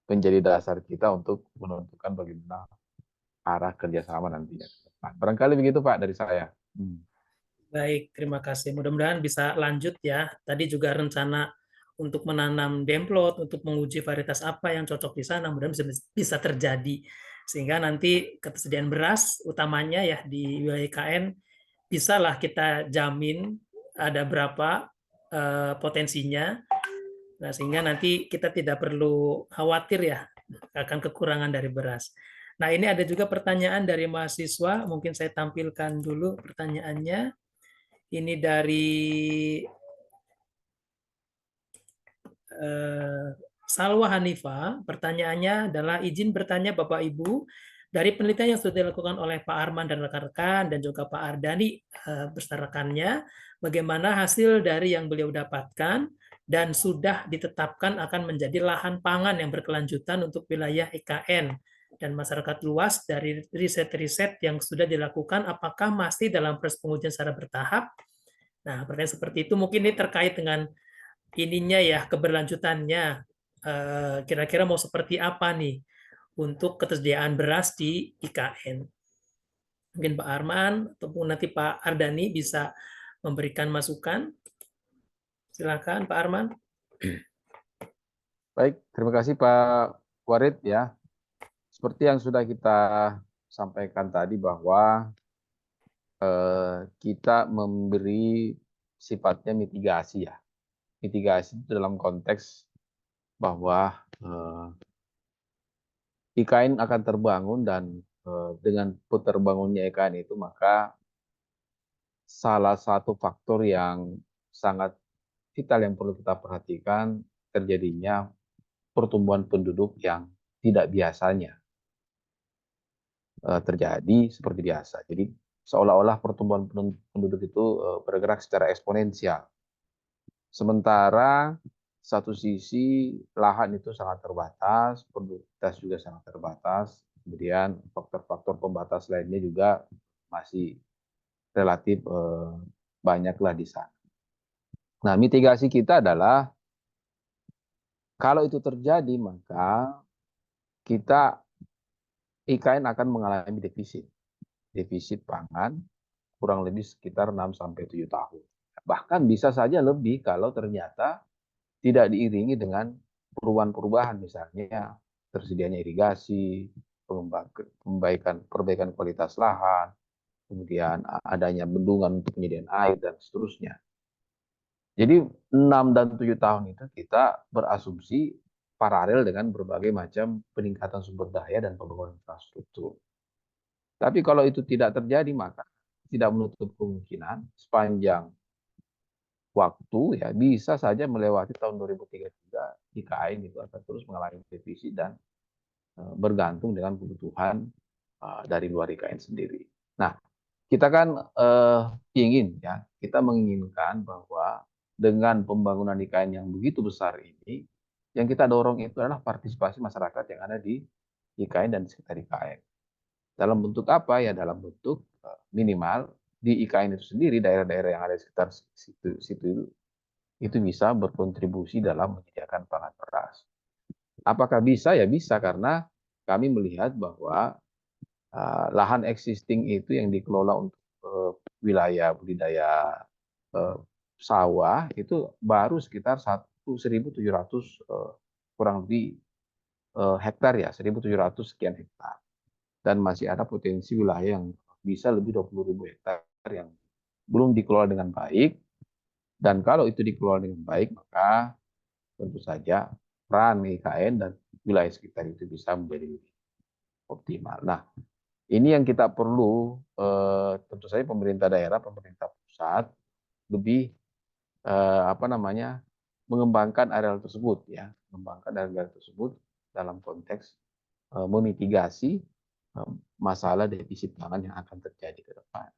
menjadi dasar kita untuk menentukan bagaimana arah kerjasama nantinya. Barangkali begitu Pak dari saya. Baik, terima kasih. Mudah-mudahan bisa lanjut ya. Tadi juga rencana untuk menanam Demplot, untuk menguji varietas apa yang cocok di sana, mudah-mudahan bisa terjadi. Sehingga nanti ketersediaan beras utamanya ya di wilayah IKN, bisalah kita jamin ada berapa potensinya. Nah, sehingga nanti kita tidak perlu khawatir ya akan kekurangan dari beras. Nah, ini ada juga pertanyaan dari mahasiswa, mungkin saya tampilkan dulu pertanyaannya. Ini dari Salwa Hanifa. Pertanyaannya adalah, izin bertanya Bapak Ibu, dari penelitian yang sudah dilakukan oleh Pak Arman dan rekan-rekan dan juga Pak Ardani beserta rekannya, bagaimana hasil dari yang beliau dapatkan dan sudah ditetapkan akan menjadi lahan pangan yang berkelanjutan untuk wilayah IKN dan masyarakat luas dari riset-riset yang sudah dilakukan, apakah masih dalam proses pengujian secara bertahap? Nah, pertanyaan seperti itu mungkin ini terkait dengan ininya ya, keberlanjutannya. Kira-kira mau seperti apa nih untuk ketersediaan beras di IKN? Mungkin Pak Arman ataupun nanti Pak Ardani bisa memberikan masukan. Silakan Pak Arman. Baik, terima kasih Pak Warid ya. Seperti yang sudah kita sampaikan tadi bahwa kita memberi sifatnya mitigasi ya. Mitigasi itu dalam konteks bahwa IKN akan terbangun, dan dengan terbangunnya IKN itu maka salah satu faktor yang sangat vital yang perlu kita perhatikan terjadinya pertumbuhan penduduk yang tidak biasanya terjadi seperti biasa. Jadi seolah-olah pertumbuhan penduduk itu bergerak secara eksponensial. Sementara satu sisi lahan itu sangat terbatas, produktivitas juga sangat terbatas, kemudian faktor-faktor pembatas lainnya juga masih relatif banyaklah di sana. Nah, mitigasi kita adalah kalau itu terjadi maka kita IKN akan mengalami defisit pangan kurang lebih sekitar 6-7 tahun. Bahkan bisa saja lebih kalau ternyata tidak diiringi dengan perubahan-perubahan, misalnya tersedianya irigasi, perbaikan kualitas lahan, kemudian adanya bendungan untuk penyediaan air, dan seterusnya. Jadi 6 dan 7 tahun itu kita berasumsi paralel dengan berbagai macam peningkatan sumber daya dan pembangunan infrastruktur. Tapi kalau itu tidak terjadi, maka tidak menutup kemungkinan sepanjang waktu ya bisa saja melewati tahun 2033 IKN itu akan terus mengalami defisit dan bergantung dengan kebutuhan dari luar IKN sendiri. Nah, kita kan kita menginginkan bahwa dengan pembangunan IKN yang begitu besar ini, yang kita dorong itu adalah partisipasi masyarakat yang ada di IKN dan di sekitar IKN. Dalam bentuk apa? Ya dalam bentuk minimal di IKN itu sendiri, daerah-daerah yang ada di sekitar situ itu bisa berkontribusi dalam menyediakan pangan beras. Apakah bisa? Ya bisa, karena kami melihat bahwa lahan existing itu yang dikelola untuk wilayah budidaya sawah itu baru sekitar 1.700 kurang lebih hektar ya, 1.700 sekian hektar. Dan masih ada potensi wilayah yang bisa lebih 20.000 hektar yang belum dikelola dengan baik. Dan kalau itu dikelola dengan baik, maka tentu saja peran IKN dan wilayah sekitar itu bisa menjadi optimal. Nah, ini yang kita perlu, tentu saja pemerintah daerah, pemerintah pusat lebih mengembangkan areal tersebut ya, mengembangkan areal tersebut dalam konteks memitigasi masalah defisit pangan yang akan terjadi ke depan.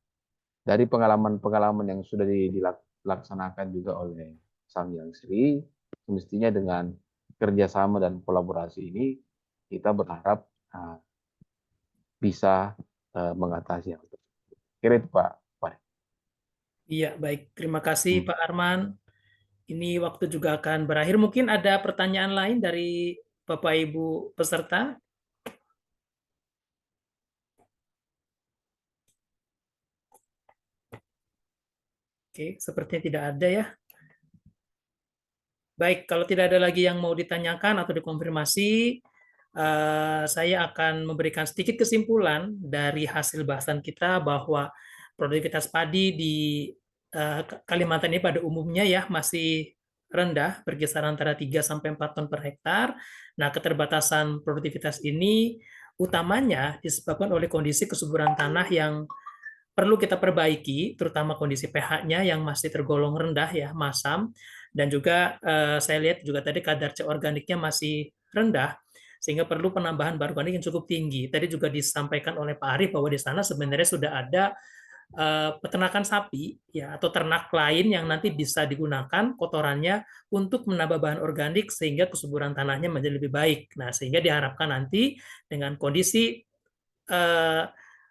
Dari pengalaman-pengalaman yang sudah dilaksanakan juga oleh Samyang Sri, semestinya dengan kerjasama dan kolaborasi ini kita berharap bisa mengatasi hal itu. Kira itu Pak. Iya, baik. Terima kasih Pak Arman. Ini waktu juga akan berakhir. Mungkin ada pertanyaan lain dari Bapak Ibu peserta? Oke, sepertinya tidak ada ya. Baik, kalau tidak ada lagi yang mau ditanyakan atau dikonfirmasi, saya akan memberikan sedikit kesimpulan dari hasil bahasan kita bahwa produktivitas padi di Kalimantan ini pada umumnya ya masih rendah, berkisar antara 3-4 ton per hektar. Nah, keterbatasan produktivitas ini utamanya disebabkan oleh kondisi kesuburan tanah yang perlu kita perbaiki, terutama kondisi pH-nya yang masih tergolong rendah ya, masam, dan juga saya lihat juga tadi kadar C organiknya masih rendah, sehingga perlu penambahan bahan organik yang cukup tinggi. Tadi juga disampaikan oleh Pak Arief bahwa di sana sebenarnya sudah ada peternakan sapi ya atau ternak lain yang nanti bisa digunakan kotorannya untuk menambah bahan organik sehingga kesuburan tanahnya menjadi lebih baik. Nah, sehingga diharapkan nanti dengan kondisi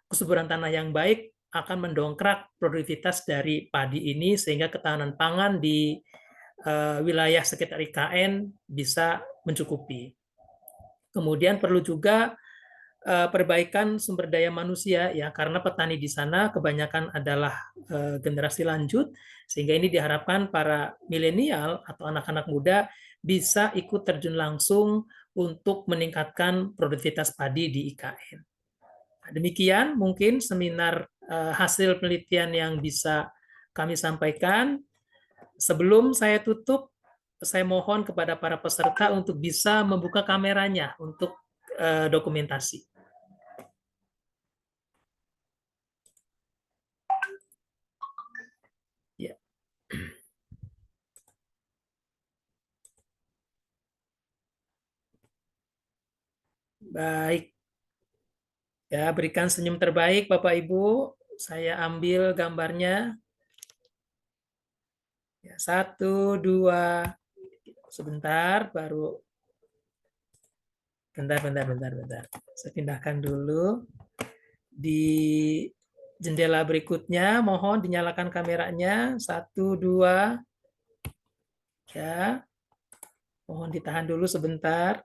kesuburan tanah yang baik akan mendongkrak produktivitas dari padi ini sehingga ketahanan pangan di wilayah sekitar IKN bisa mencukupi. Kemudian perlu juga perbaikan sumber daya manusia ya, karena petani di sana kebanyakan adalah generasi lanjut, sehingga ini diharapkan para milenial atau anak-anak muda bisa ikut terjun langsung untuk meningkatkan produktivitas padi di IKN. Demikian mungkin seminar hasil penelitian yang bisa kami sampaikan. Sebelum saya tutup, saya mohon kepada para peserta untuk bisa membuka kameranya untuk dokumentasi. Ya. Baik. Ya, berikan senyum terbaik Bapak Ibu. Saya ambil gambarnya. Ya, 1, 2. Sebentar, baru. Bentar. Saya pindahkan dulu. Di jendela berikutnya, mohon dinyalakan kameranya. 1, 2. Ya. Mohon ditahan dulu sebentar.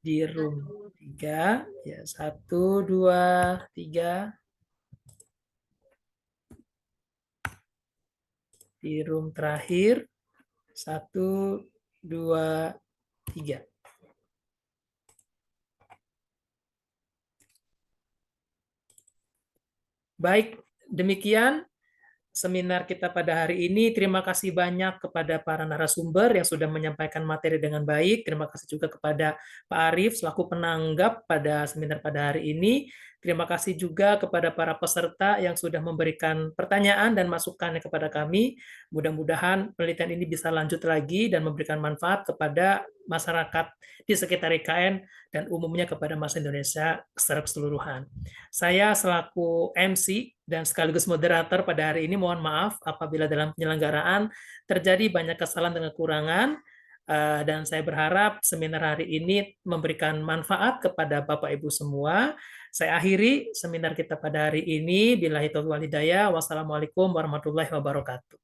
Di room 3, ya 1, 2, 3. Di room terakhir 1, 2, 3. Baik, demikian seminar kita pada hari ini. Terima kasih banyak kepada para narasumber yang sudah menyampaikan materi dengan baik. Terima kasih juga kepada Pak Arief selaku penanggap pada seminar pada hari ini. Terima kasih juga kepada para peserta yang sudah memberikan pertanyaan dan masukannya kepada kami. Mudah-mudahan penelitian ini bisa lanjut lagi dan memberikan manfaat kepada masyarakat di sekitar IKN dan umumnya kepada masyarakat Indonesia secara keseluruhan. Saya selaku MC dan sekaligus moderator pada hari ini mohon maaf apabila dalam penyelenggaraan terjadi banyak kesalahan dan kekurangan. Dan saya berharap seminar hari ini memberikan manfaat kepada Bapak Ibu semua. Saya akhiri seminar kita pada hari ini. Billahi taufiq wal hidayah. Wassalamualaikum warahmatullahi wabarakatuh.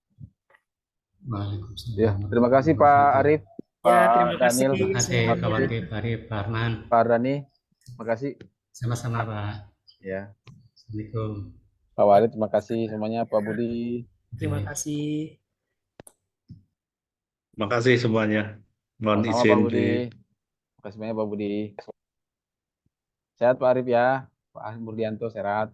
Waalaikumsalam. Ya, terima kasih Pak Arif, Ya, Pak terima kasih. Daniel, Terima kasih semuanya. Pak Wakil, Pak Arif, Pak Arman. Pak Ardani, terima kasih. Sama-sama Pak. Ya, Assalamualaikum. Pak Walid, terima kasih semuanya. Pak Budi. Terima Oke. kasih. Terima kasih semuanya. Mohon Sama-sama izin Pak Budi. Terima kasih banyak Pak Budi. Sehat Pak Arif ya. Pak Burdianto sehat.